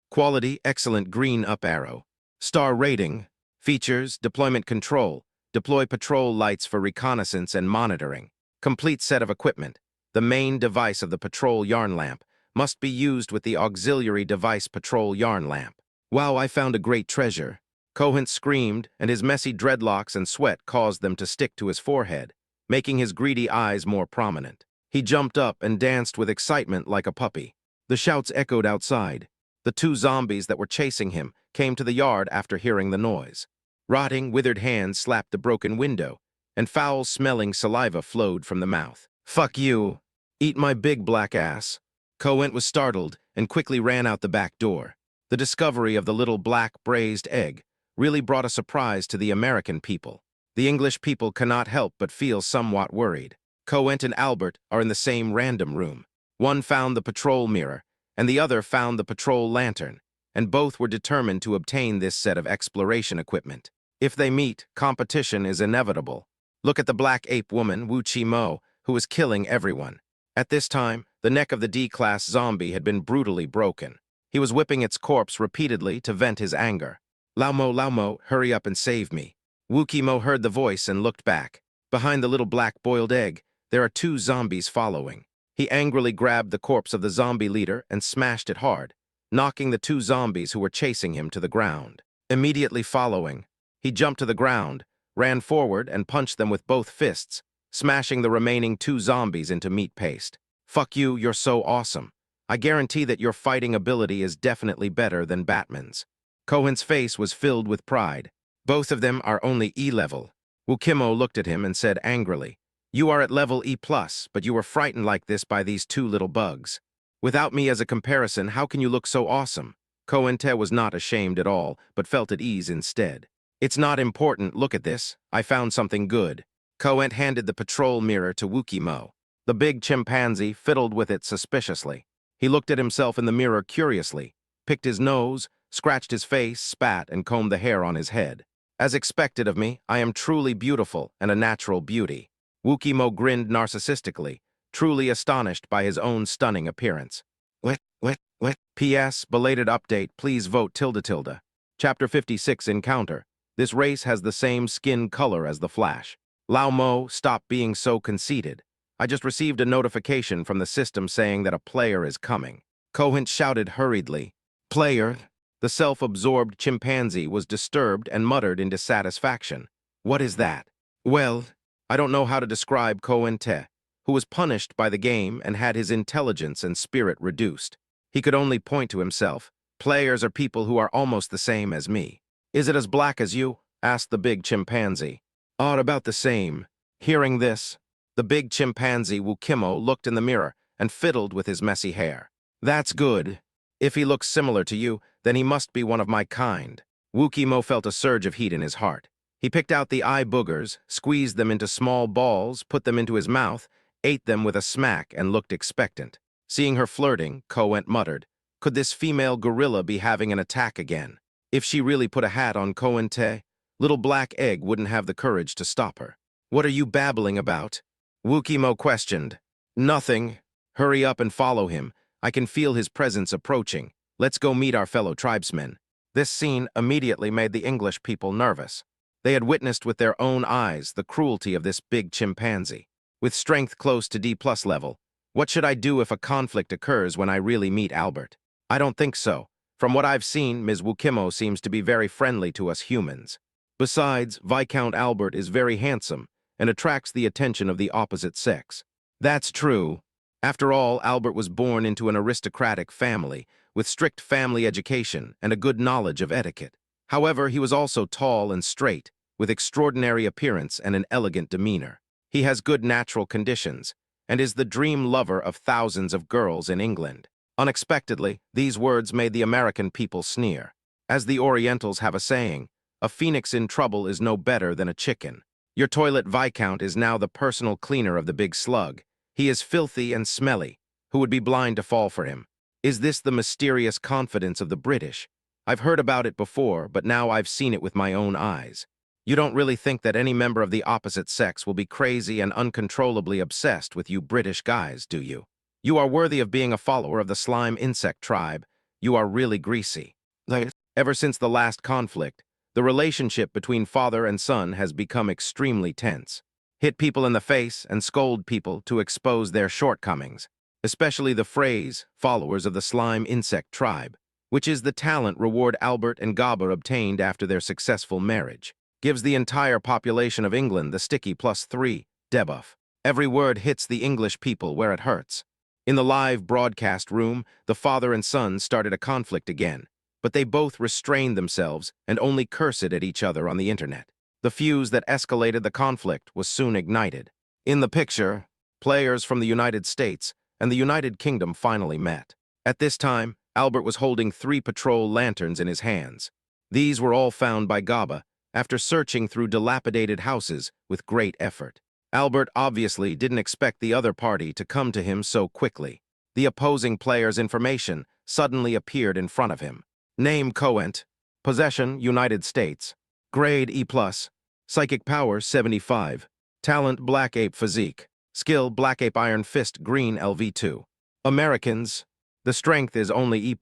Quality, excellent, green up arrow. Star rating. Features, deployment control. Deploy patrol lights for reconnaissance and monitoring. Complete set of equipment. The main device of the patrol yarn lamp must be used with the auxiliary device patrol yarn lamp. Wow, I found a great treasure. Coent screamed, and his messy dreadlocks and sweat caused them to stick to his forehead, making his greedy eyes more prominent. He jumped up and danced with excitement like a puppy. The shouts echoed outside. The two zombies that were chasing him came to the yard after hearing the noise. Rotting, withered hands slapped the broken window, and foul-smelling saliva flowed from the mouth. Fuck you! Eat my big black ass! Coent was startled and quickly ran out the back door. The discovery of the little black braised egg really brought a surprise to the American people. The English people cannot help but feel somewhat worried. Coent and Albert are in the same random room. One found the patrol mirror, and the other found the patrol lantern, and both were determined to obtain this set of exploration equipment. If they meet, competition is inevitable. Look at the black ape woman, Wu Qimo, who was killing everyone. At this time, the neck of the D-class zombie had been brutally broken. He was whipping its corpse repeatedly to vent his anger. Lao-mo, hurry up and save me. Wu Qimo heard the voice and looked back. Behind the little black boiled egg, there are two zombies following. He angrily grabbed the corpse of the zombie leader and smashed it hard, knocking the two zombies who were chasing him to the ground. Immediately following, he jumped to the ground, ran forward and punched them with both fists, smashing the remaining two zombies into meat paste. Fuck you, you're so awesome. I guarantee that your fighting ability is definitely better than Batman's. Coent's face was filled with pride. Both of them are only E-level. Wu Qimo looked at him and said angrily, You are at level E+, but you were frightened like this by these two little bugs. Without me as a comparison, how can you look so awesome? Coent was not ashamed at all, but felt at ease instead. It's not important, look at this. I found something good. Coent handed the patrol mirror to Wu Qimo. The big chimpanzee fiddled with it suspiciously. He looked at himself in the mirror curiously, picked his nose, scratched his face, spat, and combed the hair on his head. As expected of me, I am truly beautiful and a natural beauty. Wu Qimo grinned narcissistically, truly astonished by his own stunning appearance. What? P.S. Belated update, please vote ~. Chapter 56 Encounter. This race has the same skin color as the Flash. Lao Mo, stop being so conceited. I just received a notification from the system saying that a player is coming. Coent shouted hurriedly. Player? The self-absorbed chimpanzee was disturbed and muttered in dissatisfaction. What is that? Well, I don't know how to describe Coent. who was punished by the game and had his intelligence and spirit reduced. He could only point to himself. Players are people who are almost the same as me. Is it as black as you? Asked the big chimpanzee. Odd about the same. Hearing this, the big chimpanzee Wukimo looked in the mirror and fiddled with his messy hair. That's good. If he looks similar to you, then he must be one of my kind. Wukimo felt a surge of heat in his heart. He picked out the eye boogers, squeezed them into small balls, put them into his mouth, ate them with a smack, and looked expectant. Seeing her flirting, Coent muttered, could this female gorilla be having an attack again? If she really put a hat on Coente, Little Black Egg wouldn't have the courage to stop her. What are you babbling about? Wukimo questioned. Nothing. Hurry up and follow him. I can feel his presence approaching. Let's go meet our fellow tribesmen. This scene immediately made the English people nervous. They had witnessed with their own eyes the cruelty of this big chimpanzee. With strength close to D+ level, what should I do if a conflict occurs when I really meet Albert? I don't think so. From what I've seen, Ms. Wukimo seems to be very friendly to us humans. Besides, Viscount Albert is very handsome and attracts the attention of the opposite sex. That's true. After all, Albert was born into an aristocratic family with strict family education and a good knowledge of etiquette. However, he was also tall and straight, with extraordinary appearance and an elegant demeanor. He has good natural conditions and is the dream lover of thousands of girls in England. Unexpectedly, these words made the American people sneer. As the Orientals have a saying, a phoenix in trouble is no better than a chicken. Your toilet Viscount is now the personal cleaner of the big slug. He is filthy and smelly. Who would be blind to fall for him? Is this the mysterious confidence of the British? I've heard about it before, but now I've seen it with my own eyes. You don't really think that any member of the opposite sex will be crazy and uncontrollably obsessed with you British guys, do you? You are worthy of being a follower of the slime insect tribe. You are really greasy. Ever since the last conflict, the relationship between father and son has become extremely tense. Hit people in the face and scold people to expose their shortcomings, especially the phrase, followers of the slime insect tribe, which is the talent reward Albert and Gaba obtained after their successful marriage, gives the entire population of England the sticky +3 debuff. Every word hits the English people where it hurts. In the live broadcast room, the father and son started a conflict again, but they both restrained themselves and only cursed at each other on the internet. The fuse that escalated the conflict was soon ignited. In the picture, players from the United States and the United Kingdom finally met. At this time, Albert was holding 3 patrol lanterns in his hands. These were all found by Gaba after searching through dilapidated houses with great effort. Albert obviously didn't expect the other party to come to him so quickly. The opposing player's information suddenly appeared in front of him. Name Coent, possession United States, grade E+, psychic power 75, talent Black Ape physique, skill Black Ape Iron Fist Green LV2. Americans, the strength is only E+.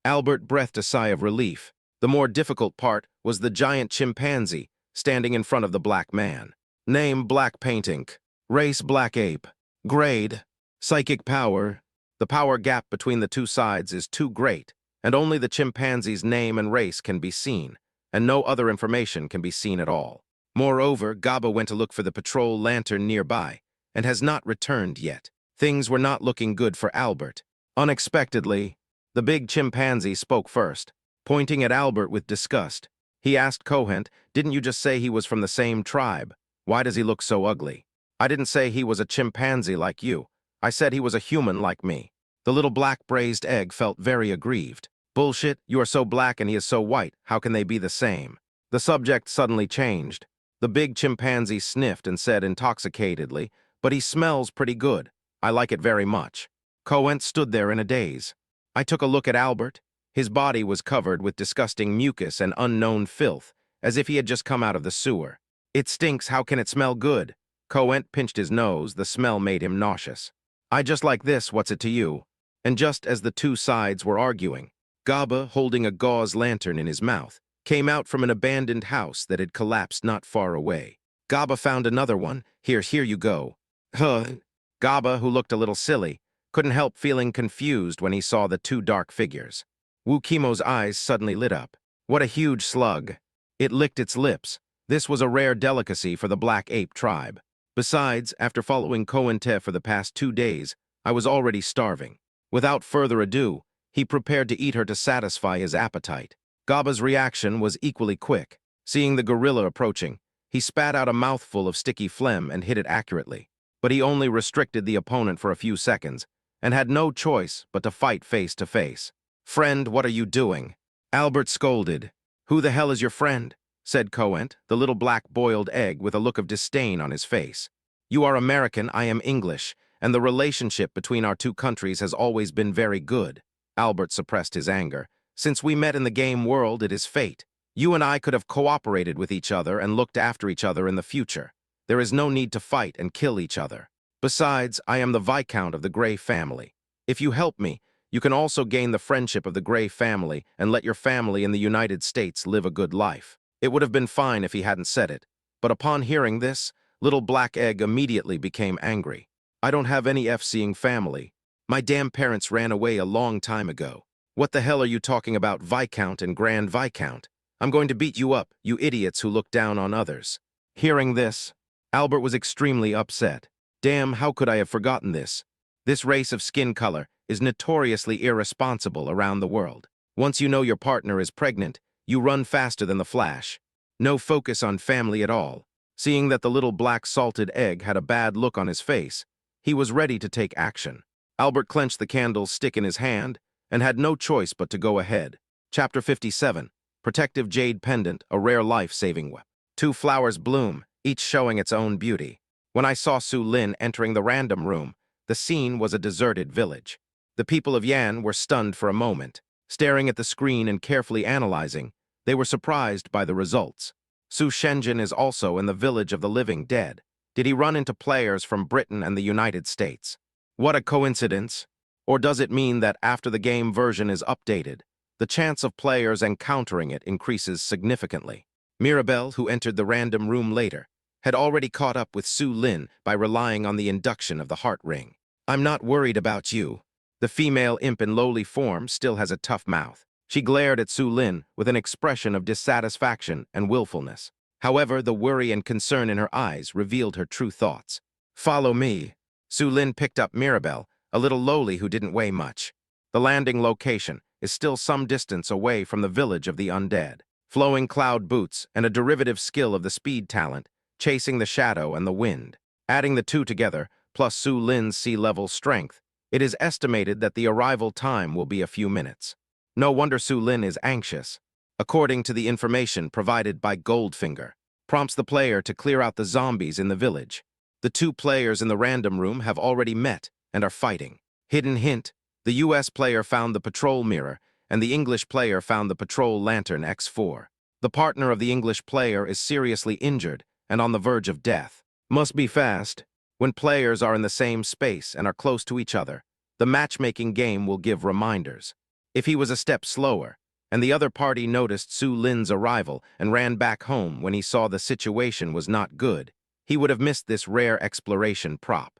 Albert breathed a sigh of relief. The more difficult part was the giant chimpanzee standing in front of the black man. Name Black Paint Ink, race Black Ape, grade, psychic power. The power gap between the two sides is too great, and only the chimpanzee's name and race can be seen, and no other information can be seen at all. Moreover, Gaba went to look for the patrol lantern nearby, and has not returned yet. Things were not looking good for Albert. Unexpectedly, the big chimpanzee spoke first, pointing at Albert with disgust. He asked Coent, didn't you just say he was from the same tribe? Why does he look so ugly? I didn't say he was a chimpanzee like you. I said he was a human like me. The little black braised egg felt very aggrieved. Bullshit, you are so black and he is so white. How can they be the same? The subject suddenly changed. The big chimpanzee sniffed and said intoxicatedly, but he smells pretty good. I like it very much. Coent stood there in a daze. I took a look at Albert. His body was covered with disgusting mucus and unknown filth, as if he had just come out of the sewer. It stinks, how can it smell good? Coent pinched his nose, the smell made him nauseous. I just like this, what's it to you? And just as the two sides were arguing, Gaba, holding a gauze lantern in his mouth, came out from an abandoned house that had collapsed not far away. Gaba found another one. Here you go. Gaba, who looked a little silly, couldn't help feeling confused when he saw the two dark figures. Wukimo's eyes suddenly lit up. What a huge slug. It licked its lips. This was a rare delicacy for the Black Ape tribe. Besides, after following Koente for the past 2 days, I was already starving. Without further ado, he prepared to eat her to satisfy his appetite. Gaba's reaction was equally quick. Seeing the gorilla approaching, he spat out a mouthful of sticky phlegm and hit it accurately. But he only restricted the opponent for a few seconds, and had no choice but to fight face to face. "Friend, what are you doing?" Albert scolded. "Who the hell is your friend?" said Koente, the little black boiled egg with a look of disdain on his face. "You are American, I am English, and the relationship between our two countries has always been very good." Albert suppressed his anger. "Since we met in the game world, it is fate. You and I could have cooperated with each other and looked after each other in the future. There is no need to fight and kill each other. Besides, I am the Viscount of the Grey family. If you help me, you can also gain the friendship of the Grey family and let your family in the United States live a good life." It would have been fine if he hadn't said it, but upon hearing this, Little Black Egg immediately became angry. "I don't have any F-seeing family. My damn parents ran away a long time ago. What the hell are you talking about, Viscount and Grand Viscount? I'm going to beat you up, you idiots who look down on others." Hearing this, Albert was extremely upset. Damn, how could I have forgotten this? This race of skin color is notoriously irresponsible around the world. Once you know your partner is pregnant, you run faster than the Flash. No focus on family at all. Seeing that the little black salted egg had a bad look on his face, he was ready to take action. Albert clenched the candlestick in his hand and had no choice but to go ahead. Chapter 57. Protective Jade Pendant, a rare life-saving weapon. 2 flowers bloom, each showing its own beauty. When I saw Su Lin entering the random room, the scene was a deserted village. The people of Yan were stunned for a moment. Staring at the screen and carefully analyzing, they were surprised by the results. Su Shenzhen is also in the village of the living dead. Did he run into players from Britain and the United States? What a coincidence! Or does it mean that after the game version is updated, the chance of players encountering it increases significantly? Mirabelle, who entered the random room later, had already caught up with Su Lin by relying on the induction of the heart ring. "I'm not worried about you." The female imp in lowly form still has a tough mouth. She glared at Su Lin with an expression of dissatisfaction and willfulness. However, the worry and concern in her eyes revealed her true thoughts. "Follow me." Su Lin picked up Mirabelle, a little lowly who didn't weigh much. The landing location is still some distance away from the village of the undead. Flowing cloud boots and a derivative skill of the speed talent, chasing the shadow and the wind. Adding the two together, plus Su Lin's sea-level strength, it is estimated that the arrival time will be a few minutes. No wonder Su Lin is anxious. According to the information provided by Goldfinger, prompts the player to clear out the zombies in the village. The 2 players in the random room have already met and are fighting. Hidden hint, the US player found the patrol mirror, and the English player found the patrol lantern X4. The partner of the English player is seriously injured and on the verge of death. Must be fast. When players are in the same space and are close to each other, the matchmaking game will give reminders. If he was a step slower, and the other party noticed Su Lin's arrival and ran back home when he saw the situation was not good, he would have missed this rare exploration prop.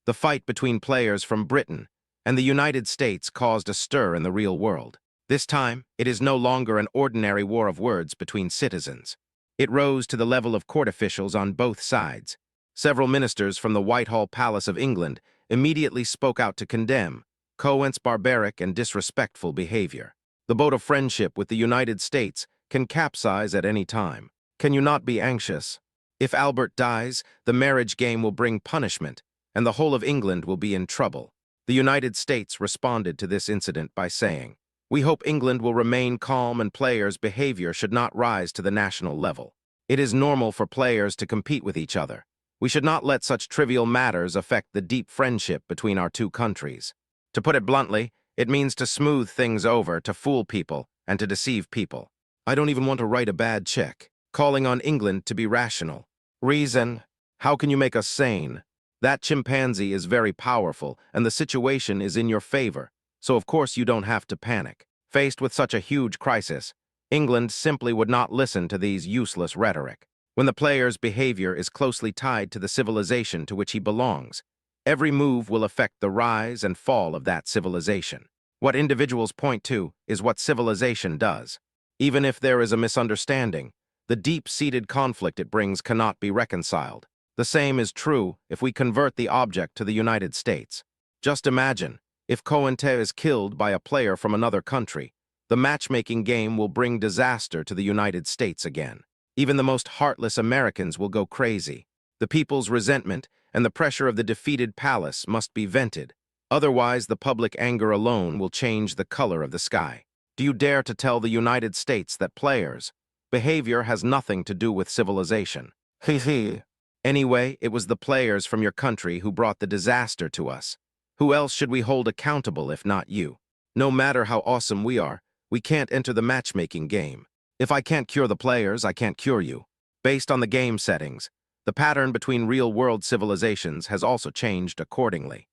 The fight between players from Britain and the United States caused a stir in the real world. This time, it is no longer an ordinary war of words between citizens. It rose to the level of court officials on both sides. Several ministers from the Whitehall Palace of England immediately spoke out to condemn Koente's barbaric and disrespectful behavior. The boat of friendship with the United States can capsize at any time. Can you not be anxious? If Albert dies, the marriage game will bring punishment, and the whole of England will be in trouble. The United States responded to this incident by saying, "We hope England will remain calm and players' behavior should not rise to the national level. It is normal for players to compete with each other. We should not let such trivial matters affect the deep friendship between our two countries." To put it bluntly, it means to smooth things over, to fool people, and to deceive people. I don't even want to write a bad check. Calling on England to be rational. Reason. How can you make us sane? That chimpanzee is very powerful, and the situation is in your favor, so of course you don't have to panic. Faced with such a huge crisis, England simply would not listen to these useless rhetoric. When the player's behavior is closely tied to the civilization to which he belongs, every move will affect the rise and fall of that civilization. What individuals point to is what civilization does. Even if there is a misunderstanding, the deep-seated conflict it brings cannot be reconciled. The same is true if we convert the object to the United States. Just imagine, if Coente is killed by a player from another country, the matchmaking game will bring disaster to the United States again. Even the most heartless Americans will go crazy. The people's resentment and the pressure of the defeated palace must be vented. Otherwise, the public anger alone will change the color of the sky. Do you dare to tell the United States that players' behavior has nothing to do with civilization? Hee. Anyway, it was the players from your country who brought the disaster to us. Who else should we hold accountable if not you? No matter how awesome we are, we can't enter the matchmaking game. If I can't cure the players, I can't cure you. Based on the game settings, the pattern between real-world civilizations has also changed accordingly.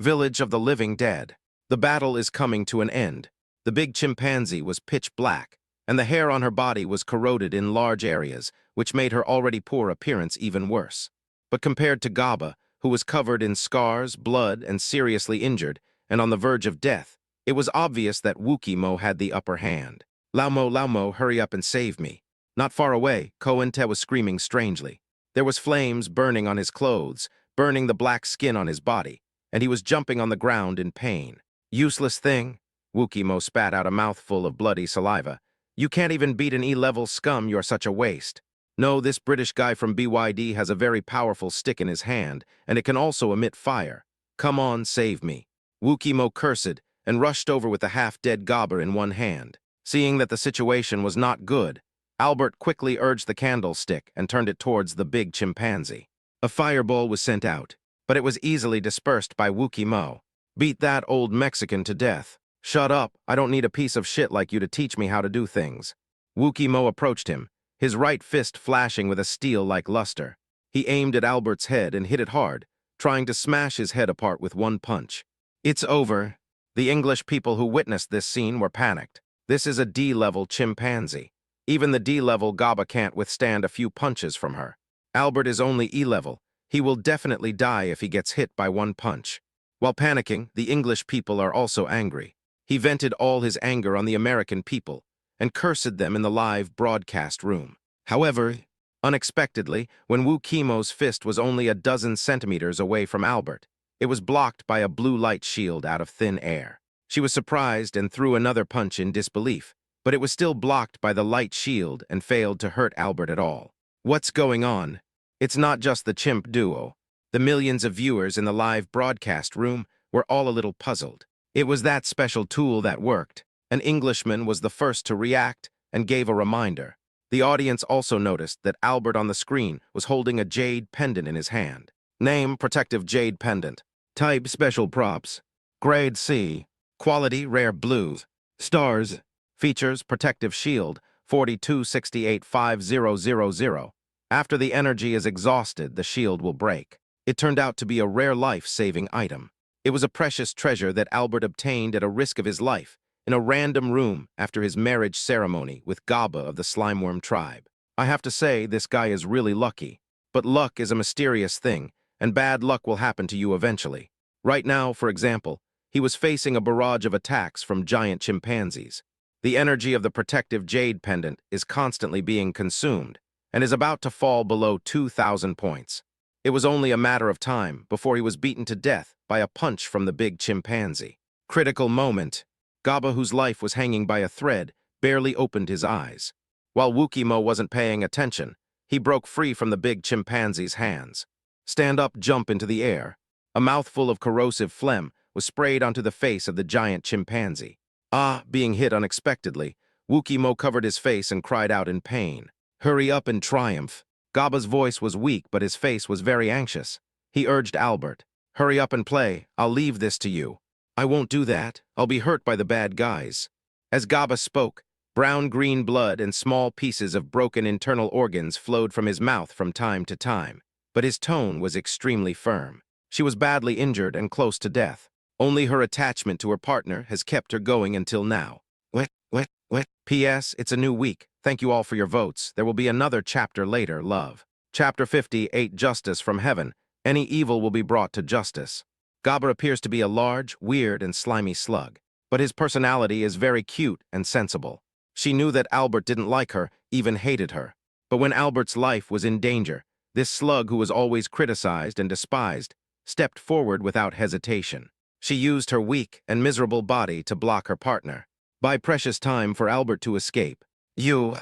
Village of the Living Dead. The battle is coming to an end. The big chimpanzee was pitch black, and the hair on her body was corroded in large areas, which made her already poor appearance even worse. But compared to Gaba, who was covered in scars, blood, and seriously injured, and on the verge of death, it was obvious that Wukimo had the upper hand. Laumo, hurry up and save me. Not far away, Coente was screaming strangely. There was flames burning on his clothes, burning the black skin on his body, and he was jumping on the ground in pain. Useless thing. Wukimo spat out a mouthful of bloody saliva. You can't even beat an E-level scum, you're such a waste. No, this British guy from BYD has a very powerful stick in his hand, and it can also emit fire. Come on, save me. Wukimo cursed and rushed over with the half-dead Gaba in one hand. Seeing that the situation was not good, Albert quickly urged the candlestick and turned it towards the big chimpanzee. A fireball was sent out, but it was easily dispersed by Wukimo. Beat that old Mexican to death. Shut up, I don't need a piece of shit like you to teach me how to do things. Wukimo approached him, his right fist flashing with a steel-like luster. He aimed at Albert's head and hit it hard, trying to smash his head apart with one punch. It's over. The English people who witnessed this scene were panicked. This is a D-level chimpanzee. Even the D-level Gaba can't withstand a few punches from her. Albert is only E-level. He will definitely die if he gets hit by one punch. While panicking, the English people are also angry. He vented all his anger on the American people and cursed them in the live broadcast room. However, unexpectedly, when Wukimo's fist was only a dozen centimeters away from Albert, it was blocked by a blue light shield out of thin air. She was surprised and threw another punch in disbelief, but it was still blocked by the light shield and failed to hurt Albert at all. What's going on? It's not just the chimp duo. The millions of viewers in the live broadcast room were all a little puzzled. It was that special tool that worked. An Englishman was the first to react and gave a reminder. The audience also noticed that Albert on the screen was holding a jade pendant in his hand. Name, protective jade pendant. Type, special props. Grade C. Quality, rare blue. Stars. Features, protective shield, 42685000. After the energy is exhausted, the shield will break. It turned out to be a rare life-saving item. It was a precious treasure that Albert obtained at a risk of his life, in a random room after his marriage ceremony with Gaba of the Slimeworm tribe. I have to say, this guy is really lucky. But luck is a mysterious thing, and bad luck will happen to you eventually. Right now, for example, he was facing a barrage of attacks from giant chimpanzees. The energy of the protective jade pendant is constantly being consumed, and is about to fall below 2,000 points. It was only a matter of time before he was beaten to death by a punch from the big chimpanzee. Critical moment. Gaba, whose life was hanging by a thread, barely opened his eyes. While Wukimo wasn't paying attention, he broke free from the big chimpanzee's hands. Stand up, jump into the air. A mouthful of corrosive phlegm was sprayed onto the face of the giant chimpanzee. Being hit unexpectedly, Wukimo covered his face and cried out in pain. Hurry up in triumph. Gaba's voice was weak, but his face was very anxious. He urged Albert, hurry up and play, I'll leave this to you. I won't do that, I'll be hurt by the bad guys. As Gaba spoke, brown-green blood and small pieces of broken internal organs flowed from his mouth from time to time, but his tone was extremely firm. She was badly injured and close to death. Only her attachment to her partner has kept her going until now. P.S. It's a new week. Thank you all for your votes. There will be another chapter later, love. Chapter 58, Justice from Heaven. Any evil will be brought to justice. Gaba appears to be a large, weird, and slimy slug, but his personality is very cute and sensible. She knew that Albert didn't like her, even hated her. But when Albert's life was in danger, This slug, who was always criticized and despised, stepped forward without hesitation. She used her weak and miserable body to block her partner. Buy precious time for Albert to escape. You.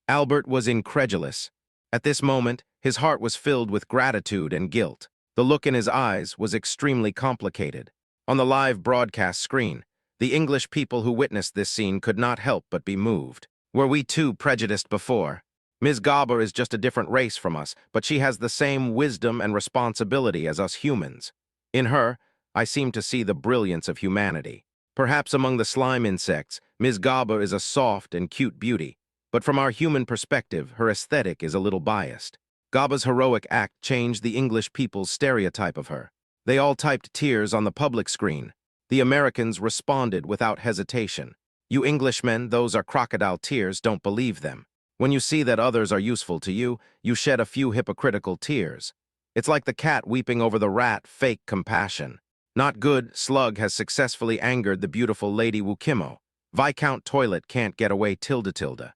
Albert was incredulous. At this moment, his heart was filled with gratitude and guilt. The look in his eyes was extremely complicated. On the live broadcast screen, the English people who witnessed this scene could not help but be moved. Were we too prejudiced before? Ms. Gaba is just a different race from us, but she has the same wisdom and responsibility as us humans. In her, I seem to see the brilliance of humanity. Perhaps among the slime insects, Ms. Gaba is a soft and cute beauty, but from our human perspective, her aesthetic is a little biased. Gaba's heroic act changed the English people's stereotype of her. They all typed tears on the public screen. The Americans responded without hesitation. You Englishmen, those are crocodile tears, don't believe them. When you see that others are useful to you, you shed a few hypocritical tears. It's like the cat weeping over the rat, fake compassion. Not good, Slug has successfully angered the beautiful Lady Wukimo. Viscount Toilet can't get away tilde.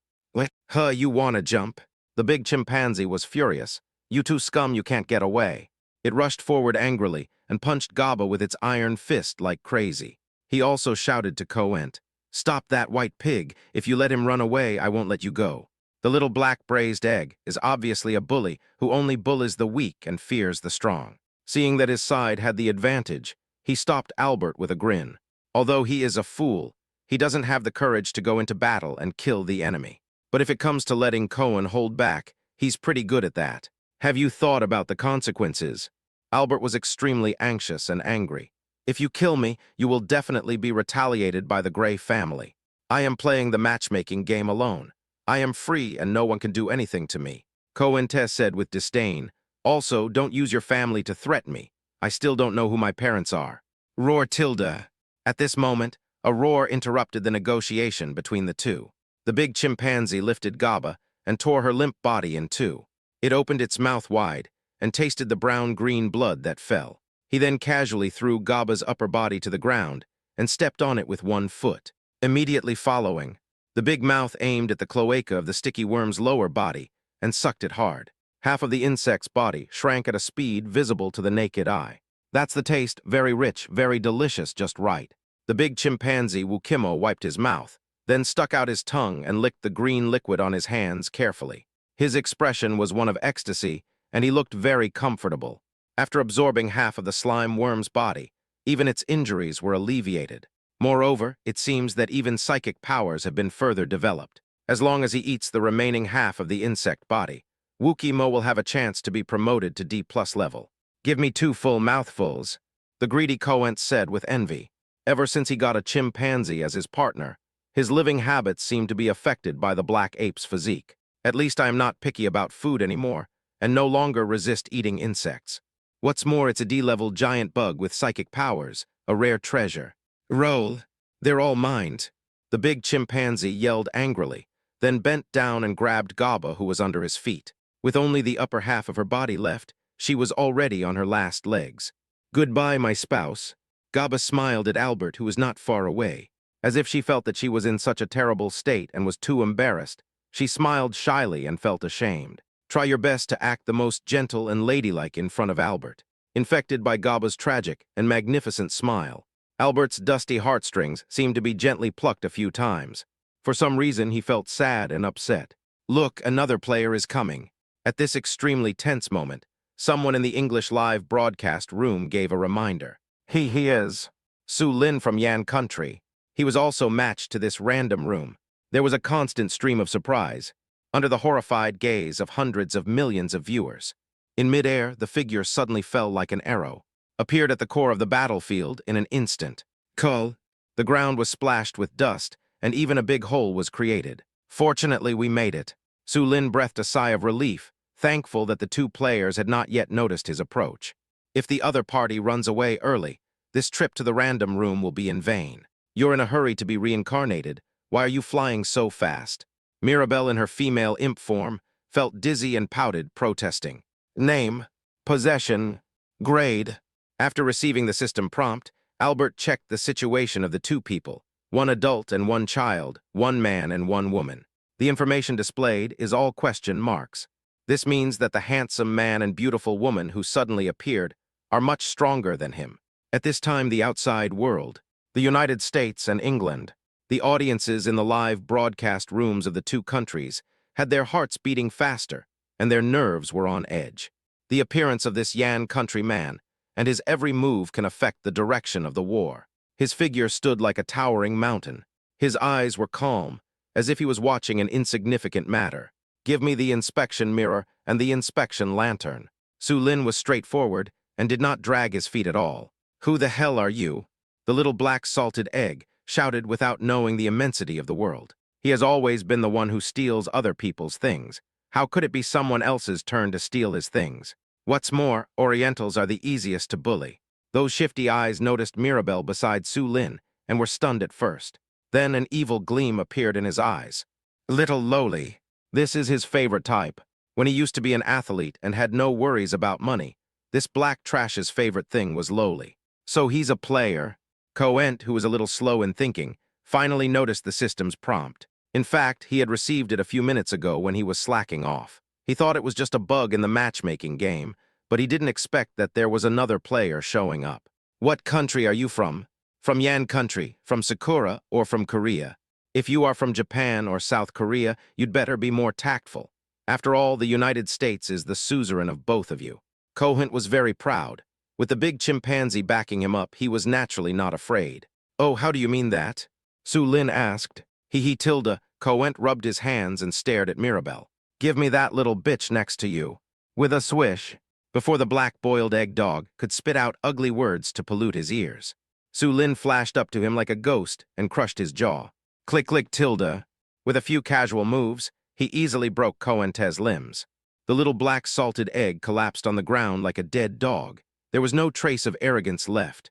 You wanna jump? The big chimpanzee was furious. You two scum, you can't get away. It rushed forward angrily and punched Gaba with its iron fist like crazy. He also shouted to Coent, "Stop that white pig. If you let him run away, I won't let you go." The little black braised egg is obviously a bully who only bullies the weak and fears the strong. Seeing that his side had the advantage, he stopped Albert with a grin. Although he is a fool, he doesn't have the courage to go into battle and kill the enemy. But if it comes to letting Cohen hold back, he's pretty good at that. Have you thought about the consequences? Albert was extremely anxious and angry. If you kill me, you will definitely be retaliated by the Gray family. I am playing the matchmaking game alone. I am free and no one can do anything to me. Coentess said with disdain. Also, don't use your family to threaten me. I still don't know who my parents are. Roar tilde. At this moment, a roar interrupted the negotiation between the two. The big chimpanzee lifted Gaba and tore her limp body in two. It opened its mouth wide and tasted the brown-green blood that fell. He then casually threw Gaba's upper body to the ground and stepped on it with one foot. Immediately following, the big mouth aimed at the cloaca of the sticky worm's lower body and sucked it hard. Half of the insect's body shrank at a speed visible to the naked eye. That's the taste, very rich, very delicious, just right. The big chimpanzee Wukimo wiped his mouth, then stuck out his tongue and licked the green liquid on his hands carefully. His expression was one of ecstasy, and he looked very comfortable. After absorbing half of the slime worm's body, even its injuries were alleviated. Moreover, it seems that even psychic powers have been further developed. As long as he eats the remaining half of the insect body, Wukimo will have a chance to be promoted to D+ level. Give me 2 full mouthfuls, the greedy Coent said with envy. Ever since he got a chimpanzee as his partner, his living habits seem to be affected by the black ape's physique. At least I am not picky about food anymore, and no longer resist eating insects. What's more, it's a D-level giant bug with psychic powers, a rare treasure. Roll. They're all mine. The big chimpanzee yelled angrily, then bent down and grabbed Gaba, who was under his feet. With only the upper half of her body left, she was already on her last legs. Goodbye, my spouse. Gaba smiled at Albert, who was not far away. As if she felt that she was in such a terrible state and was too embarrassed, she smiled shyly and felt ashamed. Try your best to act the most gentle and ladylike in front of Albert. Infected by Gaba's tragic and magnificent smile, Albert's dusty heartstrings seemed to be gently plucked a few times. For some reason, he felt sad and upset. Look, another player is coming. At this extremely tense moment, someone in the English live broadcast room gave a reminder. He is Su Lin from Yan Country. He was also matched to this random room. There was a constant stream of surprise, under the horrified gaze of hundreds of millions of viewers. In midair, the figure suddenly fell like an arrow, appeared at the core of the battlefield in an instant. Cull. The ground was splashed with dust, and even a big hole was created. Fortunately, we made it. Su Lin breathed a sigh of relief, thankful that the two players had not yet noticed his approach. If the other party runs away early, this trip to the random room will be in vain. You're in a hurry to be reincarnated. Why are you flying so fast? Mirabelle, in her female imp form, felt dizzy and pouted, protesting. Name, possession, grade. After receiving the system prompt, Albert checked the situation of the two people, one adult and one child, one man and one woman. The information displayed is all question marks. This means that the handsome man and beautiful woman who suddenly appeared are much stronger than him. At this time, the outside world, the United States and England, the audiences in the live broadcast rooms of the two countries had their hearts beating faster and their nerves were on edge. The appearance of this Yan country man and his every move can affect the direction of the war. His figure stood like a towering mountain. His eyes were calm, as if he was watching an insignificant matter. Give me the inspection mirror and the inspection lantern. Su Lin was straightforward and did not drag his feet at all. Who the hell are you? The little black salted egg shouted without knowing the immensity of the world. He has always been the one who steals other people's things. How could it be someone else's turn to steal his things? What's more, Orientals are the easiest to bully. Those shifty eyes noticed Mirabel beside Su Lin and were stunned at first. Then an evil gleam appeared in his eyes. Little lowly. This is his favorite type. When he used to be an athlete and had no worries about money, this black trash's favorite thing was lowly. So he's a player. Coent, who was a little slow in thinking, finally noticed the system's prompt. In fact, he had received it a few minutes ago when he was slacking off. He thought it was just a bug in the matchmaking game, but he didn't expect that there was another player showing up. What country are you from? From Yan country, from Sakura, or from Korea? If you are from Japan or South Korea, you'd better be more tactful. After all, the United States is the suzerain of both of you. Coent was very proud. With the big chimpanzee backing him up, he was naturally not afraid. Oh, how do you mean that? Su Lin asked. Tilda. Coent rubbed his hands and stared at Mirabel. Give me that little bitch next to you. With a swish, before the black-boiled egg dog could spit out ugly words to pollute his ears. Su Lin flashed up to him like a ghost and crushed his jaw. Click, click, Tilda. With a few casual moves, he easily broke Coent's limbs. The little black salted egg collapsed on the ground like a dead dog. There was no trace of arrogance left.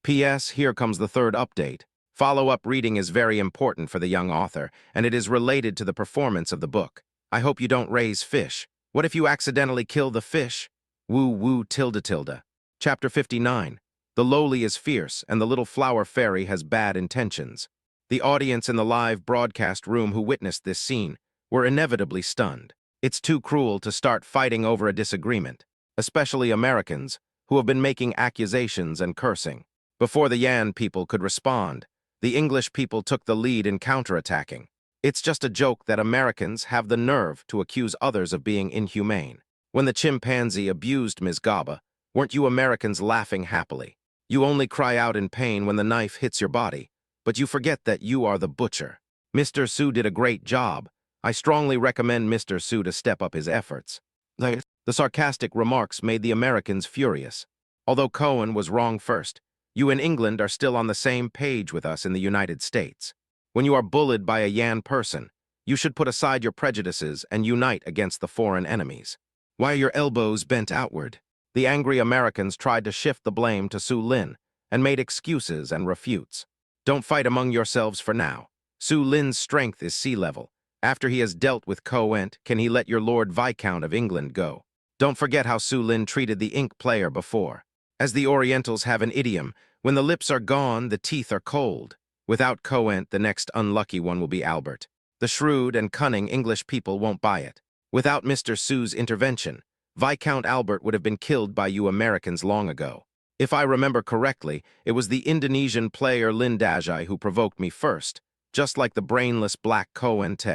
P.S. Here comes the third update. Follow-up reading is very important for the young author, and it is related to the performance of the book. I hope you don't raise fish. What if you accidentally kill the fish? Woo woo tilde tilde. Chapter 59. The lowly is fierce, and the little flower fairy has bad intentions. The audience in the live broadcast room who witnessed this scene were inevitably stunned. It's too cruel to start fighting over a disagreement, especially Americans, who have been making accusations and cursing. Before the Yan people could respond, the English people took the lead in counterattacking. It's just a joke that Americans have the nerve to accuse others of being inhumane. When the chimpanzee abused Ms. Gaba, weren't you Americans laughing happily? You only cry out in pain when the knife hits your body, but you forget that you are the butcher. Mr. Su did a great job. I strongly recommend Mr. Su to step up his efforts. The sarcastic remarks made the Americans furious. Although Coen was wrong first, you in England are still on the same page with us in the United States. When you are bullied by a Yan person, you should put aside your prejudices and unite against the foreign enemies. Why are your elbows bent outward? The angry Americans tried to shift the blame to Su Lin and made excuses and refutes. Don't fight among yourselves for now. Su Lin's strength is sea level. After he has dealt with Coent, can he let your Lord Viscount of England go? Don't forget how Su Lin treated the ink player before. As the Orientals have an idiom, when the lips are gone, the teeth are cold. Without Coent, the next unlucky one will be Albert. The shrewd and cunning English people won't buy it. Without Mr. Su's intervention, Viscount Albert would have been killed by you Americans long ago. If I remember correctly, it was the Indonesian player Lindajai who provoked me first, just like the brainless black Coent.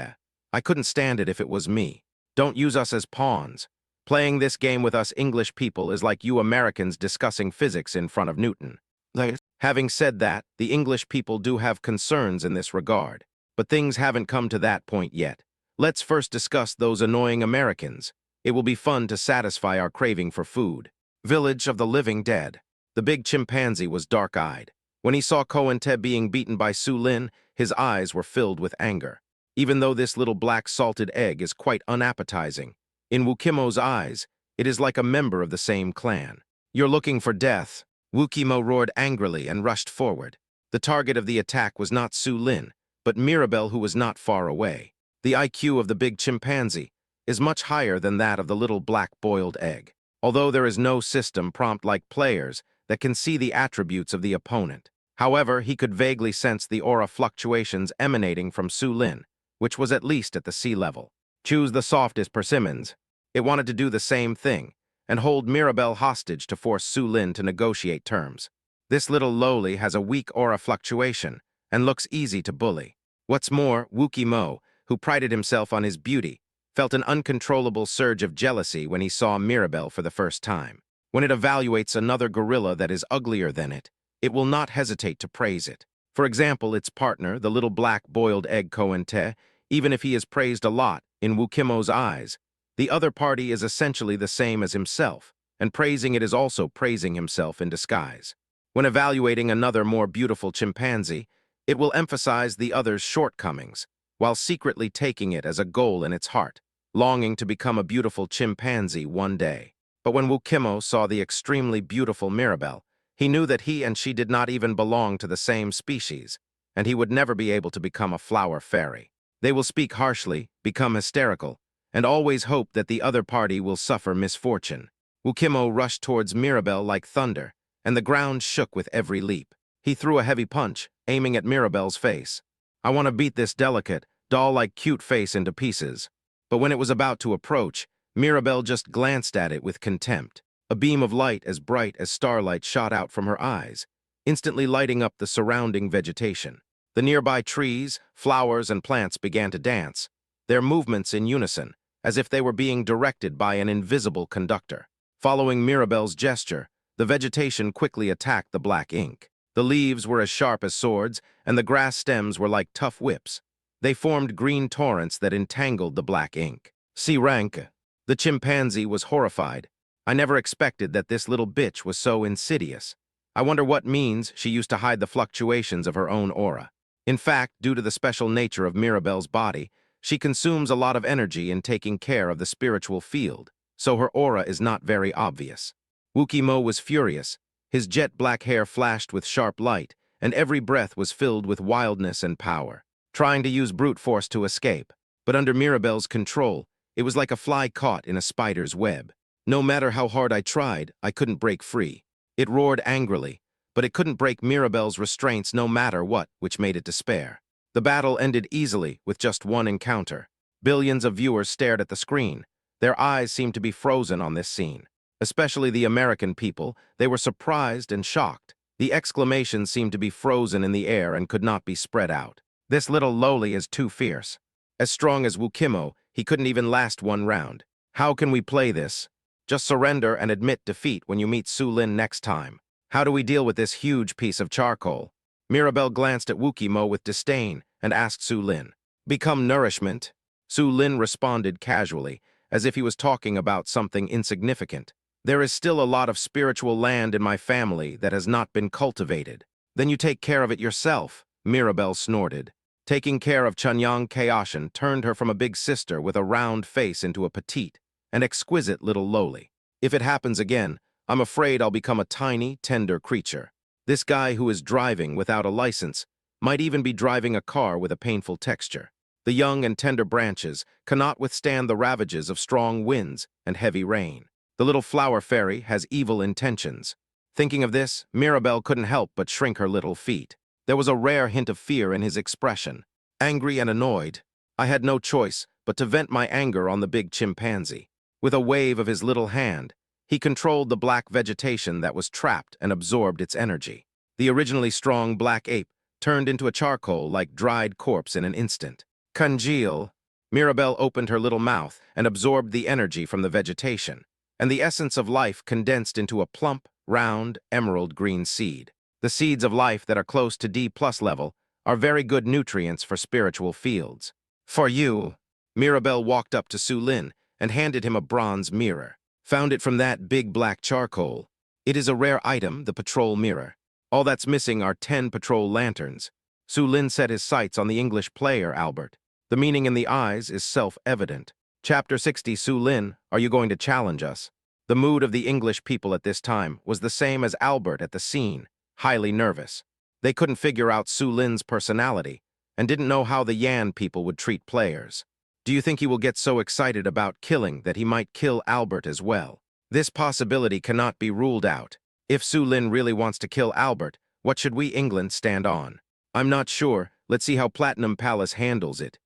I couldn't stand it if it was me. Don't use us as pawns. Playing this game with us English people is like you Americans discussing physics in front of Newton. Having said that, the English people do have concerns in this regard, but things haven't come to that point yet. Let's first discuss those annoying Americans. It will be fun to satisfy our craving for food. Village of the Living Dead. The big chimpanzee was dark-eyed. When he saw Coente being beaten by Su Lin, his eyes were filled with anger. Even though this little black salted egg is quite unappetizing, in Wukimo's eyes, it is like a member of the same clan. You're looking for death. Wukimo roared angrily and rushed forward. The target of the attack was not Su Lin, but Mirabel, who was not far away. The IQ of the big chimpanzee is much higher than that of the little black boiled egg, although there is no system prompt like players that can see the attributes of the opponent. However, he could vaguely sense the aura fluctuations emanating from Su Lin, which was at least at the sea level. Choose the softest persimmons. It wanted to do the same thing, and hold Mirabelle hostage to force Su Lin to negotiate terms. This little lowly has a weak aura fluctuation, and looks easy to bully. What's more, Wuki Mo, who prided himself on his beauty, felt an uncontrollable surge of jealousy when he saw Mirabelle for the first time. When it evaluates another gorilla that is uglier than it will not hesitate to praise it. For example, its partner, the little black boiled egg Koente, even if he is praised a lot in Wukimo's eyes, the other party is essentially the same as himself, and praising it is also praising himself in disguise. When evaluating another more beautiful chimpanzee, it will emphasize the other's shortcomings, while secretly taking it as a goal in its heart, longing to become a beautiful chimpanzee one day. But when Wukimo saw the extremely beautiful Mirabelle, he knew that he and she did not even belong to the same species, and he would never be able to become a flower fairy. They will speak harshly, become hysterical, and always hope that the other party will suffer misfortune. Wukimo rushed towards Mirabelle like thunder, and the ground shook with every leap. He threw a heavy punch, aiming at Mirabelle's face. I want to beat this delicate, doll-like cute face into pieces. But when it was about to approach, Mirabelle just glanced at it with contempt. A beam of light as bright as starlight shot out from her eyes, instantly lighting up the surrounding vegetation. The nearby trees, flowers, and plants began to dance, their movements in unison, as if they were being directed by an invisible conductor. Following Mirabelle's gesture, the vegetation quickly attacked the black ink. The leaves were as sharp as swords, and the grass stems were like tough whips. They formed green torrents that entangled the black ink. See rank. The chimpanzee was horrified. I never expected that this little bitch was so insidious. I wonder what means she used to hide the fluctuations of her own aura. In fact, due to the special nature of Mirabelle's body, she consumes a lot of energy in taking care of the spiritual field, so her aura is not very obvious. Wukimo was furious. His jet black hair flashed with sharp light, and every breath was filled with wildness and power, trying to use brute force to escape. But under Mirabelle's control, it was like a fly caught in a spider's web. No matter how hard I tried, I couldn't break free. It roared angrily, but it couldn't break Mirabelle's restraints no matter what, which made it despair. The battle ended easily with just one encounter. Billions of viewers stared at the screen. Their eyes seemed to be frozen on this scene. Especially the American people, they were surprised and shocked. The exclamations seemed to be frozen in the air and could not be spread out. This little lowly is too fierce. As strong as Wukimo, he couldn't even last one round. How can we play this? Just surrender and admit defeat when you meet Su Lin next time. How do we deal with this huge piece of charcoal? Mirabelle glanced at Wukimo with disdain and asked Su Lin. Become nourishment? Su Lin responded casually, as if he was talking about something insignificant. There is still a lot of spiritual land in my family that has not been cultivated. Then you take care of it yourself, Mirabelle snorted. Taking care of Chunyang Kaoshan turned her from a big sister with a round face into a petite and exquisite little lowly. If it happens again, I'm afraid I'll become a tiny, tender creature. This guy who is driving without a license might even be driving a car with a painful texture. The young and tender branches cannot withstand the ravages of strong winds and heavy rain. The little flower fairy has evil intentions. Thinking of this, Mirabelle couldn't help but shrink her little feet. There was a rare hint of fear in his expression. Angry and annoyed, I had no choice but to vent my anger on the big chimpanzee. With a wave of his little hand, he controlled the black vegetation that was trapped and absorbed its energy. The originally strong black ape turned into a charcoal-like dried corpse in an instant. Congeal. Mirabelle opened her little mouth and absorbed the energy from the vegetation, and the essence of life condensed into a plump, round, emerald green seed. The seeds of life that are close to D+ level are very good nutrients for spiritual fields. For you. Mirabelle walked up to Su Lin and handed him a bronze mirror. Found it from that big black charcoal. It is a rare item, the patrol mirror. All that's missing are 10 patrol lanterns. Su Lin set his sights on the English player, Albert. The meaning in the eyes is self-evident. Chapter 60, Su Lin, are you going to challenge us? The mood of the English people at this time was the same as Albert at the scene, highly nervous. They couldn't figure out Su Lin's personality and didn't know how the Yan people would treat players. Do you think he will get so excited about killing that he might kill Albert as well? This possibility cannot be ruled out. If Su Lin really wants to kill Albert, what should we England stand on? I'm not sure. Let's see how Platinum Palace handles it.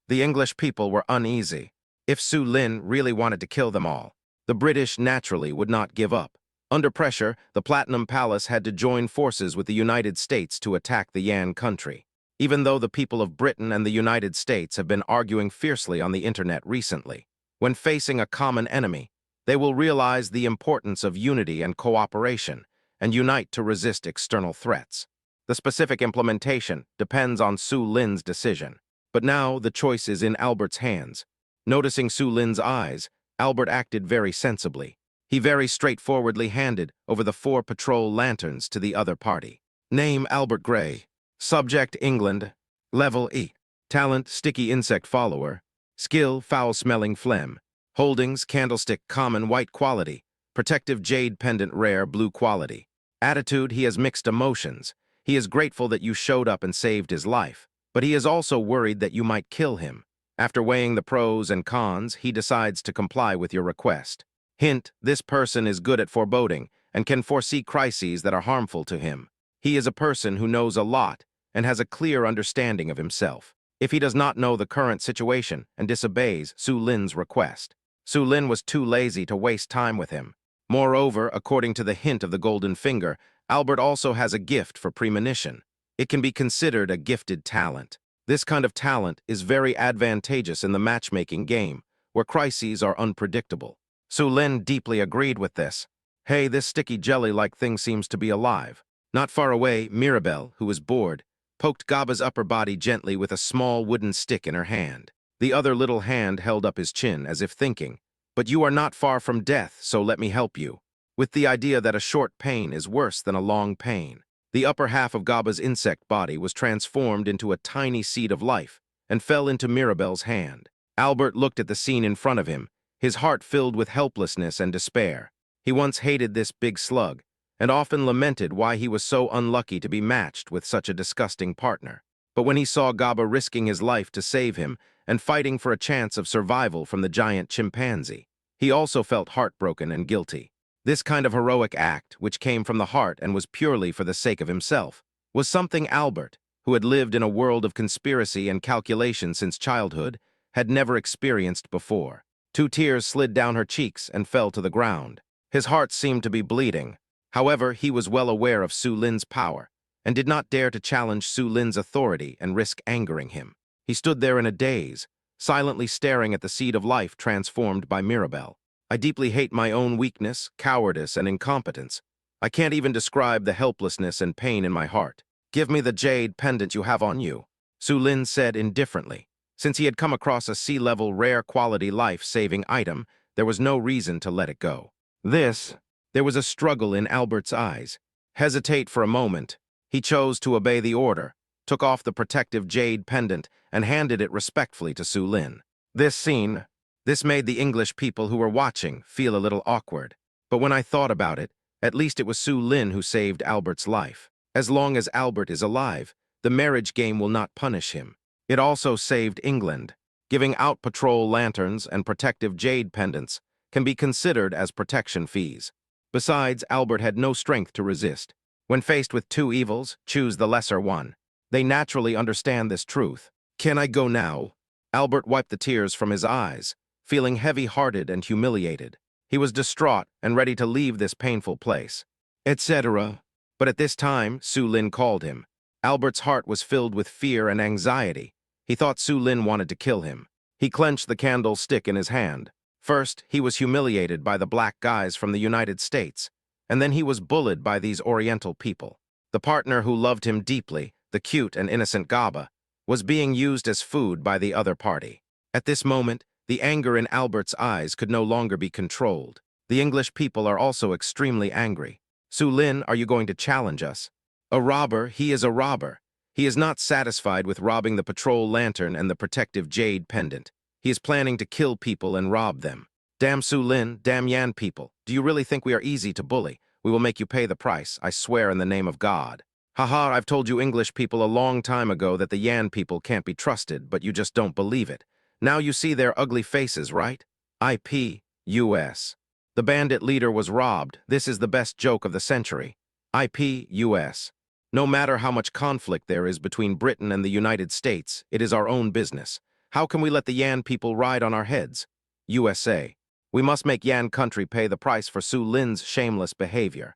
The English people were uneasy. If Su Lin really wanted to kill them all, the British naturally would not give up. Under pressure, the Platinum Palace had to join forces with the United States to attack the Yan country. Even though the people of Britain and the United States have been arguing fiercely on the internet recently, when facing a common enemy, they will realize the importance of unity and cooperation and unite to resist external threats. The specific implementation depends on Su Lin's decision. But now the choice is in Albert's hands. Noticing Su Lin's eyes, Albert acted very sensibly. He very straightforwardly handed over the 4 patrol lanterns to the other party. Name Albert Gray. Subject England. Level E. Talent Sticky Insect Follower. Skill Foul-Smelling Phlegm. Holdings Candlestick Common White Quality. Protective Jade Pendant Rare Blue Quality. Attitude He has mixed emotions. He is grateful that you showed up and saved his life, but he is also worried that you might kill him. After weighing the pros and cons, he decides to comply with your request. Hint, this person is good at foreboding and can foresee crises that are harmful to him. He is a person who knows a lot and has a clear understanding of himself. If he does not know the current situation and disobeys Su Lin's request, Su Lin was too lazy to waste time with him. Moreover, according to the hint of the golden finger, Albert also has a gift for premonition. It can be considered a gifted talent. This kind of talent is very advantageous in the matchmaking game, where crises are unpredictable. Su Lin deeply agreed with this. Hey, this sticky jelly-like thing seems to be alive. Not far away, Mirabelle, who was bored, poked Gaba's upper body gently with a small wooden stick in her hand. The other little hand held up his chin, as if thinking, "But you are not far from death, so let me help you," with the idea that a short pain is worse than a long pain. The upper half of Gaba's insect body was transformed into a tiny seed of life and fell into Mirabelle's hand. Albert looked at the scene in front of him, his heart filled with helplessness and despair. He once hated this big slug, and often lamented why he was so unlucky to be matched with such a disgusting partner. But when he saw Gaba risking his life to save him and fighting for a chance of survival from the giant chimpanzee, he also felt heartbroken and guilty. This kind of heroic act, which came from the heart and was purely for the sake of himself, was something Albert, who had lived in a world of conspiracy and calculation since childhood, had never experienced before. 2 tears slid down her cheeks and fell to the ground. His heart seemed to be bleeding. However, he was well aware of Su Lin's power and did not dare to challenge Su Lin's authority and risk angering him. He stood there in a daze, silently staring at the seed of life transformed by Mirabelle. I deeply hate my own weakness, cowardice, and incompetence. I can't even describe the helplessness and pain in my heart. Give me the jade pendant you have on you, Su Lin said indifferently. Since he had come across a sea-level rare quality life-saving item, there was no reason to let it go. There was a struggle in Albert's eyes. Hesitate for a moment. He chose to obey the order, took off the protective jade pendant, and handed it respectfully to Su Lin. This made the English people who were watching feel a little awkward. But when I thought about it, at least it was Su Lin who saved Albert's life. As long as Albert is alive, the marriage game will not punish him. It also saved England. Giving out patrol lanterns and protective jade pendants can be considered as protection fees. Besides, Albert had no strength to resist. When faced with 2 evils, choose the lesser one. They naturally understand this truth. Can I go now? Albert wiped the tears from his eyes, feeling heavy-hearted and humiliated. He was distraught and ready to leave this painful place, etc. But at this time, Su Lin called him. Albert's heart was filled with fear and anxiety. He thought Su Lin wanted to kill him. He clenched the candlestick in his hand. First, he was humiliated by the black guys from the United States, and then he was bullied by these Oriental people. The partner who loved him deeply, the cute and innocent Gaba, was being used as food by the other party. At this moment, the anger in Albert's eyes could no longer be controlled. The English people are also extremely angry. Su Lin, are you going to challenge us? A robber, he is a robber. He is not satisfied with robbing the patrol lantern and the protective jade pendant. He is planning to kill people and rob them. Damn Su Lin, damn Yan people. Do you really think we are easy to bully? We will make you pay the price, I swear in the name of God. Haha, I've told you English people a long time ago that the Yan people can't be trusted, but you just don't believe it. Now you see their ugly faces, right? IP, US. The bandit leader was robbed. This is the best joke of the century. IP, US. No matter how much conflict there is between Britain and the United States, it is our own business. How can we let the Yan people ride on our heads? USA. We must make Yan country pay the price for Su Lin's shameless behavior.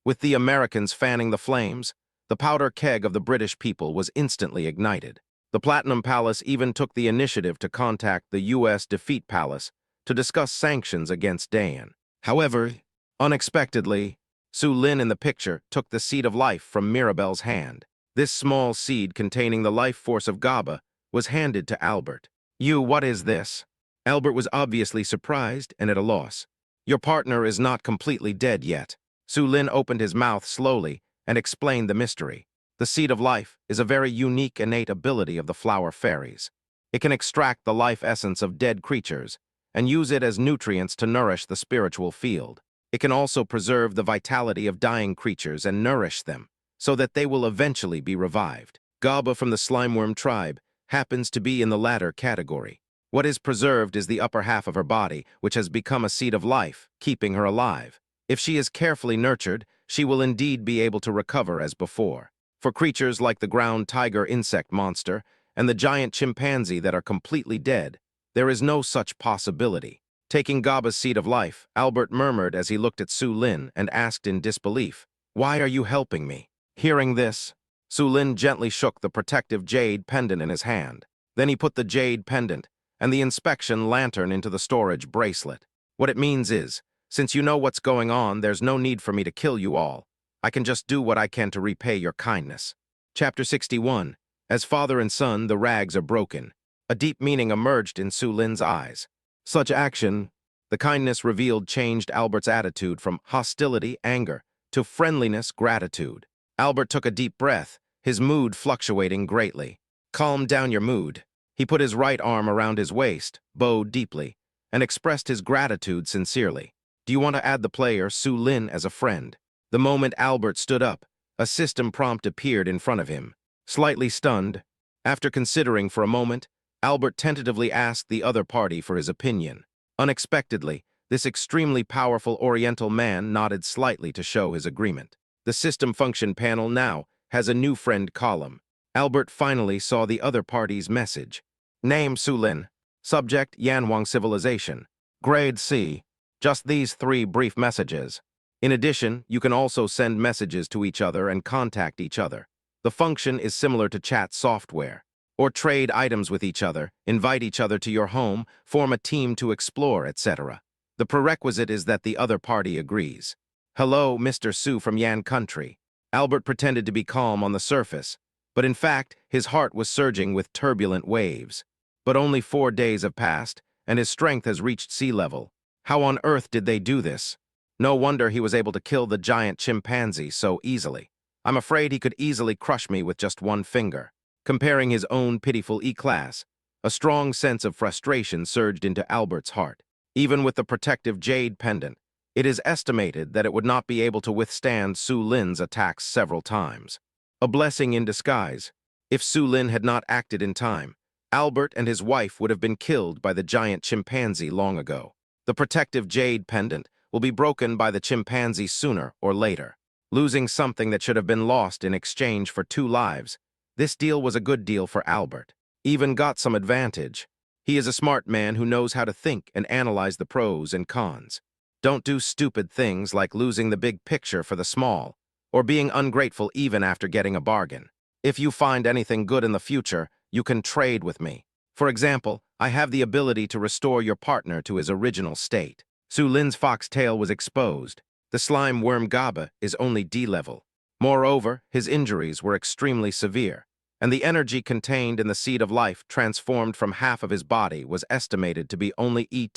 With the Americans fanning the flames, the powder keg of the British people was instantly ignited. The Platinum Palace even took the initiative to contact the U.S. Defeat Palace to discuss sanctions against Dayan. However, unexpectedly, Su Lin in the picture took the seed of life from Mirabelle's hand. This small seed containing the life force of Gaba was handed to Albert. What is this? Albert was obviously surprised and at a loss. Your partner is not completely dead yet. Su Lin opened his mouth slowly and explained the mystery. The seed of life is a very unique innate ability of the flower fairies. It can extract the life essence of dead creatures and use it as nutrients to nourish the spiritual field. It can also preserve the vitality of dying creatures and nourish them, so that they will eventually be revived. Gaba from the Slimeworm tribe happens to be in the latter category. What is preserved is the upper half of her body, which has become a seed of life, keeping her alive. If she is carefully nurtured, she will indeed be able to recover as before. For creatures like the ground tiger insect monster and the giant chimpanzee that are completely dead, there is no such possibility. Taking Gaba's seed of life, Albert murmured as he looked at Su Lin and asked in disbelief, "Why are you helping me?" Hearing this, Su Lin gently shook the protective jade pendant in his hand. Then he put the jade pendant and the inspection lantern into the storage bracelet. What it means is, since you know what's going on, there's no need for me to kill you all. I can just do what I can to repay your kindness. Chapter 61. As father and son, the rags are broken. A deep meaning emerged in Su Lin's eyes. Such action, the kindness revealed, changed Albert's attitude from hostility, anger, to friendliness, gratitude. Albert took a deep breath, his mood fluctuating greatly. Calm down your mood. He put his right arm around his waist, bowed deeply, and expressed his gratitude sincerely. Do you want to add the player Su Lin as a friend? The moment Albert stood up, a system prompt appeared in front of him. Slightly stunned, after considering for a moment, Albert tentatively asked the other party for his opinion. Unexpectedly, this extremely powerful Oriental man nodded slightly to show his agreement. The system function panel now has a new friend column. Albert finally saw the other party's message. Name Su Lin. Subject Yanwang Civilization. Grade C. Just these 3 brief messages. In addition, you can also send messages to each other and contact each other. The function is similar to chat software. Or trade items with each other, invite each other to your home, form a team to explore, etc. The prerequisite is that the other party agrees. Hello, Mr. Su from Yan country. Albert pretended to be calm on the surface, but in fact, his heart was surging with turbulent waves. But only 4 days have passed, and his strength has reached sea level. How on earth did they do this? No wonder he was able to kill the giant chimpanzee so easily. I'm afraid he could easily crush me with just 1 finger. Comparing his own pitiful E-class, a strong sense of frustration surged into Albert's heart. Even with the protective jade pendant, it is estimated that it would not be able to withstand Su Lin's attacks several times. A blessing in disguise. If Su Lin had not acted in time, Albert and his wife would have been killed by the giant chimpanzee long ago. The protective jade pendant will be broken by the chimpanzee sooner or later. Losing something that should have been lost in exchange for 2 lives, this deal was a good deal for Albert. Even got some advantage. He is a smart man who knows how to think and analyze the pros and cons. Don't do stupid things like losing the big picture for the small, or being ungrateful even after getting a bargain. If you find anything good in the future, you can trade with me. For example, I have the ability to restore your partner to his original state. Su Lin's foxtail was exposed. The slime worm Gaba is only D-level. Moreover, his injuries were extremely severe, and the energy contained in the seed of life transformed from half of his body was estimated to be only E+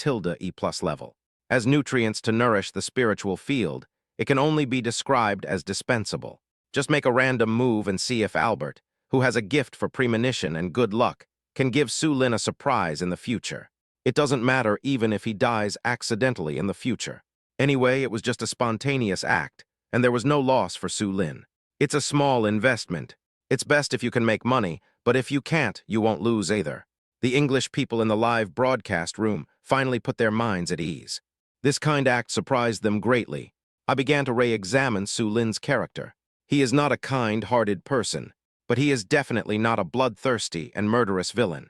level. As nutrients to nourish the spiritual field, it can only be described as dispensable. Just make a random move and see if Albert, who has a gift for premonition and good luck, can give Su Lin a surprise in the future. It doesn't matter even if he dies accidentally in the future. Anyway, it was just a spontaneous act, and there was no loss for Su Lin. It's a small investment. It's best if you can make money, but if you can't, you won't lose either. The English people in the live broadcast room finally put their minds at ease. This kind act surprised them greatly. I began to re-examine Su Lin's character. He is not a kind-hearted person, but he is definitely not a bloodthirsty and murderous villain.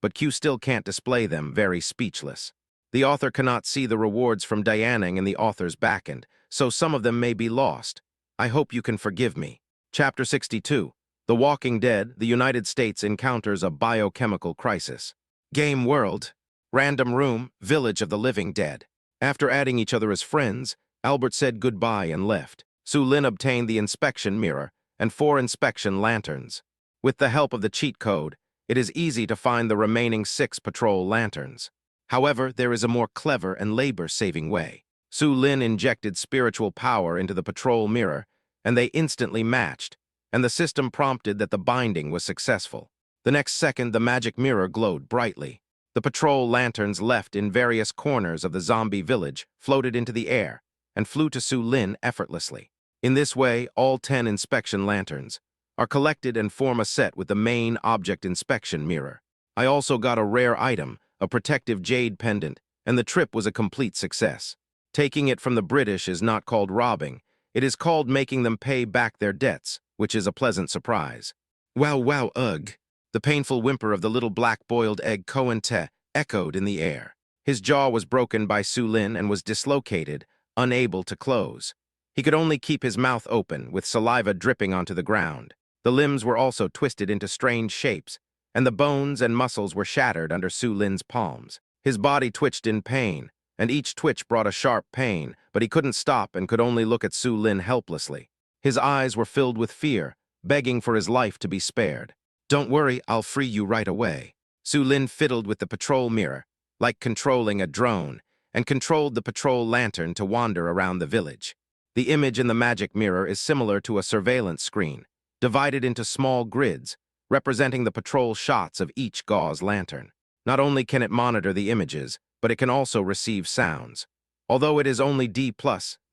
but Q still can't display them, very speechless. The author cannot see the rewards from Dianing in the author's backend, so some of them may be lost. I hope you can forgive me. Chapter 62. The Walking Dead, the United States encounters a biochemical crisis. Game World. Random Room, Village of the Living Dead. After adding each other as friends, Albert said goodbye and left. Su Lin obtained the inspection mirror and 4 inspection lanterns. With the help of the cheat code, it is easy to find the remaining 6 patrol lanterns. However, there is a more clever and labor-saving way. Su Lin injected spiritual power into the patrol mirror, and they instantly matched, and the system prompted that the binding was successful. The next second, the magic mirror glowed brightly. The patrol lanterns left in various corners of the zombie village floated into the air and flew to Su Lin effortlessly. In this way, all 10 inspection lanterns are collected and form a set with the main object inspection mirror. I also got a rare item, a protective jade pendant, and the trip was a complete success. Taking it from the British is not called robbing, it is called making them pay back their debts, which is a pleasant surprise. Wow, ugh. The painful whimper of the little black-boiled egg Coente echoed in the air. His jaw was broken by Su Lin and was dislocated, unable to close. He could only keep his mouth open, with saliva dripping onto the ground. The limbs were also twisted into strange shapes, and the bones and muscles were shattered under Su Lin's palms. His body twitched in pain, and each twitch brought a sharp pain, but he couldn't stop and could only look at Su Lin helplessly. His eyes were filled with fear, begging for his life to be spared. Don't worry, I'll free you right away. Su Lin fiddled with the patrol mirror, like controlling a drone, and controlled the patrol lantern to wander around the village. The image in the magic mirror is similar to a surveillance screen, divided into small grids, representing the patrol shots of each gauze lantern. Not only can it monitor the images, but it can also receive sounds. Although it is only D+,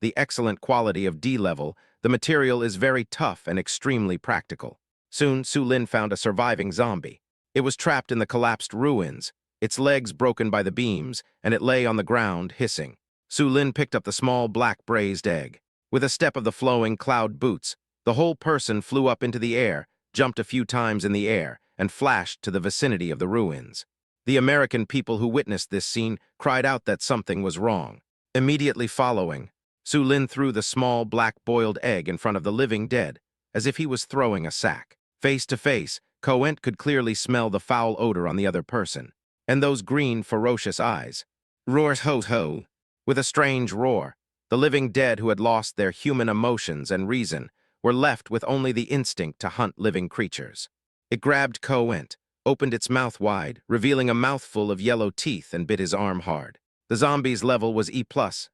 the excellent quality of D level, the material is very tough and extremely practical. Soon, Su Lin found a surviving zombie. It was trapped in the collapsed ruins, its legs broken by the beams, and it lay on the ground, hissing. Su Lin picked up the small black braised egg. With a step of the flowing cloud boots, the whole person flew up into the air, jumped a few times in the air, and flashed to the vicinity of the ruins. The American people who witnessed this scene cried out that something was wrong. Immediately following, Su Lin threw the small black-boiled egg in front of the living dead, as if he was throwing a sack. Face to face, Coente could clearly smell the foul odor on the other person, and those green, ferocious eyes. Roars ho-ho. With a strange roar, the living dead who had lost their human emotions and reason were left with only the instinct to hunt living creatures. It grabbed Coente, opened its mouth wide, revealing a mouthful of yellow teeth, and bit his arm hard. The zombie's level was E+,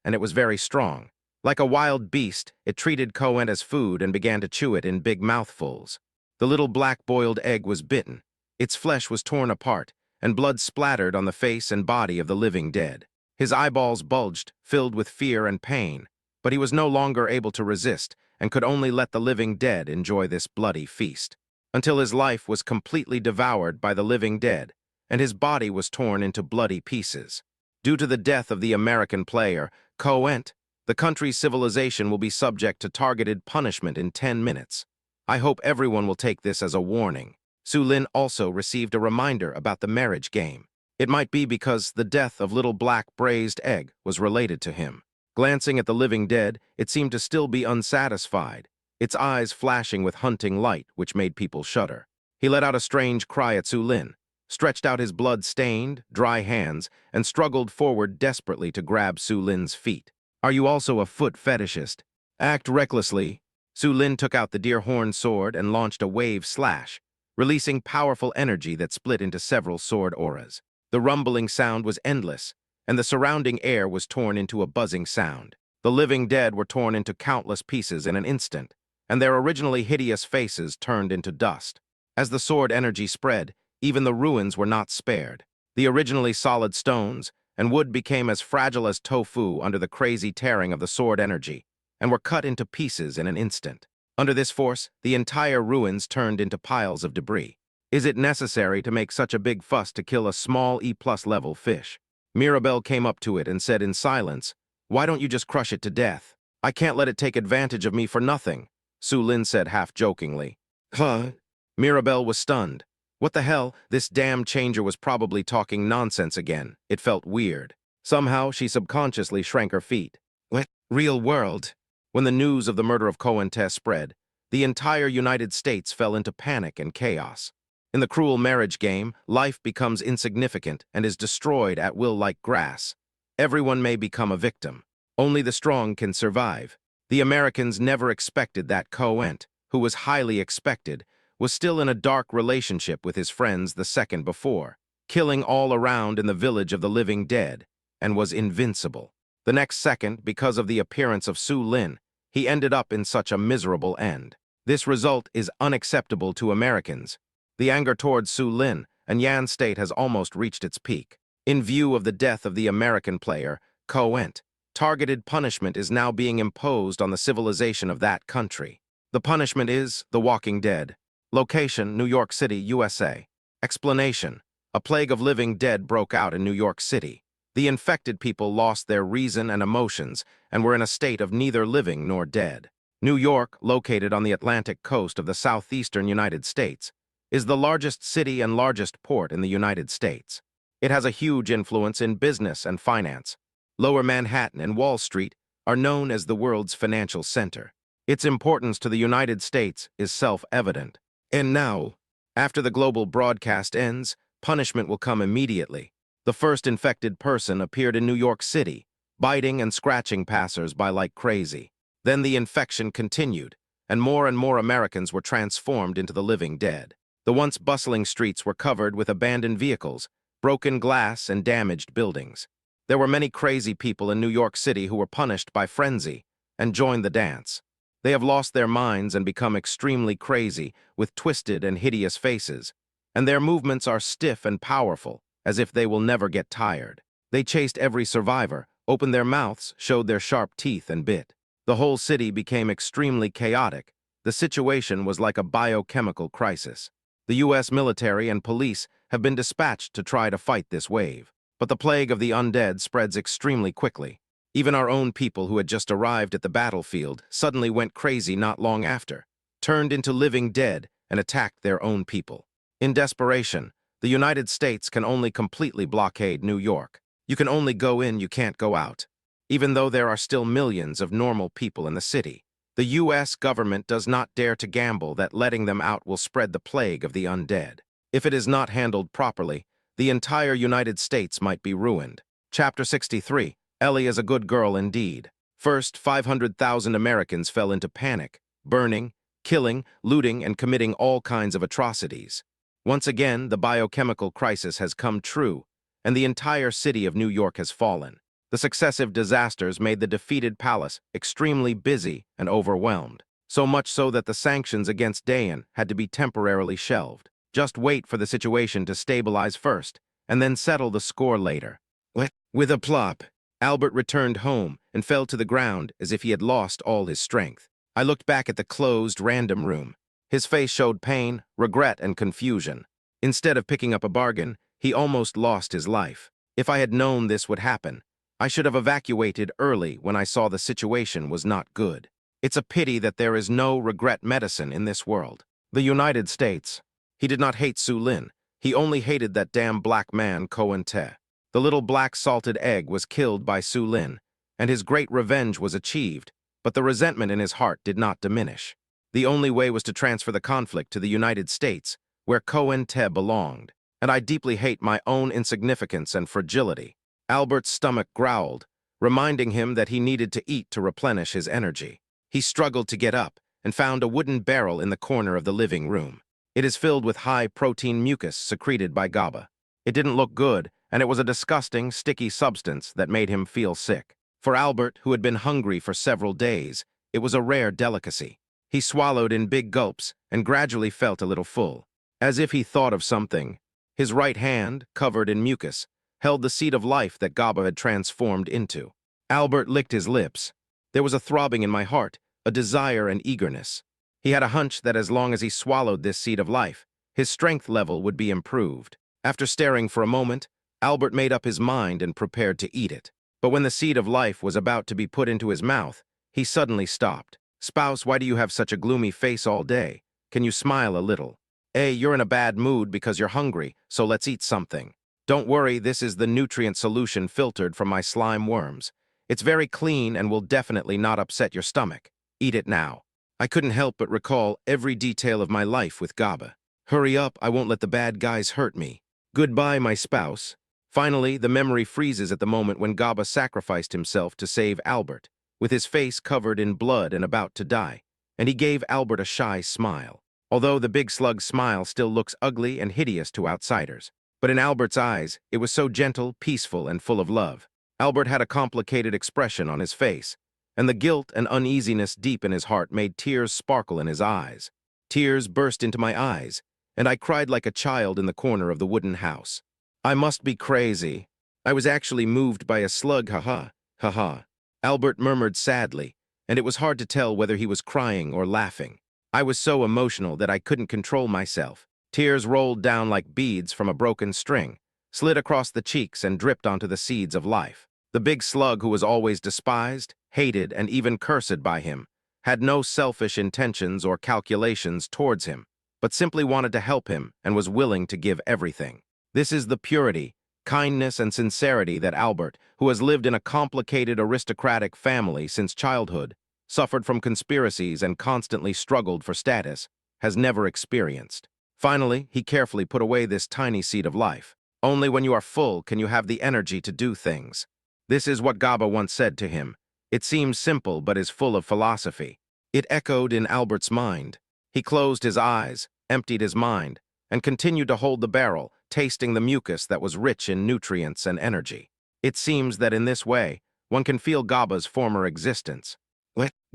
and it was very strong. Like a wild beast, it treated Coente as food and began to chew it in big mouthfuls. The little black-boiled egg was bitten. Its flesh was torn apart, and blood splattered on the face and body of the living dead. His eyeballs bulged, filled with fear and pain, but he was no longer able to resist and could only let the living dead enjoy this bloody feast, until his life was completely devoured by the living dead, and his body was torn into bloody pieces. Due to the death of the American player, Coente, the country's civilization will be subject to targeted punishment in 10 minutes. I hope everyone will take this as a warning. Su Lin also received a reminder about the marriage game. It might be because the death of little black braised egg was related to him. Glancing at the living dead, it seemed to still be unsatisfied, its eyes flashing with hunting light, which made people shudder. He let out a strange cry at Su Lin, stretched out his blood-stained, dry hands, and struggled forward desperately to grab Su Lin's feet. Are you also a foot fetishist? Act recklessly. Su Lin took out the deer horn sword and launched a wave slash, releasing powerful energy that split into several sword auras. The rumbling sound was endless, and the surrounding air was torn into a buzzing sound. The living dead were torn into countless pieces in an instant, and their originally hideous faces turned into dust. As the sword energy spread, even the ruins were not spared. The originally solid stones and wood became as fragile as tofu under the crazy tearing of the sword energy, and were cut into pieces in an instant. Under this force, the entire ruins turned into piles of debris. Is it necessary to make such a big fuss to kill a small E+ level fish? Mirabel came up to it and said in silence, "Why don't you just crush it to death? I can't let it take advantage of me for nothing," Su Lin said half-jokingly. Huh? Mirabel was stunned. What the hell? This damn changer was probably talking nonsense again. It felt weird. Somehow, she subconsciously shrank her feet. What? Real world? When the news of the murder of COINTEL spread, the entire United States fell into panic and chaos. In the cruel marriage game, life becomes insignificant and is destroyed at will like grass. Everyone may become a victim. Only the strong can survive. The Americans never expected that COINTEL, who was highly expected, was still in a dark relationship with his friends the second before, killing all around in the village of the living dead, and was invincible. The next second, because of the appearance of Su Lin, he ended up in such a miserable end. This result is unacceptable to Americans. The anger towards Su Lin and Yan State has almost reached its peak. In view of the death of the American player, COINTEL, targeted punishment is now being imposed on the civilization of that country. The punishment is The Walking Dead. Location, New York City, USA. Explanation: a plague of living dead broke out in New York City. The infected people lost their reason and emotions and were in a state of neither living nor dead. New York, located on the Atlantic coast of the southeastern United States, is the largest city and largest port in the United States. It has a huge influence in business and finance. Lower Manhattan and Wall Street are known as the world's financial center. Its importance to the United States is self-evident. And now, after the global broadcast ends, punishment will come immediately. The first infected person appeared in New York City, biting and scratching passers-by like crazy. Then the infection continued, and more Americans were transformed into the living dead. The once bustling streets were covered with abandoned vehicles, broken glass, and damaged buildings. There were many crazy people in New York City who were punished by frenzy and joined the dance. They have lost their minds and become extremely crazy, with twisted and hideous faces, and their movements are stiff and powerful, as if they will never get tired. They chased every survivor, opened their mouths, showed their sharp teeth, and bit. The whole city became extremely chaotic. The situation was like a biochemical crisis. The U.S. military and police have been dispatched to try to fight this wave. But the plague of the undead spreads extremely quickly. Even our own people who had just arrived at the battlefield suddenly went crazy not long after, turned into living dead, and attacked their own people. In desperation, the United States can only completely blockade New York. You can only go in, you can't go out. Even though there are still millions of normal people in the city, the U.S. government does not dare to gamble that letting them out will spread the plague of the undead. If it is not handled properly, the entire United States might be ruined. Chapter 63. Ellie is a good girl indeed. First, 500,000 Americans fell into panic, burning, killing, looting, and committing all kinds of atrocities. Once again, the biochemical crisis has come true, and the entire city of New York has fallen. The successive disasters made the defeated palace extremely busy and overwhelmed, so much so that the sanctions against Dayan had to be temporarily shelved. Just wait for the situation to stabilize first, and then settle the score later. With a plop, Albert returned home and fell to the ground as if he had lost all his strength. I looked back at the closed, random room. His face showed pain, regret, and confusion. Instead of picking up a bargain, he almost lost his life. If I had known this would happen, I should have evacuated early when I saw the situation was not good. It's a pity that there is no regret medicine in this world. The United States. He did not hate Su Lin. He only hated that damn black man, COINTEL. The little black salted egg was killed by Su Lin, and his great revenge was achieved, but the resentment in his heart did not diminish. The only way was to transfer the conflict to the United States, where COINTEL belonged, and I deeply hate my own insignificance and fragility. Albert's stomach growled, reminding him that he needed to eat to replenish his energy. He struggled to get up and found a wooden barrel in the corner of the living room. It is filled with high-protein mucus secreted by GABA. It didn't look good, and it was a disgusting, sticky substance that made him feel sick. For Albert, who had been hungry for several days, it was a rare delicacy. He swallowed in big gulps and gradually felt a little full. As if he thought of something, his right hand, covered in mucus, held the seed of life that GABA had transformed into. Albert licked his lips. There was a throbbing in my heart, a desire and eagerness. He had a hunch that as long as he swallowed this seed of life, his strength level would be improved. After staring for a moment, Albert made up his mind and prepared to eat it. But when the seed of life was about to be put into his mouth, he suddenly stopped. "Spouse, why do you have such a gloomy face all day? Can you smile a little?" Hey, you're in a bad mood because you're hungry, so let's eat something. Don't worry, this is the nutrient solution filtered from my slime worms. It's very clean and will definitely not upset your stomach. Eat it now. I couldn't help but recall every detail of my life with Gaba. Hurry up, I won't let the bad guys hurt me. Goodbye, my spouse. Finally, the memory freezes at the moment when Gaba sacrificed himself to save Albert, with his face covered in blood and about to die, and he gave Albert a shy smile. Although the big slug's smile still looks ugly and hideous to outsiders. But in Albert's eyes, it was so gentle, peaceful, and full of love. Albert had a complicated expression on his face, and the guilt and uneasiness deep in his heart made tears sparkle in his eyes. Tears burst into my eyes, and I cried like a child in the corner of the wooden house. I must be crazy. I was actually moved by a slug, haha, haha. Albert murmured sadly, and it was hard to tell whether he was crying or laughing. I was so emotional that I couldn't control myself. Tears rolled down like beads from a broken string, slid across the cheeks and dripped onto the seeds of life. The big slug who was always despised, hated, and even cursed by him, had no selfish intentions or calculations towards him, but simply wanted to help him and was willing to give everything. This is the purity, kindness, and sincerity that Albert, who has lived in a complicated aristocratic family since childhood, suffered from conspiracies and constantly struggled for status, has never experienced. Finally, he carefully put away this tiny seed of life. Only when you are full can you have the energy to do things. This is what Gaba once said to him. It seems simple but is full of philosophy. It echoed in Albert's mind. He closed his eyes, emptied his mind, and continued to hold the barrel, tasting the mucus that was rich in nutrients and energy. It seems that in this way, one can feel Gaba's former existence.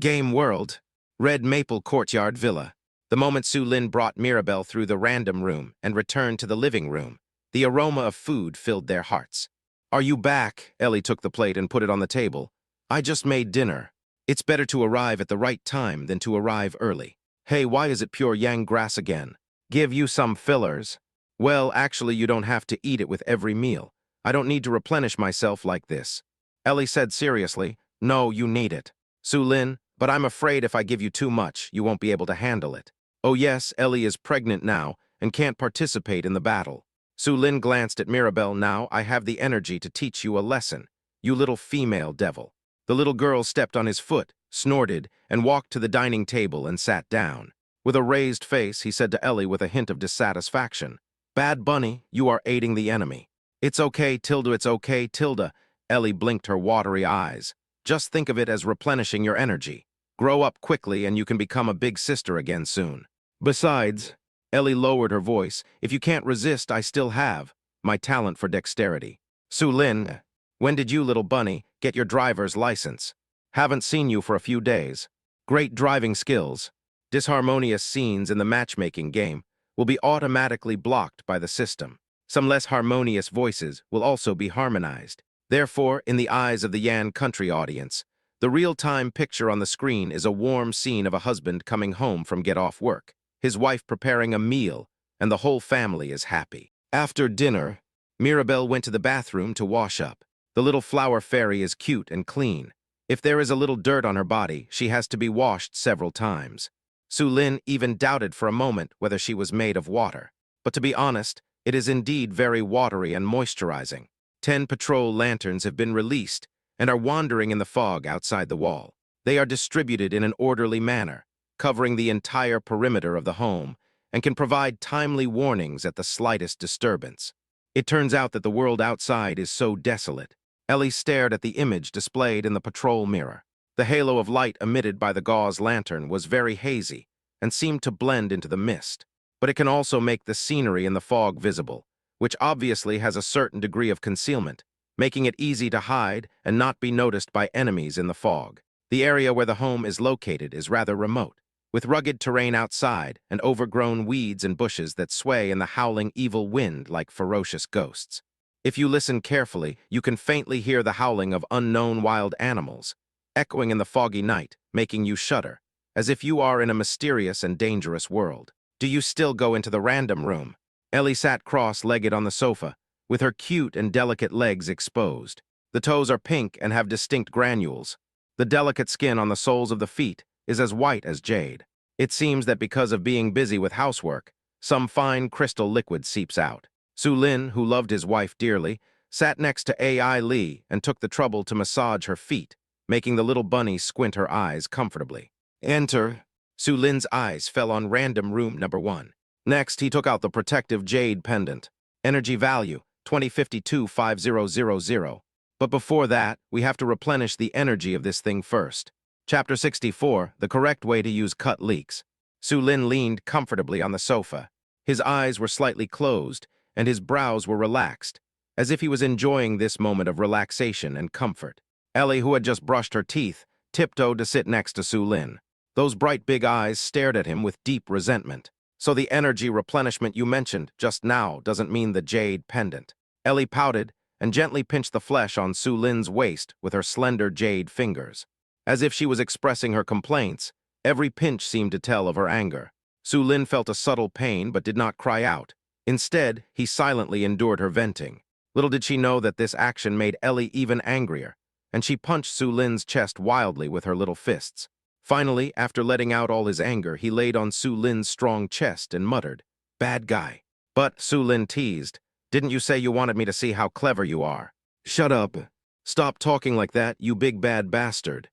Game World, Red Maple Courtyard Villa. The moment Su Lin brought Mirabelle through the random room and returned to the living room, the aroma of food filled their hearts. Are you back? Ellie took the plate and put it on the table. I just made dinner. It's better to arrive at the right time than to arrive early. Hey, why is it pure yang grass again? Give you some fillers. Well, actually, you don't have to eat it with every meal. I don't need to replenish myself like this. Ellie said seriously, no, you need it. Su Lin, but I'm afraid if I give you too much, you won't be able to handle it. Oh yes, Ellie is pregnant now and can't participate in the battle. Su Lin glanced at Mirabelle. Now I have the energy to teach you a lesson, you little female devil. The little girl stepped on his foot, snorted, and walked to the dining table and sat down. With a raised face, he said to Ellie with a hint of dissatisfaction, Bad Bunny, you are aiding the enemy. It's okay, Tilda, it's okay, Tilda. Ellie blinked her watery eyes. Just think of it as replenishing your energy. Grow up quickly and you can become a big sister again soon. Besides, Ellie lowered her voice, if you can't resist, I still have my talent for dexterity. Su Lin, when did you, little bunny, get your driver's license? Haven't seen you for a few days. Great driving skills. Disharmonious scenes in the matchmaking game will be automatically blocked by the system. Some less harmonious voices will also be harmonized. Therefore, in the eyes of the Yan country audience, the real-time picture on the screen is a warm scene of a husband coming home from get off work, his wife preparing a meal, and the whole family is happy. After dinner, Mirabelle went to the bathroom to wash up. The little flower fairy is cute and clean. If there is a little dirt on her body, she has to be washed several times. Su Lin even doubted for a moment whether she was made of water. But to be honest, it is indeed very watery and moisturizing. 10 patrol lanterns have been released and are wandering in the fog outside the wall. They are distributed in an orderly manner, covering the entire perimeter of the home, and can provide timely warnings at the slightest disturbance. It turns out that the world outside is so desolate. Ellie stared at the image displayed in the patrol mirror. The halo of light emitted by the gauze lantern was very hazy and seemed to blend into the mist, but it can also make the scenery in the fog visible, which obviously has a certain degree of concealment, making it easy to hide and not be noticed by enemies in the fog. The area where the home is located is rather remote, with rugged terrain outside and overgrown weeds and bushes that sway in the howling evil wind like ferocious ghosts. If you listen carefully, you can faintly hear the howling of unknown wild animals, echoing in the foggy night, making you shudder, as if you are in a mysterious and dangerous world. Do you still go into the random room? Ellie sat cross-legged on the sofa, with her cute and delicate legs exposed. The toes are pink and have distinct granules. The delicate skin on the soles of the feet is as white as jade. It seems that because of being busy with housework, Some fine crystal liquid seeps out. Su Lin, who loved his wife dearly, sat next to Ai Li and took the trouble to massage her feet, making the little bunny squint her eyes comfortably. Enter. Su Lin's eyes fell on random room number 1. Next, he took out the protective jade pendant. Energy value, 2052-5000. But before that, we have to replenish the energy of this thing first. Chapter 64, the correct way to use cut leaks. Su Lin leaned comfortably on the sofa. His eyes were slightly closed, and his brows were relaxed, as if he was enjoying this moment of relaxation and comfort. Ellie, who had just brushed her teeth, tiptoed to sit next to Su Lin. Those bright big eyes stared at him with deep resentment. So the energy replenishment you mentioned just now doesn't mean the jade pendant. Ellie pouted and gently pinched the flesh on Su Lin's waist with her slender jade fingers. As if she was expressing her complaints, every pinch seemed to tell of her anger. Su Lin felt a subtle pain but did not cry out. Instead, he silently endured her venting. Little did she know that this action made Ellie even angrier, and she punched Su Lin's chest wildly with her little fists. Finally, after letting out all his anger, he laid on Su Lin's strong chest and muttered, "Bad guy." But, Su Lin teased, "Didn't you say you wanted me to see how clever you are?" "Shut up. Stop talking like that, you big bad bastard."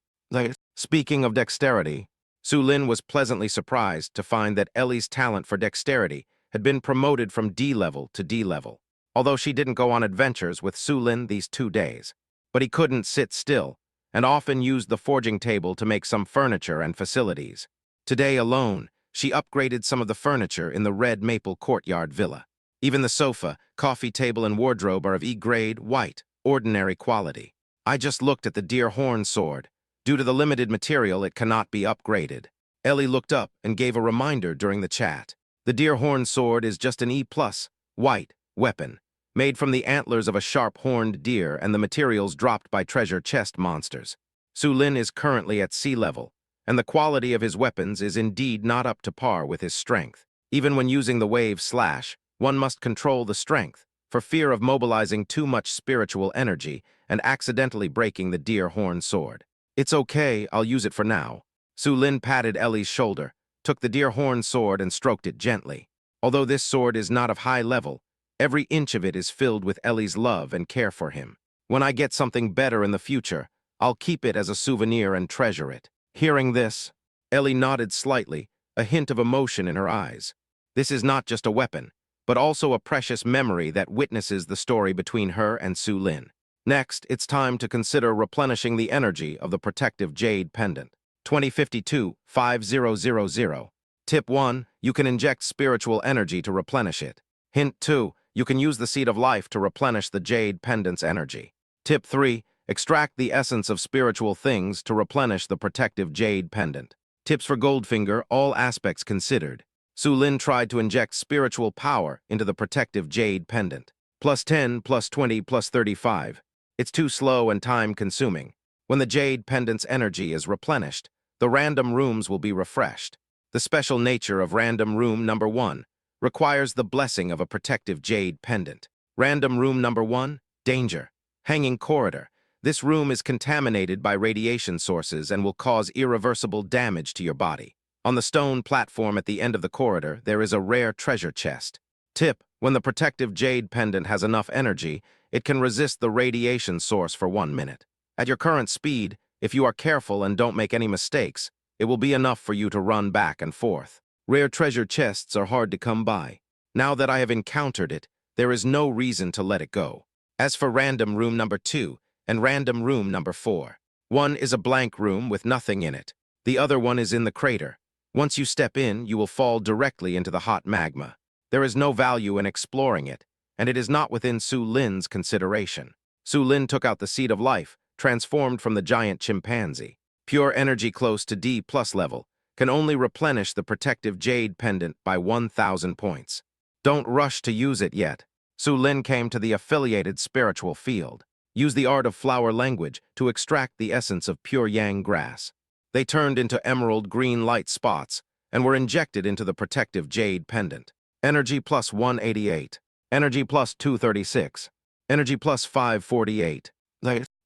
Speaking of dexterity, Su Lin was pleasantly surprised to find that Ellie's talent for dexterity had been promoted from D level to D level, although she didn't go on adventures with Su Lin these 2 days. But he couldn't sit still, and often used the forging table to make some furniture and facilities. Today alone, she upgraded some of the furniture in the red maple courtyard villa. Even the sofa, coffee table, and wardrobe are of E-grade, white, ordinary quality. I just looked at the deer horn sword. Due to the limited material, it cannot be upgraded. Ellie looked up and gave a reminder during the chat. The deer horn sword is just an E+, white, weapon, made from the antlers of a sharp-horned deer and the materials dropped by treasure chest monsters. Su Lin is currently at sea level, and the quality of his weapons is indeed not up to par with his strength. Even when using the wave slash, one must control the strength, for fear of mobilizing too much spiritual energy and accidentally breaking the deer horn sword. "It's okay, I'll use it for now." Su Lin patted Ellie's shoulder, took the deer horn sword and stroked it gently. Although this sword is not of high level, every inch of it is filled with Ellie's love and care for him. When I get something better in the future, I'll keep it as a souvenir and treasure it. Hearing this, Ellie nodded slightly, a hint of emotion in her eyes. This is not just a weapon, but also a precious memory that witnesses the story between her and Su Lin. Next, it's time to consider replenishing the energy of the protective jade pendant. 2052-5000. Tip 1. You can inject spiritual energy to replenish it. Hint 2. You can use the seed of life to replenish the jade pendant's energy. Tip 3. Extract the essence of spiritual things to replenish the protective jade pendant. Tips for Goldfinger, all aspects considered. Su Lin tried to inject spiritual power into the protective jade pendant. +10, +20, +35. It's too slow and time-consuming. When the jade pendant's energy is replenished, the random rooms will be refreshed. The special nature of random room number 1 requires the blessing of a protective jade pendant. Random room number 1, danger. Hanging corridor. This room is contaminated by radiation sources and will cause irreversible damage to your body. On the stone platform at the end of the corridor, there is a rare treasure chest. Tip: when the protective jade pendant has enough energy, it can resist the radiation source for 1 minute. At your current speed, if you are careful and don't make any mistakes, it will be enough for you to run back and forth. Rare treasure chests are hard to come by. Now that I have encountered it, there is no reason to let it go. As for random room number 2 and random room number 4, one is a blank room with nothing in it. The other one is in the crater. Once you step in, you will fall directly into the hot magma. There is no value in exploring it, and it is not within Su Lin's consideration. Su Lin took out the seed of life, transformed from the giant chimpanzee. Pure energy close to D+ level can only replenish the protective jade pendant by 1,000 points. Don't rush to use it yet. Su Lin came to the affiliated spiritual field. Use the art of flower language to extract the essence of pure yang grass. They turned into emerald green light spots and were injected into the protective jade pendant. Energy plus 188. Energy plus 236. Energy plus 548.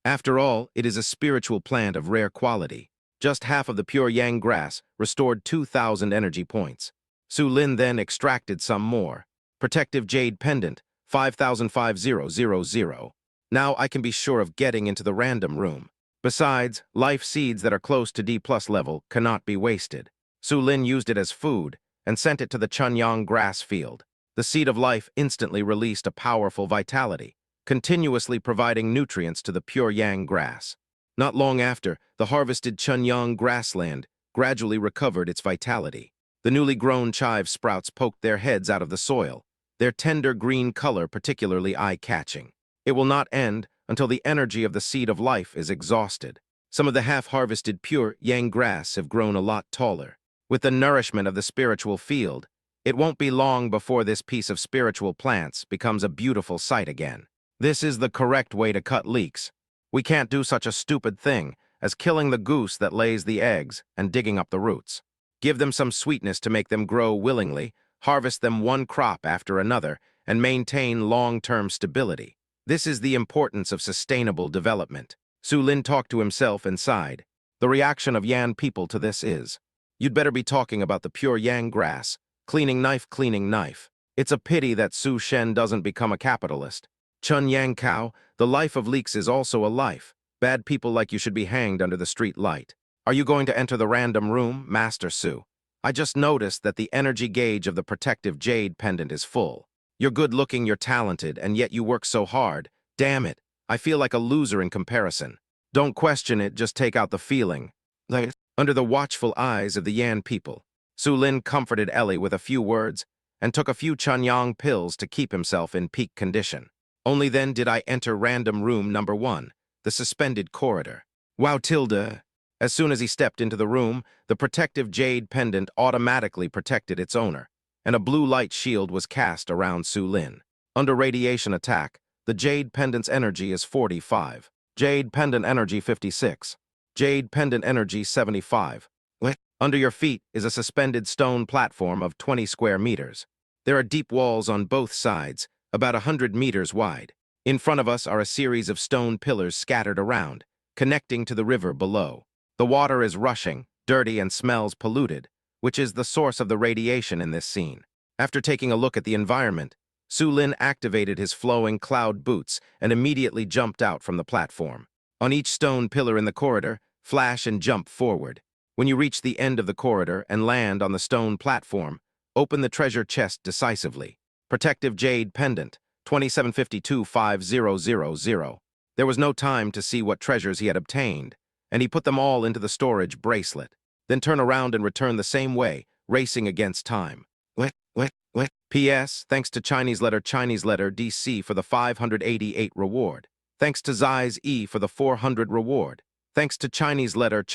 After all, it is a spiritual plant of rare quality. Just half of the pure yang grass restored 2,000 energy points. Su Lin then extracted some more. Protective Jade Pendant, 505000. Now I can be sure of getting into the random room. Besides, life seeds that are close to D+ level cannot be wasted. Su Lin used it as food and sent it to the Chunyang grass field. The seed of life instantly released a powerful vitality, continuously providing nutrients to the pure yang grass. Not long after, the harvested Chunyang grassland gradually recovered its vitality. The newly grown chive sprouts poked their heads out of the soil, their tender green color particularly eye-catching. It will not end until the energy of the seed of life is exhausted. Some of the half-harvested pure yang grass have grown a lot taller. With the nourishment of the spiritual field, it won't be long before this piece of spiritual plants becomes a beautiful sight again. This is the correct way to cut leeks. We can't do such a stupid thing as killing the goose that lays the eggs and digging up the roots. Give them some sweetness to make them grow willingly, harvest them one crop after another, and maintain long-term stability. This is the importance of sustainable development. Su Lin talked to himself and sighed. The reaction of Yan people to this is, "You'd better be talking about the pure yang grass. Cleaning knife, cleaning knife. It's a pity that Su Shen doesn't become a capitalist. Chun Yang Kao, the life of leeks is also a life. Bad people like you should be hanged under the street light. Are you going to enter the random room, Master Su? I just noticed that the energy gauge of the protective jade pendant is full. You're good-looking, you're talented, and yet you work so hard. Damn it, I feel like a loser in comparison. Don't question it, just take out the feeling." Under the watchful eyes of the Yan people, Su Lin comforted Ellie with a few words and took a few Chunyang pills to keep himself in peak condition. Only then did I enter random room number 1, the suspended corridor. Wow, Tilda! As soon as he stepped into the room, the protective jade pendant automatically protected its owner, and a blue light shield was cast around Su Lin. Under radiation attack, the jade pendant's energy is 45. Jade pendant energy 56. Jade pendant energy 75. Under your feet is a suspended stone platform of 20 square meters. There are deep walls on both sides, about 100 meters wide. In front of us are a series of stone pillars scattered around, connecting to the river below. The water is rushing, dirty, and smells polluted, which is the source of the radiation in this scene. After taking a look at the environment, Su Lin activated his flowing cloud boots and immediately jumped out from the platform. On each stone pillar in the corridor, flash and jump forward. When you reach the end of the corridor and land on the stone platform, open the treasure chest decisively. Protective Jade Pendant, 2752500. There was no time to see what treasures he had obtained, and he put them all into the storage bracelet. Then turn around and return the same way, racing against time. P.S. Thanks to Chinese letter DC for the 588 reward. Thanks to Zeiss E for the 400 reward. Thanks to Chinese letter for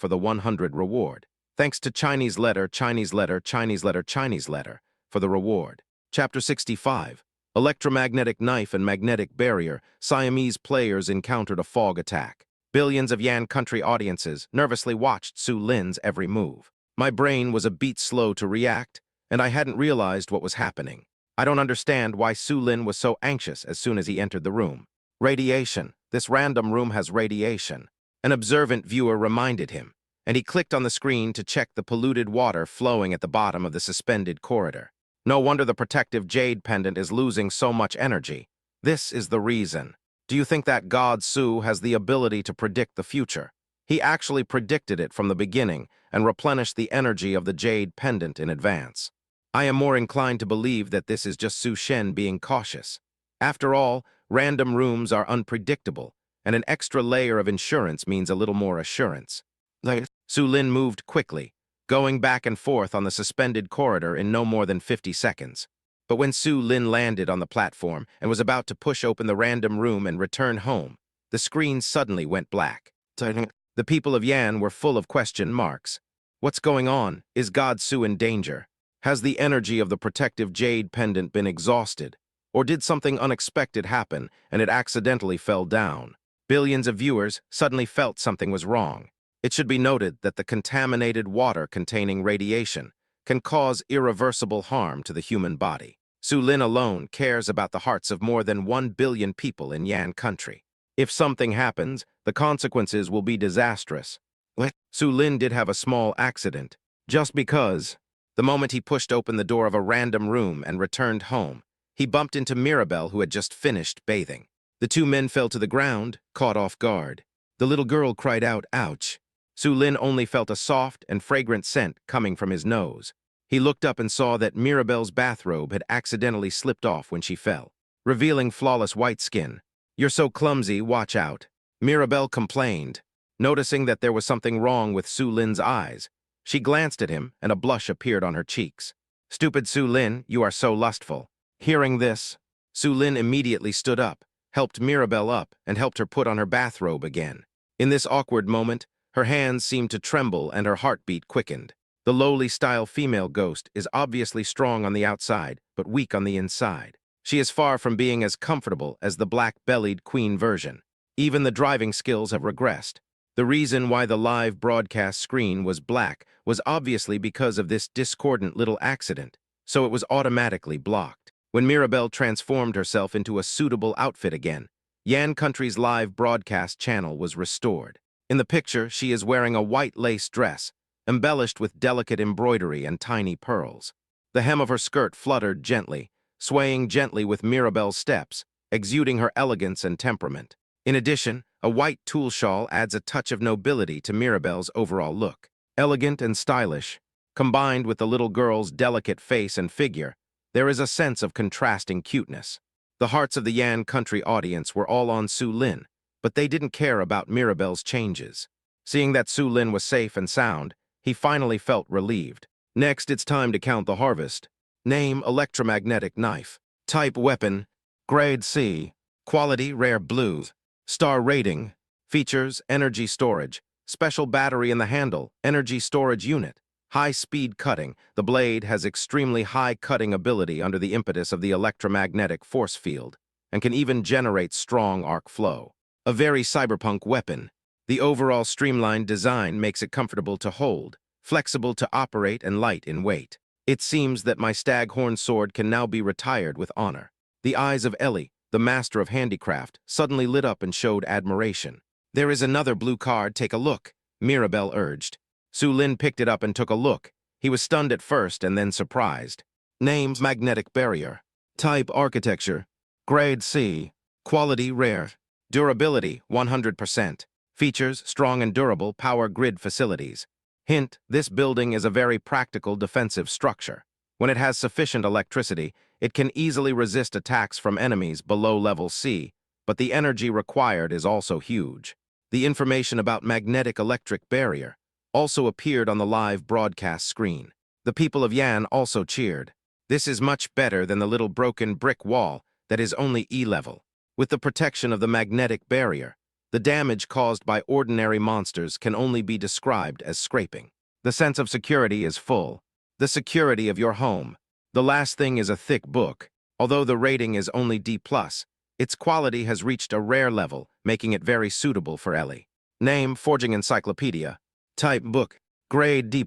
the 100 reward. Thanks to Chinese letter for the reward. Chapter 65. Electromagnetic knife and magnetic barrier. Siamese players encountered a fog attack. Billions of Yan country audiences nervously watched Su Lin's every move. My brain was a beat slow to react, and I hadn't realized what was happening. I don't understand why Su Lin was so anxious as soon as he entered the room. Radiation. This random room has radiation. An observant viewer reminded him, and he clicked on the screen to check the polluted water flowing at the bottom of the suspended corridor. No wonder the protective jade pendant is losing so much energy. This is the reason. Do you think that God Su has the ability to predict the future? He actually predicted it from the beginning and replenished the energy of the jade pendant in advance. I am more inclined to believe that this is just Su Shen being cautious. After all, random rooms are unpredictable, and an extra layer of insurance means a little more assurance. Su Lin moved quickly, going back and forth on the suspended corridor in no more than 50 seconds. But when Su Lin landed on the platform and was about to push open the random room and return home, the screen suddenly went black. The people of Yan were full of question marks. What's going on? Is God Su in danger? Has the energy of the protective jade pendant been exhausted? Or did something unexpected happen and it accidentally fell down? Billions of viewers suddenly felt something was wrong. It should be noted that the contaminated water containing radiation can cause irreversible harm to the human body. Su Lin alone cares about the hearts of more than 1 billion people in Yan country. If something happens, the consequences will be disastrous. What? Su Lin did have a small accident. Just because. The moment he pushed open the door of a random room and returned home, he bumped into Mirabelle, who had just finished bathing. The two men fell to the ground, caught off guard. The little girl cried out, "Ouch!" Su Lin only felt a soft and fragrant scent coming from his nose. He looked up and saw that Mirabelle's bathrobe had accidentally slipped off when she fell, revealing flawless white skin. "You're so clumsy, watch out," Mirabelle complained. Noticing that there was something wrong with Su Lin's eyes, she glanced at him and a blush appeared on her cheeks. "Stupid Su Lin, you are so lustful." Hearing this, Su Lin immediately stood up, helped Mirabelle up, and helped her put on her bathrobe again. In this awkward moment, her hands seemed to tremble and her heartbeat quickened. The lowly-style female ghost is obviously strong on the outside, but weak on the inside. She is far from being as comfortable as the black-bellied queen version. Even the driving skills have regressed. The reason why the live broadcast screen was black was obviously because of this discordant little accident, so it was automatically blocked. When Mirabelle transformed herself into a suitable outfit again, Yan Country's live broadcast channel was restored. In the picture, she is wearing a white lace dress, embellished with delicate embroidery and tiny pearls. The hem of her skirt fluttered gently, swaying gently with Mirabelle's steps, exuding her elegance and temperament. In addition, a white tulle shawl adds a touch of nobility to Mirabelle's overall look. Elegant and stylish, combined with the little girl's delicate face and figure, there is a sense of contrasting cuteness. The hearts of the Yan Country audience were all on Su Lin, but they didn't care about Mirabelle's changes. Seeing that Su Lin was safe and sound, he finally felt relieved. Next, it's time to count the harvest. Name: electromagnetic knife. Type: weapon. Grade C. Quality: rare blue. Star rating. Features: energy storage. Special battery in the handle. Energy storage unit. High-speed cutting. The blade has extremely high cutting ability under the impetus of the electromagnetic force field, and can even generate strong arc flow. A very cyberpunk weapon. The overall streamlined design makes it comfortable to hold, flexible to operate, and light in weight. It seems that my staghorn sword can now be retired with honor. The eyes of Ellie, the master of handicraft, suddenly lit up and showed admiration. "There is another blue card, take a look," Mirabelle urged. Su Lin picked it up and took a look. He was stunned at first and then surprised. Names: magnetic barrier. Type: architecture. Grade C. Quality: rare. Durability: 100%. Features: strong and durable power grid facilities. Hint: this building is a very practical defensive structure. When it has sufficient electricity, it can easily resist attacks from enemies below level C, but the energy required is also huge. The information about magnetic electric barrier also appeared on the live broadcast screen. The people of Yan also cheered. This is much better than the little broken brick wall that is only E-level. With the protection of the magnetic barrier, the damage caused by ordinary monsters can only be described as scraping. The sense of security is full. The security of your home. The last thing is a thick book. Although the rating is only D+, its quality has reached a rare level, making it very suitable for Ellie. Name: Forging Encyclopedia. Type: book. Grade D+.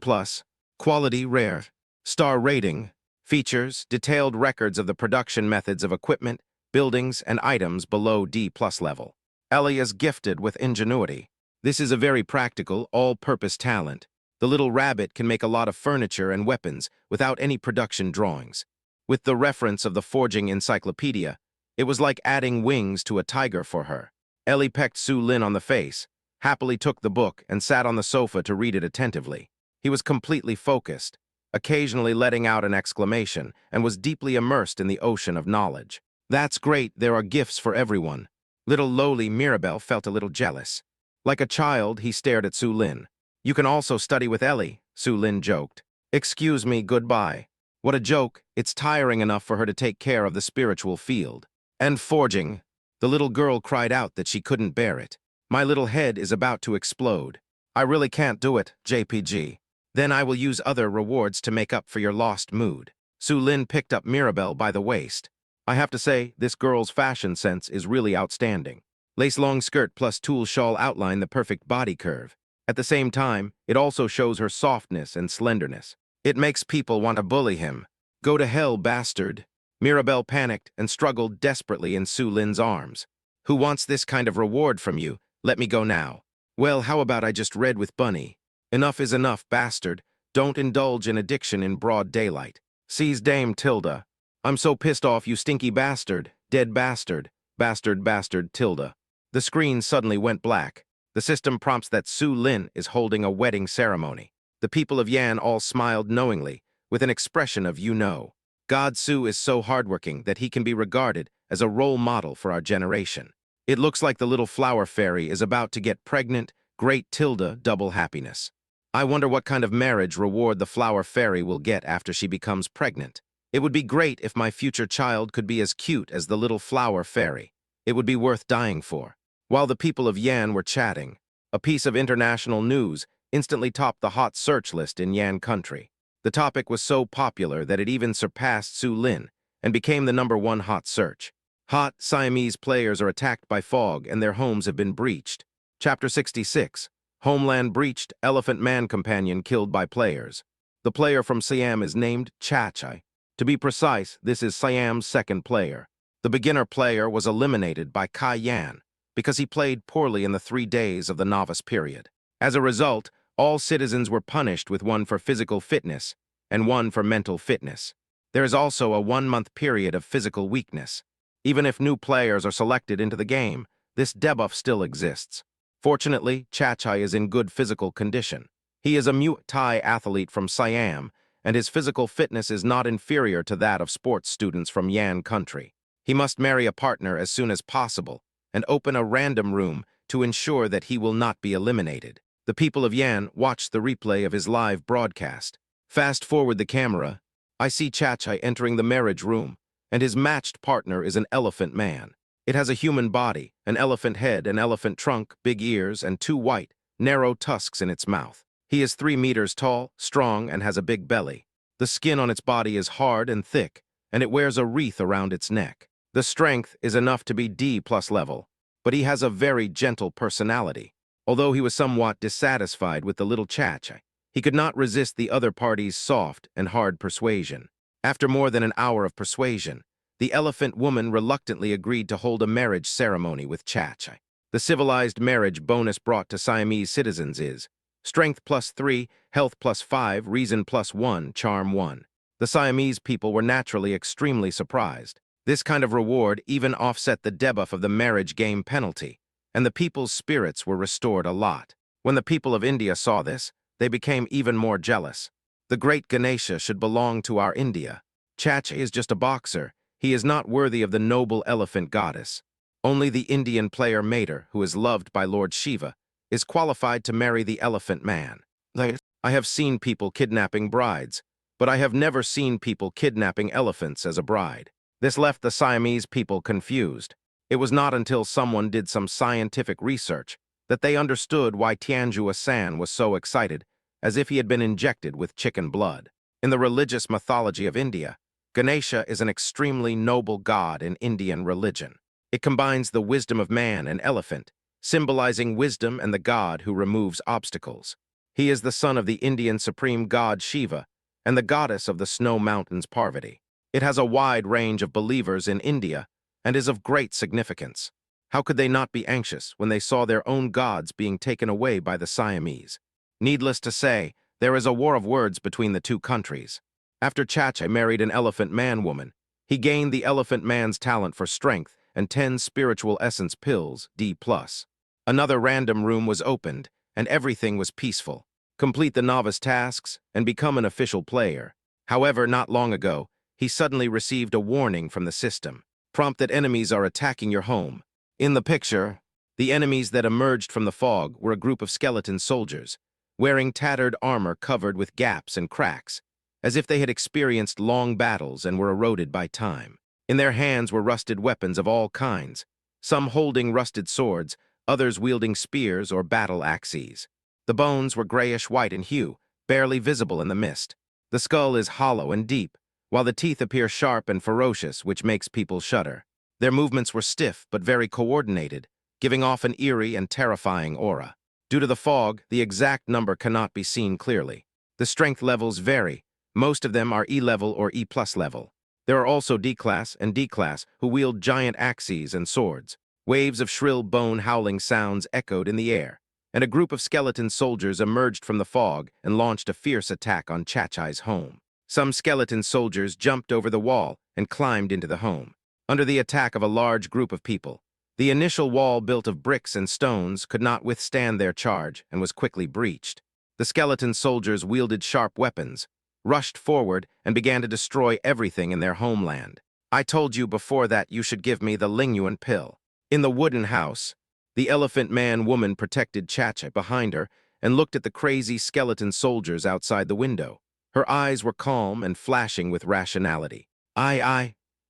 Quality: rare. Star rating. Features: detailed records of the production methods of equipment, buildings, and items below D+ level. Ellie is gifted with ingenuity. This is a very practical, all-purpose talent. The little rabbit can make a lot of furniture and weapons without any production drawings. With the reference of the Forging Encyclopedia, it was like adding wings to a tiger for her. Ellie pecked Su Lin on the face, happily took the book, and sat on the sofa to read it attentively. He was completely focused, occasionally letting out an exclamation, and was deeply immersed in the ocean of knowledge. "That's great, there are gifts for everyone." Little lowly Mirabelle felt a little jealous. Like a child, he stared at Su Lin. "You can also study with Ellie," Su Lin joked. "Excuse me, goodbye." What a joke, it's tiring enough for her to take care of the spiritual field. And forging. The little girl cried out that she couldn't bear it. "My little head is about to explode. I really can't do it, JPG. Then I will use other rewards to make up for your lost mood." Su Lin picked up Mirabelle by the waist. "I have to say, this girl's fashion sense is really outstanding. Lace long skirt plus tulle shawl outline the perfect body curve. At the same time, it also shows her softness and slenderness. It makes people want to bully him. Go to hell, bastard." Mirabelle panicked and struggled desperately in Su Lin's arms. "Who wants this kind of reward from you? Let me go now." Well, how about I just read with Bunny? Enough is enough, bastard. Don't indulge in addiction in broad daylight. Seize Dame Tilda. I'm so pissed off, you stinky bastard. Dead bastard. Bastard, bastard, Tilda. The screen suddenly went black. The system prompts that Su Lin is holding a wedding ceremony. The people of Yan all smiled knowingly, with an expression of you know. God Su is so hardworking that he can be regarded as a role model for our generation. It looks like the little flower fairy is about to get pregnant, great Tilda double happiness. I wonder what kind of marriage reward the flower fairy will get after she becomes pregnant. It would be great if my future child could be as cute as the little flower fairy. It would be worth dying for. While the people of Yan were chatting, a piece of international news instantly topped the hot search list in Yan country. The topic was so popular that it even surpassed Su Lin and became the #1 hot search. Hot Siamese players are attacked by fog and their homes have been breached. Chapter 66. Homeland breached, elephant man companion killed by players. The player from Siam is named Chachai. To be precise, this is Siam's second player. The beginner player was eliminated by Kai Yan because he played poorly in the 3 days of the novice period. As a result, all citizens were punished with one for physical fitness and one for mental fitness. There is also a 1-month period of physical weakness. Even if new players are selected into the game, this debuff still exists. Fortunately, Chachai is in good physical condition. He is a Muay Thai athlete from Siam, and his physical fitness is not inferior to that of sports students from Yan country. He must marry a partner as soon as possible and open a random room to ensure that he will not be eliminated. The people of Yan watched the replay of his live broadcast. Fast forward the camera. I see Chachai entering the marriage room, and his matched partner is an elephant man. It has a human body, an elephant head, an elephant trunk, big ears, and 2 white, narrow tusks in its mouth. He is 3 meters tall, strong, and has a big belly. The skin on its body is hard and thick, and it wears a wreath around its neck. The strength is enough to be D+ level, but he has a very gentle personality. Although he was somewhat dissatisfied with the little Chachai, he could not resist the other party's soft and hard persuasion. After more than an hour of persuasion, the elephant woman reluctantly agreed to hold a marriage ceremony with Chachai. The civilized marriage bonus brought to Siamese citizens is Strength +3, Health +5, Reason +1, Charm 1. The Siamese people were naturally extremely surprised. This kind of reward even offset the debuff of the marriage game penalty, and the people's spirits were restored a lot. When the people of India saw this, they became even more jealous. The great Ganesha should belong to our India. Chachai is just a boxer. He is not worthy of the noble elephant goddess. Only the Indian player Mater, who is loved by Lord Shiva, is qualified to marry the elephant man. I have seen people kidnapping brides, but I have never seen people kidnapping elephants as a bride. This left the Siamese people confused. It was not until someone did some scientific research that they understood why Tianjua San was so excited, as if he had been injected with chicken blood. In the religious mythology of India, Ganesha is an extremely noble god in Indian religion. It combines the wisdom of man and elephant, symbolizing wisdom and the god who removes obstacles. He is the son of the Indian supreme god Shiva and the goddess of the snow mountains Parvati. It has a wide range of believers in India and is of great significance. How could they not be anxious when they saw their own gods being taken away by the Siamese? Needless to say, there is a war of words between the two countries. After Chachai married an elephant man-woman, he gained the elephant man's talent for strength and 10 spiritual essence pills, D+. Another random room was opened, and everything was peaceful. Complete the novice tasks and become an official player. However, not long ago, he suddenly received a warning from the system. Prompt that enemies are attacking your home. In the picture, the enemies that emerged from the fog were a group of skeleton soldiers, wearing tattered armor covered with gaps and cracks, as if they had experienced long battles and were eroded by time. In their hands were rusted weapons of all kinds, some holding rusted swords, others wielding spears or battle axes. The bones were grayish-white in hue, barely visible in the mist. The skull is hollow and deep, while the teeth appear sharp and ferocious, which makes people shudder. Their movements were stiff but very coordinated, giving off an eerie and terrifying aura. Due to the fog, the exact number cannot be seen clearly. The strength levels vary. Most of them are E-level or E+ level. There are also D-class and D-class who wield giant axes and swords. Waves of shrill bone-howling sounds echoed in the air. and a group of skeleton soldiers emerged from the fog and launched a fierce attack on Chachai's home. Some skeleton soldiers jumped over the wall and climbed into the home. Under the attack of a large group of people, the initial wall built of bricks and stones could not withstand their charge and was quickly breached. The skeleton soldiers wielded sharp weapons, rushed forward, and began to destroy everything in their homeland. I told you before that you should give me the Lingyuan pill. In the wooden house, the elephant man-woman protected Chachai behind her and looked at the crazy skeleton soldiers outside the window. Her eyes were calm and flashing with rationality.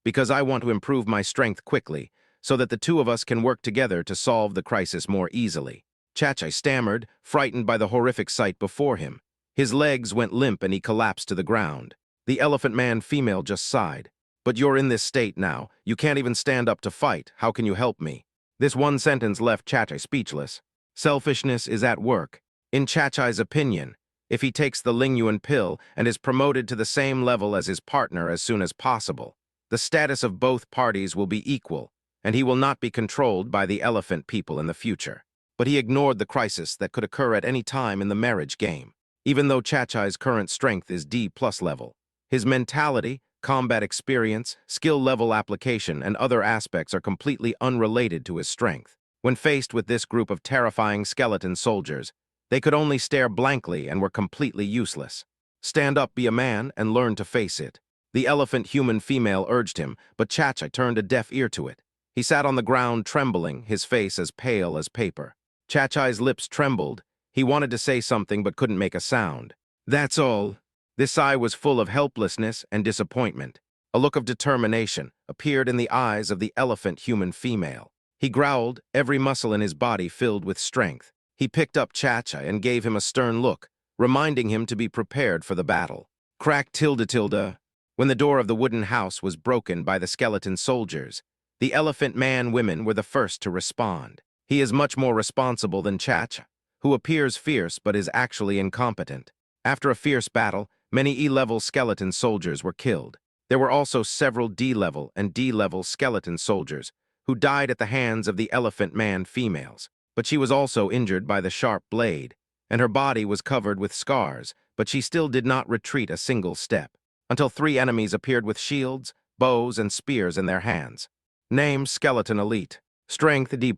Because I want to improve my strength quickly, so that the two of us can work together to solve the crisis more easily. Chachai stammered, frightened by the horrific sight before him. His legs went limp and he collapsed to the ground. The elephant man-female just sighed. But you're in this state now. You can't even stand up to fight. How can you help me? This one sentence left Chachai speechless. Selfishness is at work. In Chachai's opinion, if he takes the Lingyuan pill and is promoted to the same level as his partner as soon as possible, the status of both parties will be equal, and he will not be controlled by the elephant people in the future. But he ignored the crisis that could occur at any time in the marriage game. Even though Chachai's current strength is D+ level, his mentality, combat experience, skill level application, and other aspects are completely unrelated to his strength. When faced with this group of terrifying skeleton soldiers, they could only stare blankly and were completely useless. Stand up, be a man, and learn to face it. The elephant human female urged him, but Chachai turned a deaf ear to it. He sat on the ground trembling, his face as pale as paper. Chachai's lips trembled. He wanted to say something but couldn't make a sound. That's all. This sigh was full of helplessness and disappointment. A look of determination appeared in the eyes of the elephant human female. He growled, every muscle in his body filled with strength. He picked up Chachai and gave him a stern look, reminding him to be prepared for the battle. Crack tilde tilde. When the door of the wooden house was broken by the skeleton soldiers, the elephant man-women were the first to respond. He is much more responsible than Chachai, who appears fierce but is actually incompetent. After a fierce battle, many E-level skeleton soldiers were killed. There were also several D-level and D-level skeleton soldiers who died at the hands of the elephant man-females. But she was also injured by the sharp blade, and her body was covered with scars, but she still did not retreat a single step, until 3 enemies appeared with shields, bows, and spears in their hands. Name: Skeleton Elite. Strength: D+.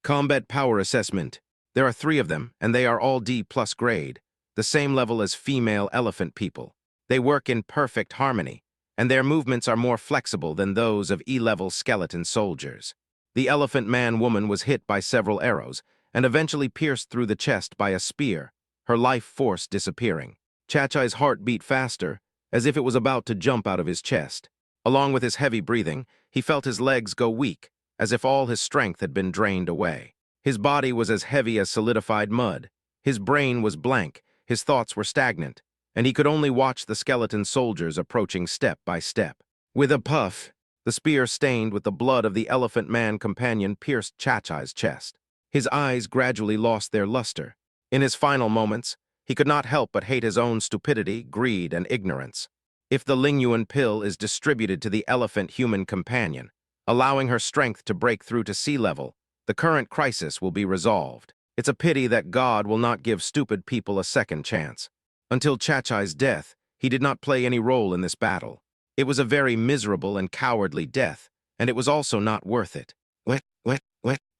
Combat Power Assessment. There are 3 of them, and they are all D+ grade, the same level as female elephant people. They work in perfect harmony, and their movements are more flexible than those of E-level skeleton soldiers. The elephant man-woman was hit by several arrows and eventually pierced through the chest by a spear, her life force disappearing. Chachai's heart beat faster, as if it was about to jump out of his chest. Along with his heavy breathing, he felt his legs go weak, as if all his strength had been drained away. His body was as heavy as solidified mud. His brain was blank, his thoughts were stagnant, and he could only watch the skeleton soldiers approaching step by step. With a puff, the spear stained with the blood of the elephant man companion pierced Chachai's chest. His eyes gradually lost their luster. In his final moments, he could not help but hate his own stupidity, greed, and ignorance. If the Lingyuan pill is distributed to the elephant human companion, allowing her strength to break through to sea level, the current crisis will be resolved. It's a pity that God will not give stupid people a second chance. Until Chachai's death, he did not play any role in this battle. It was a very miserable and cowardly death, and it was also not worth it.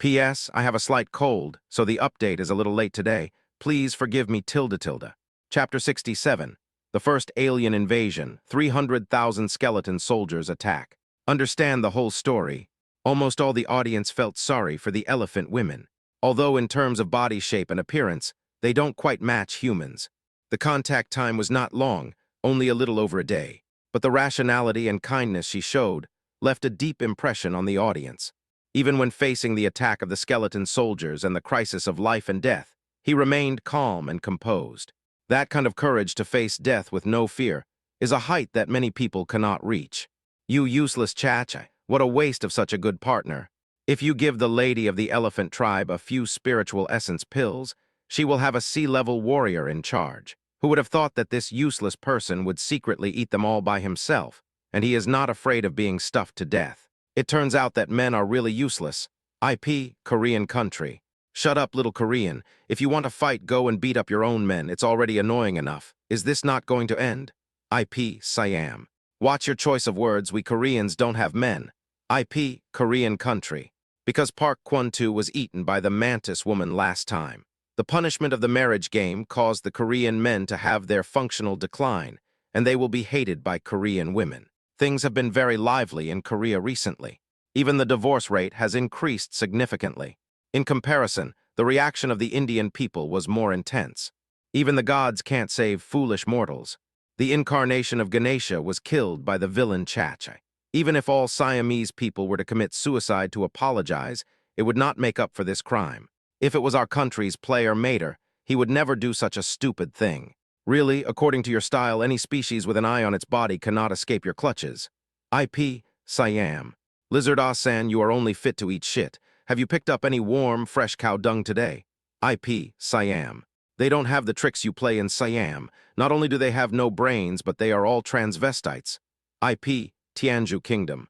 P.S. I have a slight cold, so the update is a little late today. Please forgive me tilde tilde. Chapter 67. The First Alien Invasion. 300,000 skeleton soldiers attack. Understand the whole story. Almost all the audience felt sorry for the elephant women. Although in terms of body shape and appearance, they don't quite match humans. The contact time was not long, only a little over a day. But the rationality and kindness she showed left a deep impression on the audience. Even when facing the attack of the skeleton soldiers and the crisis of life and death, he remained calm and composed. That kind of courage to face death with no fear is a height that many people cannot reach. You useless Chachai, what a waste of such a good partner. If you give the lady of the elephant tribe a few spiritual essence pills, she will have a sea-level warrior in charge. Who would have thought that this useless person would secretly eat them all by himself, and he is not afraid of being stuffed to death. It turns out that men are really useless. IP, Korean country. Shut up, little Korean. If you want to fight, go and beat up your own men. It's already annoying enough. Is this not going to end? IP, Siam. Watch your choice of words. We Koreans don't have men. IP, Korean country. Because Park Kwon-tu was eaten by the mantis woman last time. The punishment of the marriage game caused the Korean men to have their functional decline, and they will be hated by Korean women. Things have been very lively in Korea recently. Even the divorce rate has increased significantly. In comparison, the reaction of the Indian people was more intense. Even the gods can't save foolish mortals. The incarnation of Ganesha was killed by the villain Chacha. Even if all Siamese people were to commit suicide to apologize, it would not make up for this crime. If it was our country's player Mater, he would never do such a stupid thing. Really, according to your style, any species with an eye on its body cannot escape your clutches. IP, Siam. Lizard Asan, you are only fit to eat shit. Have you picked up any warm, fresh cow dung today? IP, Siam. They don't have the tricks you play in Siam. Not only do they have no brains, but they are all transvestites. IP, Tianju Kingdom.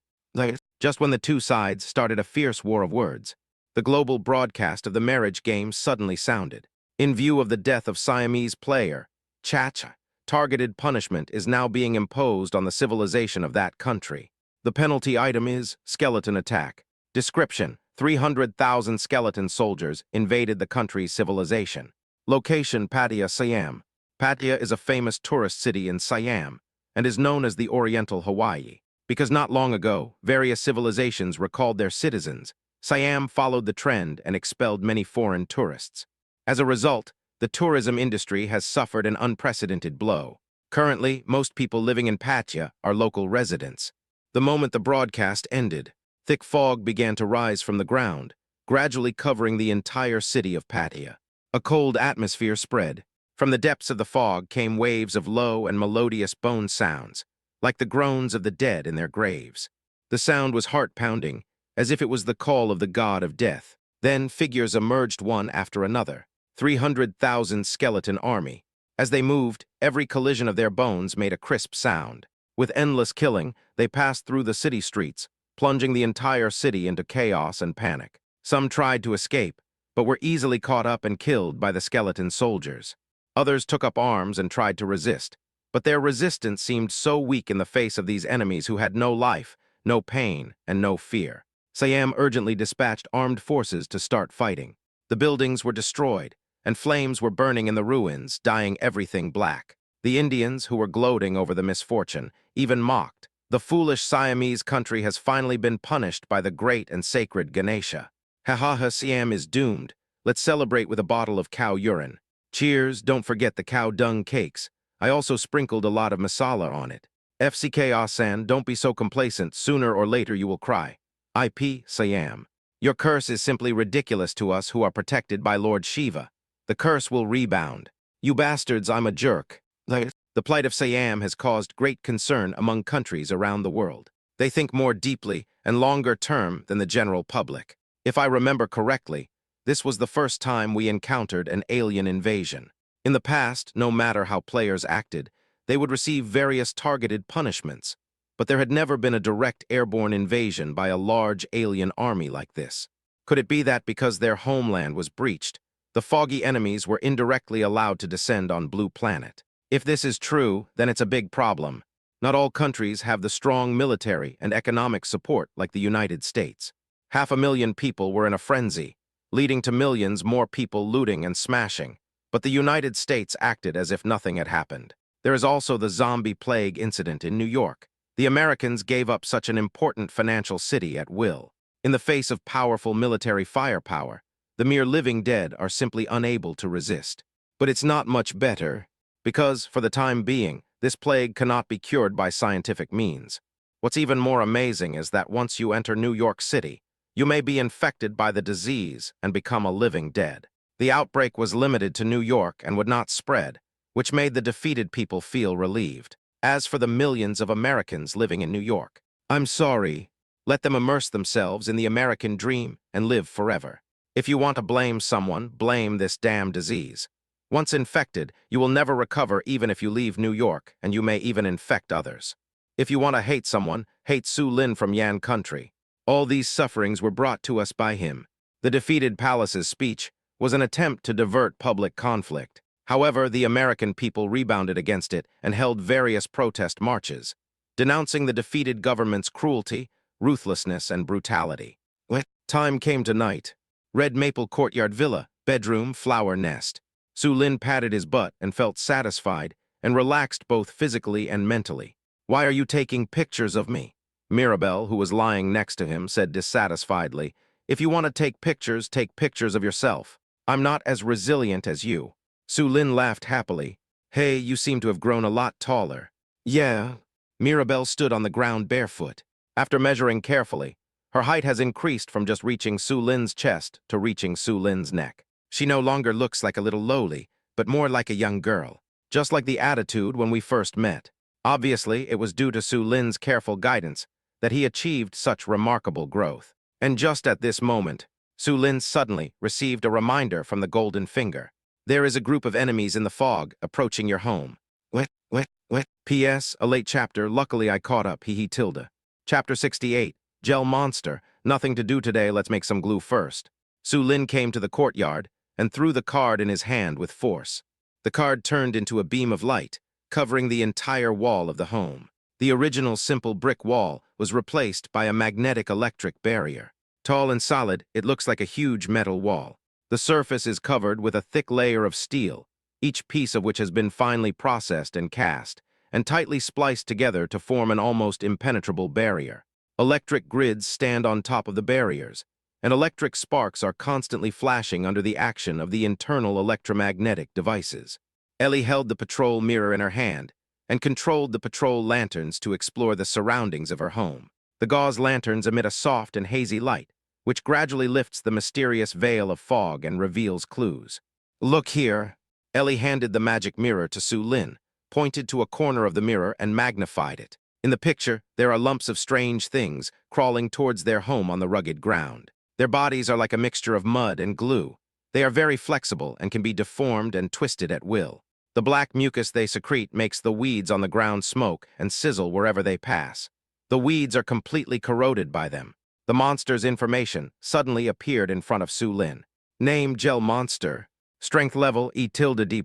Just when the two sides started a fierce war of words, the global broadcast of the marriage game suddenly sounded. In view of the death of Siamese player, Chacha, targeted punishment is now being imposed on the civilization of that country. The penalty item is skeleton attack. Description: 300,000 skeleton soldiers invaded the country's civilization. Location: Pattaya, Siam. Pattaya is a famous tourist city in Siam and is known as the Oriental Hawaii. Because not long ago, various civilizations recalled their citizens, Siam followed the trend and expelled many foreign tourists. As a result, the tourism industry has suffered an unprecedented blow. Currently, most people living in Pattaya are local residents. The moment the broadcast ended, thick fog began to rise from the ground, gradually covering the entire city of Pattaya. A cold atmosphere spread. From the depths of the fog came waves of low and melodious bone sounds, like the groans of the dead in their graves. The sound was heart-pounding, as if it was the call of the god of death. Then figures emerged one after another. 300,000 skeleton army. As they moved, every collision of their bones made a crisp sound. With endless killing, they passed through the city streets, plunging the entire city into chaos and panic. Some tried to escape, but were easily caught up and killed by the skeleton soldiers. Others took up arms and tried to resist, but their resistance seemed so weak in the face of these enemies who had no life, no pain, and no fear. Siam urgently dispatched armed forces to start fighting. The buildings were destroyed, and flames were burning in the ruins, dyeing everything black. The Indians, who were gloating over the misfortune, even mocked. The foolish Siamese country has finally been punished by the great and sacred Ganesha. Ha, Siam is doomed. Let's celebrate with a bottle of cow urine. Cheers, don't forget the cow dung cakes. I also sprinkled a lot of masala on it. FCK Asan, don't be so complacent. Sooner or later you will cry. IP, Siam. Your curse is simply ridiculous to us who are protected by Lord Shiva. The curse will rebound. You bastards, I'm a jerk. The plight of Siam has caused great concern among countries around the world. They think more deeply and longer term than the general public. If I remember correctly, this was the first time we encountered an alien invasion. In the past, no matter how players acted, they would receive various targeted punishments, but there had never been a direct airborne invasion by a large alien army like this. Could it be that because their homeland was breached, the foggy enemies were indirectly allowed to descend on Blue Planet? If this is true, then it's a big problem. Not all countries have the strong military and economic support like the United States. 500,000 people were in a frenzy, leading to millions more people looting and smashing. But the United States acted as if nothing had happened. There is also the zombie plague incident in New York. The Americans gave up such an important financial city at will. In the face of powerful military firepower, the mere living dead are simply unable to resist. But it's not much better, because, for the time being, this plague cannot be cured by scientific means. What's even more amazing is that once you enter New York City, you may be infected by the disease and become a living dead. The outbreak was limited to New York and would not spread, which made the defeated people feel relieved. As for the millions of Americans living in New York, I'm sorry. Let them immerse themselves in the American dream and live forever. If you want to blame someone, blame this damn disease. Once infected, you will never recover even if you leave New York, and you may even infect others. If you want to hate someone, hate Su Lin from Yan Country. All these sufferings were brought to us by him. The defeated Palace's speech, was an attempt to divert public conflict. However, the American people rebounded against it and held various protest marches, denouncing the defeated government's cruelty, ruthlessness, and brutality. When time came to night, Red Maple Courtyard Villa, bedroom, flower nest. Su Lin patted his butt and felt satisfied and relaxed both physically and mentally. "Why are you taking pictures of me?" Mirabelle, who was lying next to him, said dissatisfiedly. "If you want to take pictures of yourself. I'm not as resilient as you." Su Lin laughed happily. "Hey, you seem to have grown a lot taller." "Yeah." Mirabelle stood on the ground barefoot. After measuring carefully, her height has increased from just reaching Su Lin's chest to reaching Su Lin's neck. She no longer looks like a little lowly, but more like a young girl, just like the attitude when we first met. Obviously, it was due to Su Lin's careful guidance that he achieved such remarkable growth. And just at this moment, Su Lin suddenly received a reminder from the Golden Finger. "There is a group of enemies in the fog approaching your home." What? P.S. A late chapter, luckily I caught up, tilde. Chapter 68, Gel Monster, nothing to do today, let's make some glue first. Su Lin came to the courtyard and threw the card in his hand with force. The card turned into a beam of light, covering the entire wall of the home. The original simple brick wall was replaced by a magnetic electric barrier. Tall and solid, it looks like a huge metal wall. The surface is covered with a thick layer of steel, each piece of which has been finely processed and cast, and tightly spliced together to form an almost impenetrable barrier. Electric grids stand on top of the barriers, and electric sparks are constantly flashing under the action of the internal electromagnetic devices. Ellie held the patrol mirror in her hand and controlled the patrol lanterns to explore the surroundings of her home. The gauze lanterns emit a soft and hazy light, which gradually lifts the mysterious veil of fog and reveals clues. "Look here." Ellie handed the magic mirror to Su Lin, pointed to a corner of the mirror and magnified it. In the picture, there are lumps of strange things crawling towards their home on the rugged ground. Their bodies are like a mixture of mud and glue. They are very flexible and can be deformed and twisted at will. The black mucus they secrete makes the weeds on the ground smoke and sizzle wherever they pass. The weeds are completely corroded by them. The monster's information suddenly appeared in front of Su Lin. Name: Gel Monster. Strength level: E-D+.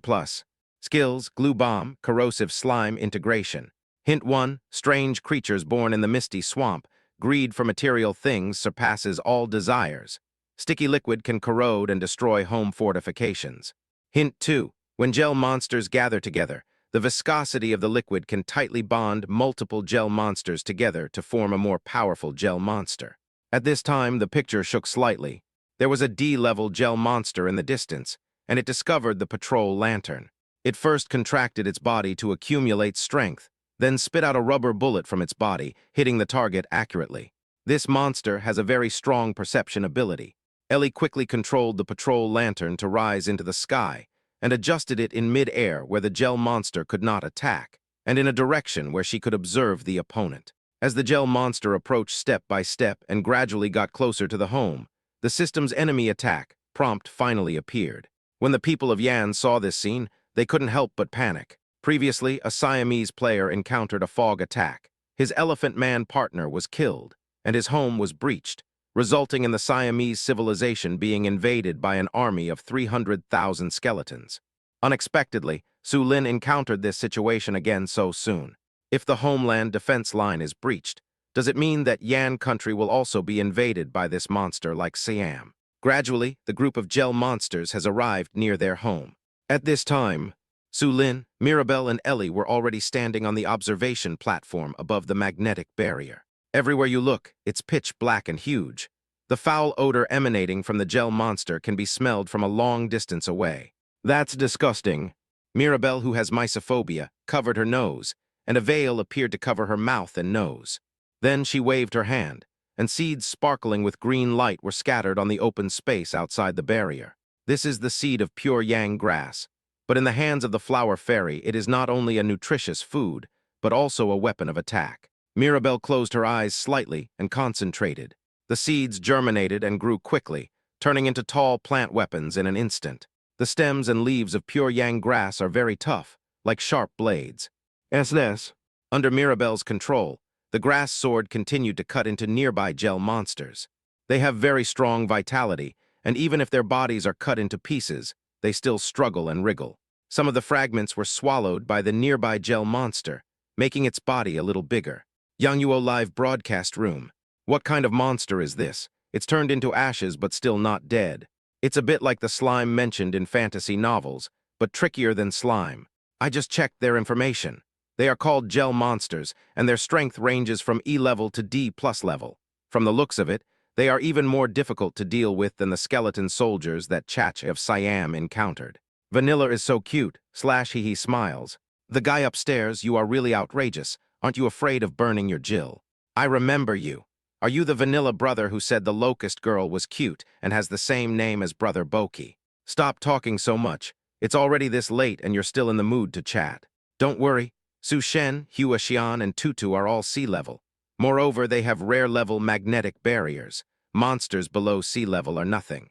Skills: Glue Bomb, Corrosive Slime Integration. Hint 1, strange creatures born in the misty swamp. Greed for material things surpasses all desires. Sticky liquid can corrode and destroy home fortifications. Hint 2, when gel monsters gather together, the viscosity of the liquid can tightly bond multiple gel monsters together to form a more powerful gel monster. At this time, the picture shook slightly. There was a D-level gel monster in the distance, and it discovered the patrol lantern. It first contracted its body to accumulate strength, then spit out a rubber bullet from its body, hitting the target accurately. This monster has a very strong perception ability. Ellie quickly controlled the patrol lantern to rise into the sky and adjusted it in mid-air where the gel monster could not attack, and in a direction where she could observe the opponent. As the gel monster approached step by step and gradually got closer to the home, the system's enemy attack prompt finally appeared. When the people of Yan saw this scene, they couldn't help but panic. Previously, a Siamese player encountered a fog attack. His Elephant Man partner was killed, and his home was breached, resulting in the Siamese civilization being invaded by an army of 300,000 skeletons. Unexpectedly, Su Lin encountered this situation again so soon. If the homeland defense line is breached, does it mean that Yan country will also be invaded by this monster like Siam? Gradually, the group of gel monsters has arrived near their home. At this time, Su Lin, Mirabelle, and Ellie were already standing on the observation platform above the magnetic barrier. Everywhere you look, it's pitch black and huge. The foul odor emanating from the gel monster can be smelled from a long distance away. "That's disgusting." Mirabelle, who has mysophobia, covered her nose, and a veil appeared to cover her mouth and nose. Then she waved her hand, and seeds sparkling with green light were scattered on the open space outside the barrier. This is the seed of pure yang grass. But in the hands of the flower fairy, it is not only a nutritious food, but also a weapon of attack. Mirabelle closed her eyes slightly and concentrated. The seeds germinated and grew quickly, turning into tall plant weapons in an instant. The stems and leaves of pure yang grass are very tough, like sharp blades. Under Mirabelle's control, the grass sword continued to cut into nearby gel monsters. They have very strong vitality and even if their bodies are cut into pieces, they still struggle and wriggle. Some of the fragments were swallowed by the nearby gel monster, making its body a little bigger. Yangyuo Live broadcast room. What kind of monster is this? It's turned into ashes but still not dead. It's a bit like the slime mentioned in fantasy novels, but trickier than slime. I just checked their information. They are called gel monsters, and their strength ranges from E level to D+ level. From the looks of it, they are even more difficult to deal with than the skeleton soldiers that Chach of Siam encountered. Vanilla is so cute, /he smiles. The guy upstairs, you are really outrageous. Aren't you afraid of burning your Jill? I remember you. Are you the Vanilla brother who said the Locust girl was cute and has the same name as Brother Boki? Stop talking so much. It's already this late and you're still in the mood to chat. Don't worry. Su Shen, Hua Xian, and Tutu are all sea level. Moreover, they have rare-level magnetic barriers. Monsters below sea level are nothing.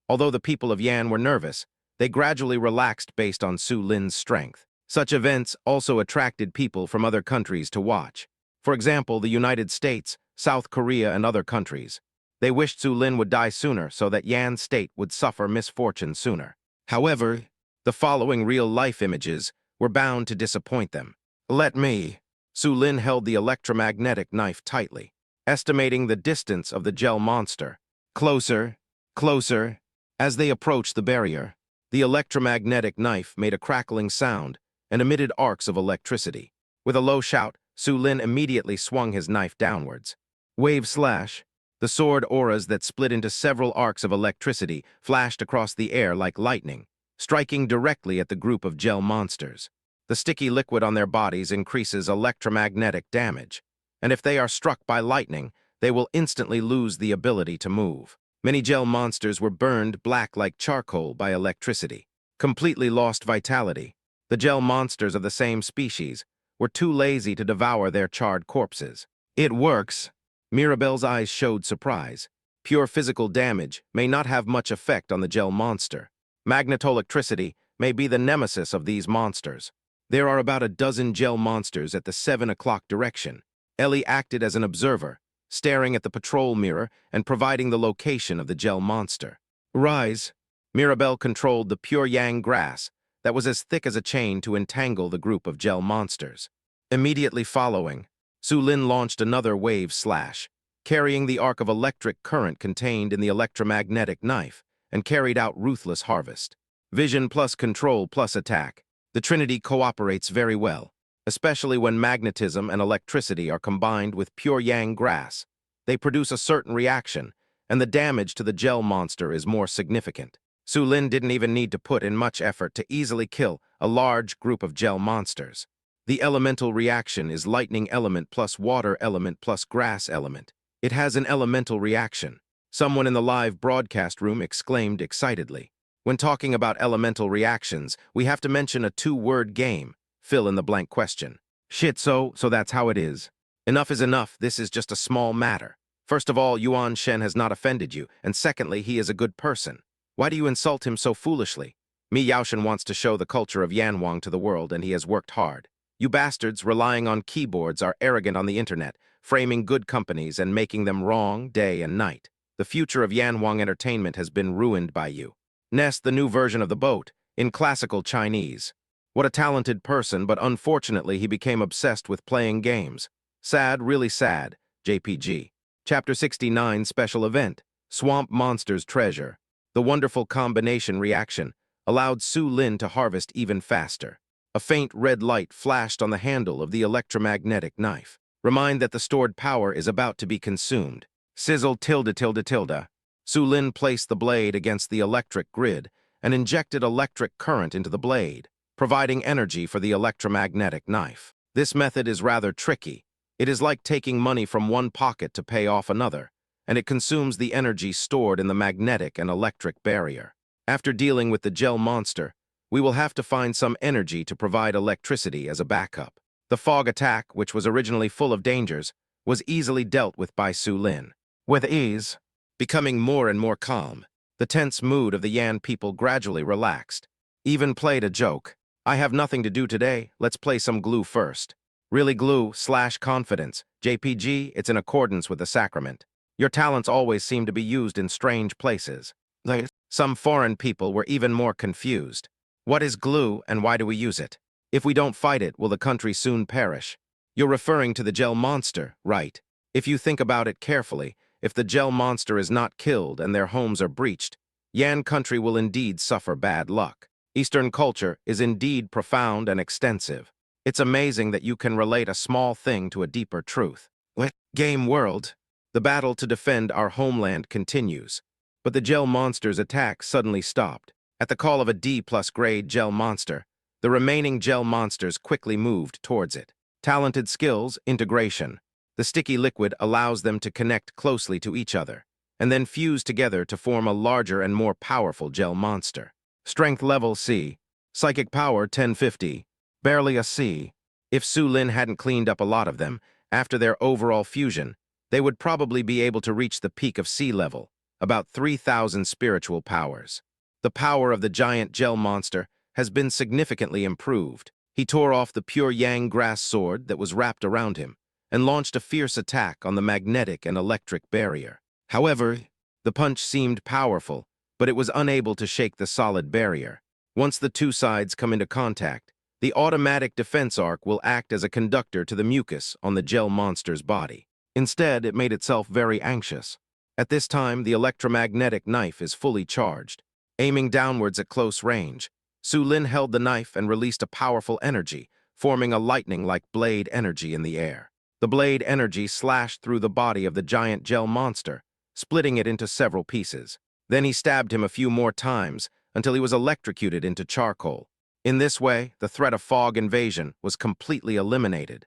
Although the people of Yan were nervous, they gradually relaxed based on Su Lin's strength. Such events also attracted people from other countries to watch. For example, the United States, South Korea, and other countries. They wished Su Lin would die sooner so that Yan's state would suffer misfortune sooner. However, the following real-life images were bound to disappoint them. Let me. Su Lin held the electromagnetic knife tightly, estimating the distance of the gel monster. Closer, closer. As they approached the barrier, the electromagnetic knife made a crackling sound and emitted arcs of electricity. With a low shout, Su Lin immediately swung his knife downwards. Wave slash. The sword auras that split into several arcs of electricity flashed across the air like lightning, striking directly at the group of gel monsters. The sticky liquid on their bodies increases electromagnetic damage, and if they are struck by lightning, they will instantly lose the ability to move. Many gel monsters were burned black like charcoal by electricity, completely lost vitality. The gel monsters of the same species were too lazy to devour their charred corpses. It works. Mirabelle's eyes showed surprise. Pure physical damage may not have much effect on the gel monster. Magnetoelectricity may be the nemesis of these monsters. There are about a dozen gel monsters at the 7 o'clock direction. Ellie acted as an observer, staring at the patrol mirror and providing the location of the gel monster. Rise. Mirabelle controlled the pure yang grass that was as thick as a chain to entangle the group of gel monsters. Immediately following, Su Lin launched another wave slash, carrying the arc of electric current contained in the electromagnetic knife, and carried out ruthless harvest. Vision plus control plus attack. The Trinity cooperates very well, especially when magnetism and electricity are combined with pure yang grass. They produce a certain reaction, and the damage to the gel monster is more significant. Su Lin didn't even need to put in much effort to easily kill a large group of gel monsters. The elemental reaction is lightning element plus water element plus grass element. It has an elemental reaction. Someone in the live broadcast room exclaimed excitedly. When talking about elemental reactions, we have to mention a two-word game. Fill in the blank question. Shit, so that's how it is. Enough is enough. This is just a small matter. First of all, Yuan Shen has not offended you, and secondly, he is a good person. Why do you insult him so foolishly? Mi Yaoshan wants to show the culture of Yanwang to the world, and he has worked hard. You bastards relying on keyboards are arrogant on the internet, framing good companies and making them wrong day and night. The future of Yanwang Entertainment has been ruined by you. Nest, the new version of the boat, in classical Chinese. What a talented person, but unfortunately he became obsessed with playing games. Sad, really sad. JPG. Chapter 69 Special Event. Swamp Monsters Treasure. The wonderful combination reaction allowed Su Lin to harvest even faster. A faint red light flashed on the handle of the electromagnetic knife. Remind that the stored power is about to be consumed. Sizzle tilde tilde tilde. Su Lin placed the blade against the electric grid and injected electric current into the blade, providing energy for the electromagnetic knife. This method is rather tricky. It is like taking money from one pocket to pay off another, and it consumes the energy stored in the magnetic and electric barrier. After dealing with the gel monster, we will have to find some energy to provide electricity as a backup. The fog attack, which was originally full of dangers, was easily dealt with by Su Lin. With ease, becoming more and more calm, the tense mood of the Yan people gradually relaxed. Even played a joke. I have nothing to do today, let's play some glue first. Really glue / confidence. JPG, it's in accordance with the sacrament. Your talents always seem to be used in strange places. Some foreign people were even more confused. What is glue and why do we use it? If we don't fight it, will the country soon perish? You're referring to the gel monster, right? If you think about it carefully, if the gel monster is not killed and their homes are breached, Yan country will indeed suffer bad luck. Eastern culture is indeed profound and extensive. It's amazing that you can relate a small thing to a deeper truth. Game world, the battle to defend our homeland continues. But the gel monster's attack suddenly stopped. At the call of a D+ grade gel monster, the remaining gel monsters quickly moved towards it. Talented skills, integration. The sticky liquid allows them to connect closely to each other, and then fuse together to form a larger and more powerful gel monster. Strength level C. Psychic power 1050. Barely a C. If Su Lin hadn't cleaned up a lot of them, after their overall fusion, they would probably be able to reach the peak of C level, about 3,000 spiritual powers. The power of the giant gel monster has been significantly improved. He tore off the pure yang grass sword that was wrapped around him and launched a fierce attack on the magnetic and electric barrier. However, the punch seemed powerful, but it was unable to shake the solid barrier. Once the two sides come into contact, the automatic defense arc will act as a conductor to the mucus on the gel monster's body. Instead, it made itself very anxious. At this time, the electromagnetic knife is fully charged. Aiming downwards at close range, Su Lin held the knife and released a powerful energy, forming a lightning-like blade energy in the air. The blade energy slashed through the body of the giant gel monster, splitting it into several pieces. Then he stabbed him a few more times until he was electrocuted into charcoal. In this way, the threat of fog invasion was completely eliminated.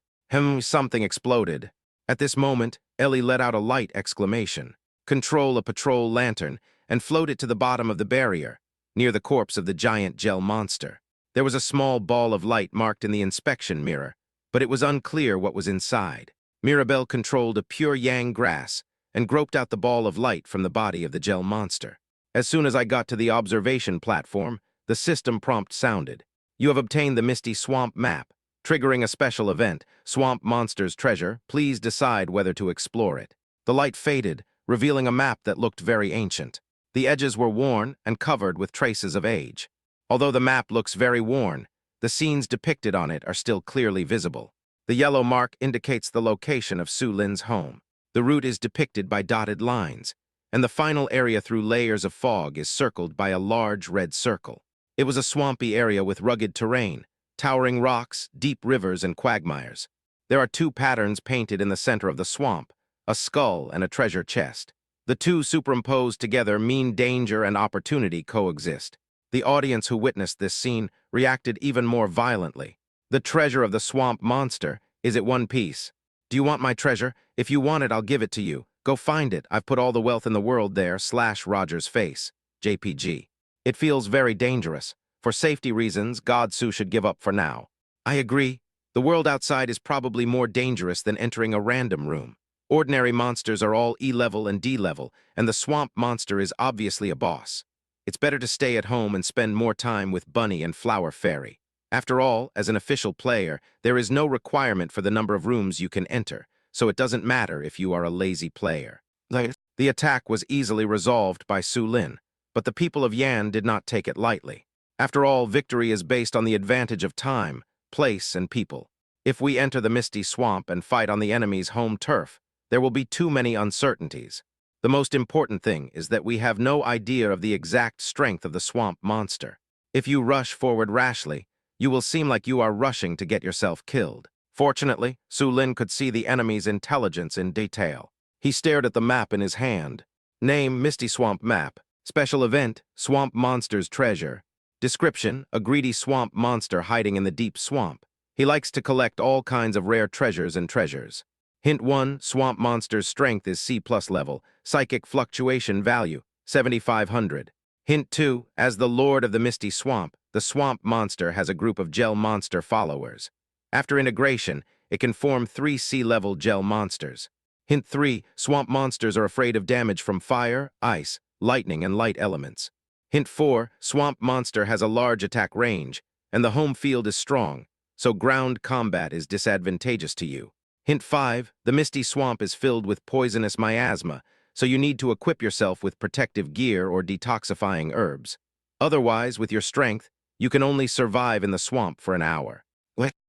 Something exploded. At this moment, Ellie let out a light exclamation. Control a patrol lantern and float it to the bottom of the barrier, near the corpse of the giant gel monster. There was a small ball of light marked in the inspection mirror, but it was unclear what was inside. Mirabelle controlled a pure yang grass and groped out the ball of light from the body of the gel monster. As soon as I got to the observation platform, the system prompt sounded. You have obtained the Misty Swamp map. Triggering a special event, Swamp Monster's Treasure, please decide whether to explore it. The light faded, revealing a map that looked very ancient. The edges were worn and covered with traces of age. Although the map looks very worn, the scenes depicted on it are still clearly visible. The yellow mark indicates the location of Su Lin's home. The route is depicted by dotted lines, and the final area through layers of fog is circled by a large red circle. It was a swampy area with rugged terrain, towering rocks, deep rivers, and quagmires. There are two patterns painted in the center of the swamp, a skull and a treasure chest. The two superimposed together mean danger and opportunity coexist. The audience who witnessed this scene reacted even more violently. The treasure of the swamp monster is at one piece. Do you want my treasure? If you want it, I'll give it to you. Go find it. I've put all the wealth in the world there, /Roger's face. JPG. It feels very dangerous. For safety reasons, Godsu should give up for now. I agree. The world outside is probably more dangerous than entering a random room. Ordinary monsters are all E-level and D-level, and the swamp monster is obviously a boss. It's better to stay at home and spend more time with Bunny and Flower Fairy. After all, as an official player, there is no requirement for the number of rooms you can enter, so it doesn't matter if you are a lazy player. The attack was easily resolved by Su Lin, but the people of Yan did not take it lightly. After all, victory is based on the advantage of time, place, and people. If we enter the Misty Swamp and fight on the enemy's home turf, there will be too many uncertainties. The most important thing is that we have no idea of the exact strength of the swamp monster. If you rush forward rashly, you will seem like you are rushing to get yourself killed. Fortunately, Su Lin could see the enemy's intelligence in detail. He stared at the map in his hand. Name, Misty Swamp Map. Special event, Swamp Monster's Treasure. Description, a greedy swamp monster hiding in the deep swamp. He likes to collect all kinds of rare treasures and treasures. Hint 1, Swamp Monster's strength is C+ level, psychic fluctuation value, 7,500. Hint 2, as the Lord of the Misty Swamp, the swamp monster has a group of gel monster followers. After integration, it can form 3 C-level gel monsters. Hint 3, swamp monsters are afraid of damage from fire, ice, lightning, and light elements. Hint 4, swamp monster has a large attack range, and the home field is strong, so ground combat is disadvantageous to you. Hint 5, the Misty Swamp is filled with poisonous miasma, so you need to equip yourself with protective gear or detoxifying herbs. Otherwise, with your strength, you can only survive in the swamp for an hour.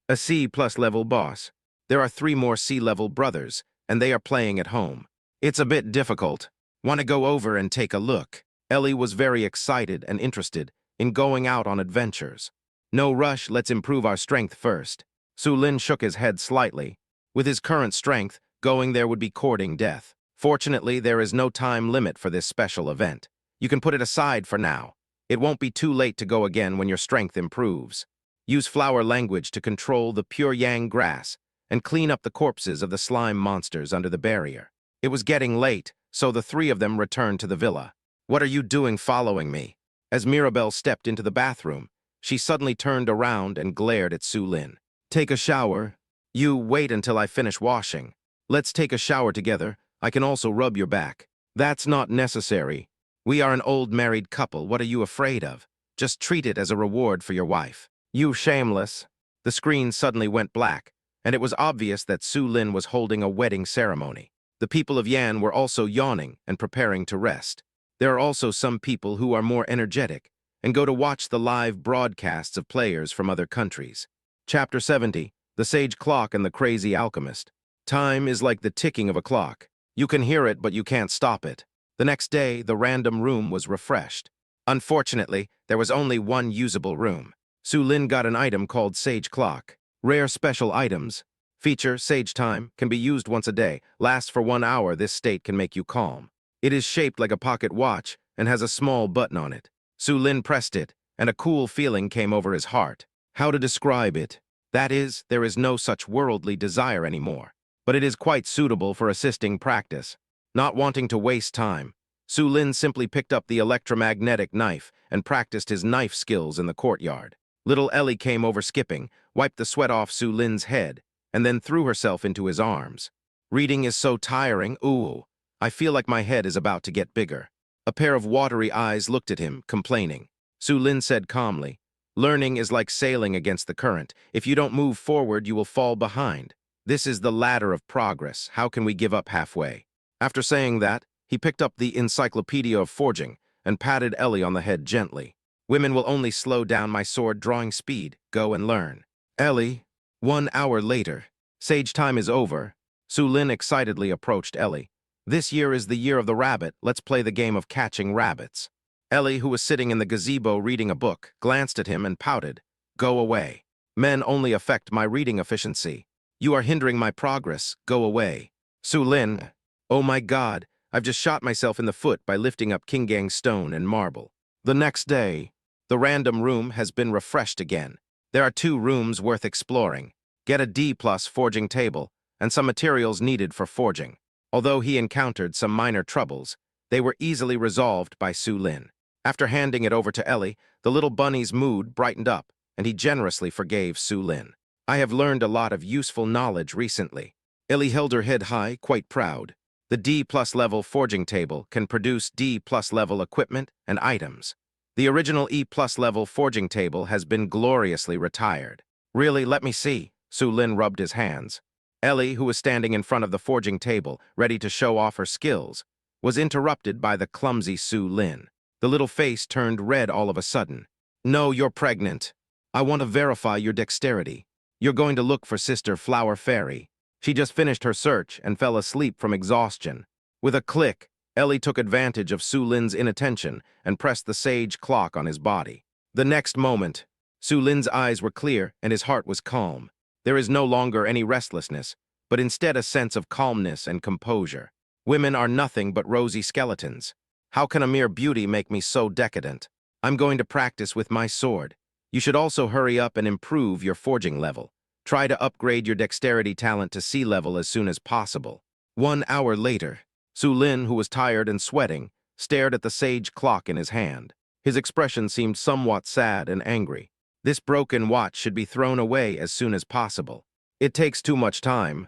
A C+ level boss. There are 3 more C-level brothers, and they are playing at home. It's a bit difficult. Want to go over and take a look? Ellie was very excited and interested in going out on adventures. No rush, let's improve our strength first. Su Lin shook his head slightly. With his current strength, going there would be courting death. Fortunately, there is no time limit for this special event. You can put it aside for now. It won't be too late to go again when your strength improves. Use flower language to control the pure yang grass and clean up the corpses of the slime monsters under the barrier. It was getting late, so the 3 of them returned to the villa. What are you doing following me? As Mirabelle stepped into the bathroom, she suddenly turned around and glared at Su Lin. Take a shower. You wait until I finish washing. Let's take a shower together. I can also rub your back. That's not necessary. We are an old married couple. What are you afraid of? Just treat it as a reward for your wife. You shameless. The screen suddenly went black, and it was obvious that Su Lin was holding a wedding ceremony. The people of Yan were also yawning and preparing to rest. There are also some people who are more energetic and go to watch the live broadcasts of players from other countries. Chapter 70, The Sage Clock and the Crazy Alchemist. Time is like the ticking of a clock. You can hear it, but you can't stop it. The next day, the random room was refreshed. Unfortunately, there was only one usable room. Su Lin got an item called Sage Clock. Rare special items. Feature, Sage Time, can be used once a day. Lasts for 1 hour. This state can make you calm. It is shaped like a pocket watch and has a small button on it. Su Lin pressed it, and a cool feeling came over his heart. How to describe it? That is, there is no such worldly desire anymore. But it is quite suitable for assisting practice. Not wanting to waste time, Su Lin simply picked up the electromagnetic knife and practiced his knife skills in the courtyard. Little Ellie came over skipping, wiped the sweat off Su Lin's head, and then threw herself into his arms. Reading is so tiring. Ooh, I feel like my head is about to get bigger. A pair of watery eyes looked at him, complaining. Su Lin said calmly, learning is like sailing against the current. If you don't move forward, you will fall behind. This is the ladder of progress. How can we give up halfway? After saying that, he picked up the Encyclopedia of Forging and patted Ellie on the head gently. Women will only slow down my sword drawing speed. Go and learn. Ellie, 1 hour later. Sage time is over. Su Lin excitedly approached Ellie. This year is the year of the rabbit. Let's play the game of catching rabbits. Ellie, who was sitting in the gazebo reading a book, glanced at him and pouted. Go away. Men only affect my reading efficiency. You are hindering my progress. Go away. Su Lin. Oh my God, I've just shot myself in the foot by lifting up Qinggang stone and marble. The next day, the random room has been refreshed again. There are 2 rooms worth exploring. Get a D+ forging table and some materials needed for forging. Although he encountered some minor troubles, they were easily resolved by Su Lin. After handing it over to Ellie, the little bunny's mood brightened up, and he generously forgave Su Lin. I have learned a lot of useful knowledge recently. Ellie held her head high, quite proud. The D+ level forging table can produce D+ level equipment and items. The original E+ level forging table has been gloriously retired. Really, let me see. Su Lin rubbed his hands. Ellie, who was standing in front of the forging table, ready to show off her skills, was interrupted by the clumsy Su Lin. The little face turned red all of a sudden. No, you're pregnant. I want to verify your dexterity. You're going to look for Sister Flower Fairy. She just finished her search and fell asleep from exhaustion. With a click, Ellie took advantage of Su Lin's inattention and pressed the sage clock on his body. The next moment, Su Lin's eyes were clear and his heart was calm. There is no longer any restlessness, but instead a sense of calmness and composure. Women are nothing but rosy skeletons. How can a mere beauty make me so decadent? I'm going to practice with my sword. You should also hurry up and improve your forging level. Try to upgrade your dexterity talent to C level as soon as possible. 1 hour later, Su Lin, who was tired and sweating, stared at the sage clock in his hand. His expression seemed somewhat sad and angry. This broken watch should be thrown away as soon as possible. It takes too much time.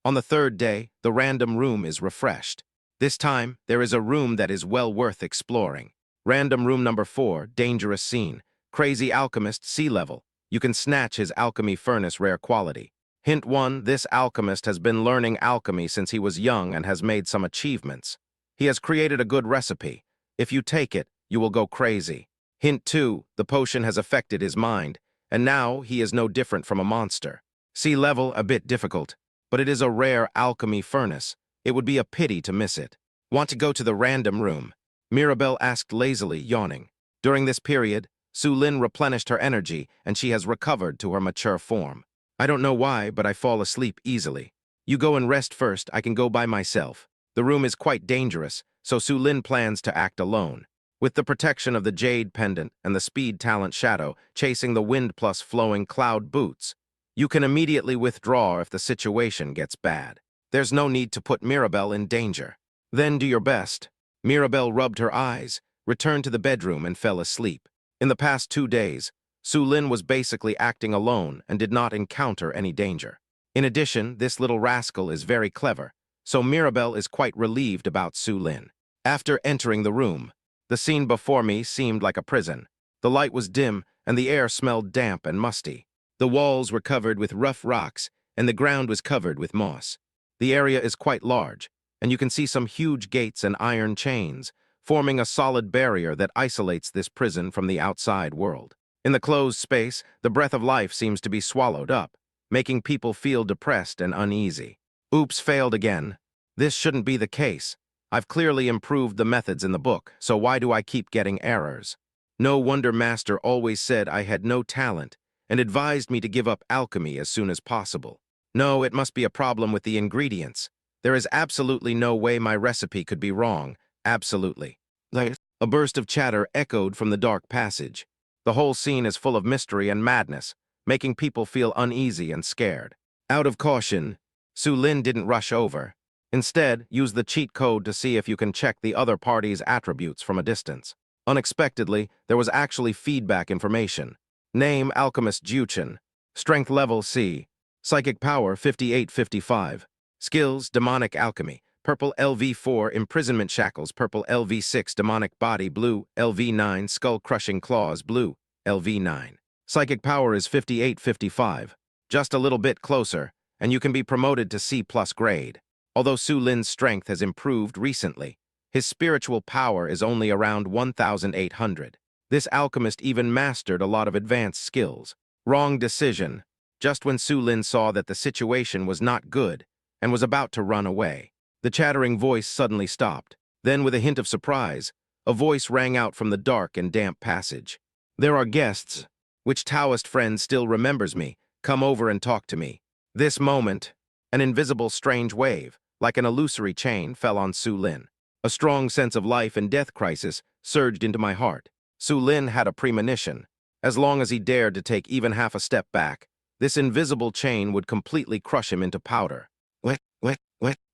On the 3rd day, the random room is refreshed. This time, there is a room that is well worth exploring. Random room number 4, dangerous scene. Crazy alchemist, C level. You can snatch his alchemy furnace rare quality. Hint 1, this alchemist has been learning alchemy since he was young and has made some achievements. He has created a good recipe. If you take it, you will go crazy. Hint 2, the potion has affected his mind, and now he is no different from a monster. Sea level a bit difficult, but it is a rare alchemy furnace. It would be a pity to miss it. Want to go to the random room? Mirabelle asked lazily, yawning. During this period, Su Lin replenished her energy, and she has recovered to her mature form. I don't know why, but I fall asleep easily. You go and rest first, I can go by myself. The room is quite dangerous, so Su Lin plans to act alone. With the protection of the Jade Pendant and the Speed Talent Shadow chasing the Wind Plus flowing Cloud Boots, you can immediately withdraw if the situation gets bad. There's no need to put Mirabelle in danger. Then do your best. Mirabelle rubbed her eyes, returned to the bedroom, and fell asleep. In the past 2 days, Su Lin was basically acting alone and did not encounter any danger. In addition, this little rascal is very clever, so Mirabelle is quite relieved about Su Lin. After entering the room, the scene before me seemed like a prison. The light was dim, and the air smelled damp and musty. The walls were covered with rough rocks, and the ground was covered with moss. The area is quite large, and you can see some huge gates and iron chains, forming a solid barrier that isolates this prison from the outside world. In the closed space, the breath of life seems to be swallowed up, making people feel depressed and uneasy. Oops, failed again. This shouldn't be the case. I've clearly improved the methods in the book, so why do I keep getting errors? No wonder Master always said I had no talent and advised me to give up alchemy as soon as possible. No, it must be a problem with the ingredients. There is absolutely no way my recipe could be wrong. Absolutely. A burst of chatter echoed from the dark passage. The whole scene is full of mystery and madness, making people feel uneasy and scared. Out of caution, Su Lin didn't rush over. Instead, use the cheat code to see if you can check the other party's attributes from a distance. Unexpectedly, there was actually feedback information. Name, Alchemist Juchen. Strength level C. Psychic power 5855. Skills, Demonic Alchemy. Purple LV4, Imprisonment Shackles. Purple LV6, Demonic Body. Blue LV9, Skull Crushing Claws. Blue LV9. Psychic power is 5855. Just a little bit closer, and you can be promoted to C+ grade. Although Su Lin's strength has improved recently, his spiritual power is only around 1,800. This alchemist even mastered a lot of advanced skills. Wrong decision. Just when Su Lin saw that the situation was not good and was about to run away, the chattering voice suddenly stopped. Then, with a hint of surprise, a voice rang out from the dark and damp passage. There are guests. Which Taoist friend still remembers me? Come over and talk to me. This moment, an invisible strange wave, like an illusory chain, fell on Su Lin. A strong sense of life and death crisis surged into my heart. Su Lin had a premonition. As long as he dared to take even half a step back, this invisible chain would completely crush him into powder.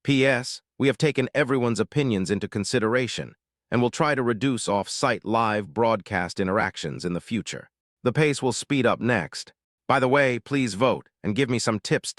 P.S. We have taken everyone's opinions into consideration and will try to reduce off-site live broadcast interactions in the future. The pace will speed up next. By the way, please vote and give me some tips.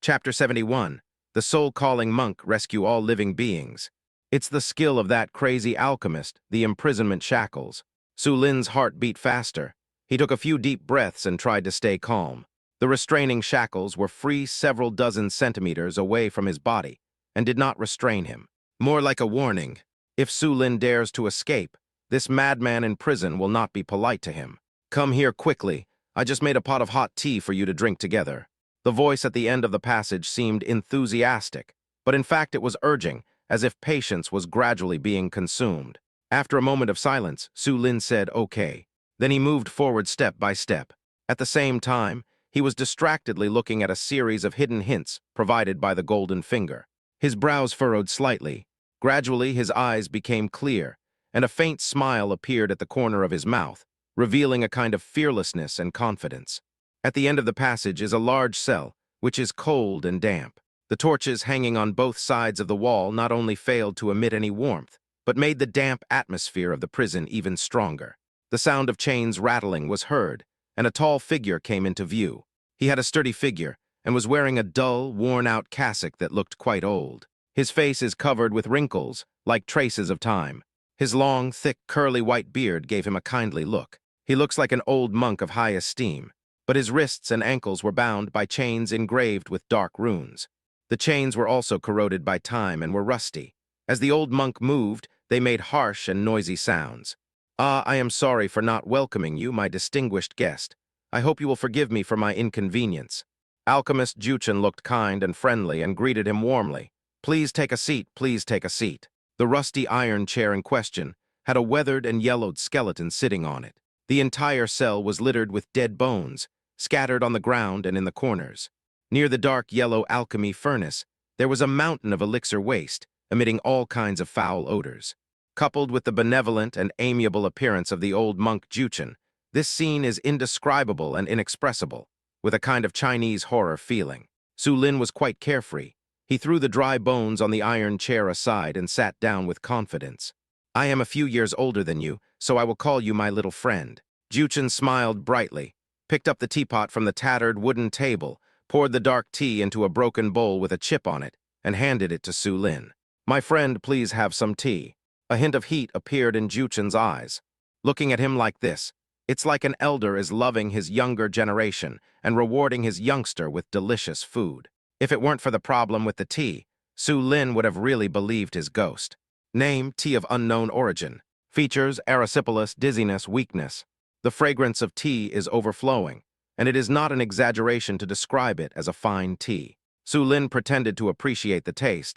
Chapter 71. The Soul-Calling Monk Rescue All Living Beings. It's the skill of that crazy alchemist, the Imprisonment Shackles. Su Lin's heart beat faster. He took a few deep breaths and tried to stay calm. The restraining shackles were free several dozen centimeters away from his body and did not restrain him. More like a warning. If Su Lin dares to escape, this madman in prison will not be polite to him. Come here quickly. I just made a pot of hot tea for you to drink together. The voice at the end of the passage seemed enthusiastic, but in fact it was urging, as if patience was gradually being consumed. After a moment of silence, Su Lin said, "Okay." Then he moved forward step by step. At the same time, he was distractedly looking at a series of hidden hints provided by the golden finger. His brows furrowed slightly. Gradually, his eyes became clear, and a faint smile appeared at the corner of his mouth, revealing a kind of fearlessness and confidence. At the end of the passage is a large cell, which is cold and damp. The torches hanging on both sides of the wall not only failed to emit any warmth, but made the damp atmosphere of the prison even stronger. The sound of chains rattling was heard, and a tall figure came into view. He had a sturdy figure, and was wearing a dull, worn-out cassock that looked quite old. His face is covered with wrinkles, like traces of time. His long, thick, curly white beard gave him a kindly look. He looks like an old monk of high esteem, but his wrists and ankles were bound by chains engraved with dark runes. The chains were also corroded by time and were rusty, As the old monk moved, they made harsh and noisy sounds. "Ah, I am sorry for not welcoming you, my distinguished guest. I hope you will forgive me for my inconvenience." Alchemist Juchen looked kind and friendly and greeted him warmly. "Please take a seat, please take a seat." The rusty iron chair in question had a weathered and yellowed skeleton sitting on it. The entire cell was littered with dead bones, scattered on the ground and in the corners. Near the dark yellow alchemy furnace, there was a mountain of elixir waste, emitting all kinds of foul odors. Coupled with the benevolent and amiable appearance of the old monk Juchen, this scene is indescribable and inexpressible, with a kind of Chinese horror feeling. Su Lin was quite carefree. He threw the dry bones on the iron chair aside and sat down with confidence. "I am a few years older than you, so I will call you my little friend." Juchen smiled brightly, picked up the teapot from the tattered wooden table, poured the dark tea into a broken bowl with a chip on it, and handed it to Su Lin. "My friend, please have some tea." A hint of heat appeared in Juchen's eyes. Looking at him like this, it's like an elder is loving his younger generation and rewarding his youngster with delicious food. If it weren't for the problem with the tea, Su Lin would have really believed his ghost. Name, tea of unknown origin. Features, erysipelas, dizziness, weakness. The fragrance of tea is overflowing, and it is not an exaggeration to describe it as a fine tea. Su Lin pretended to appreciate the taste,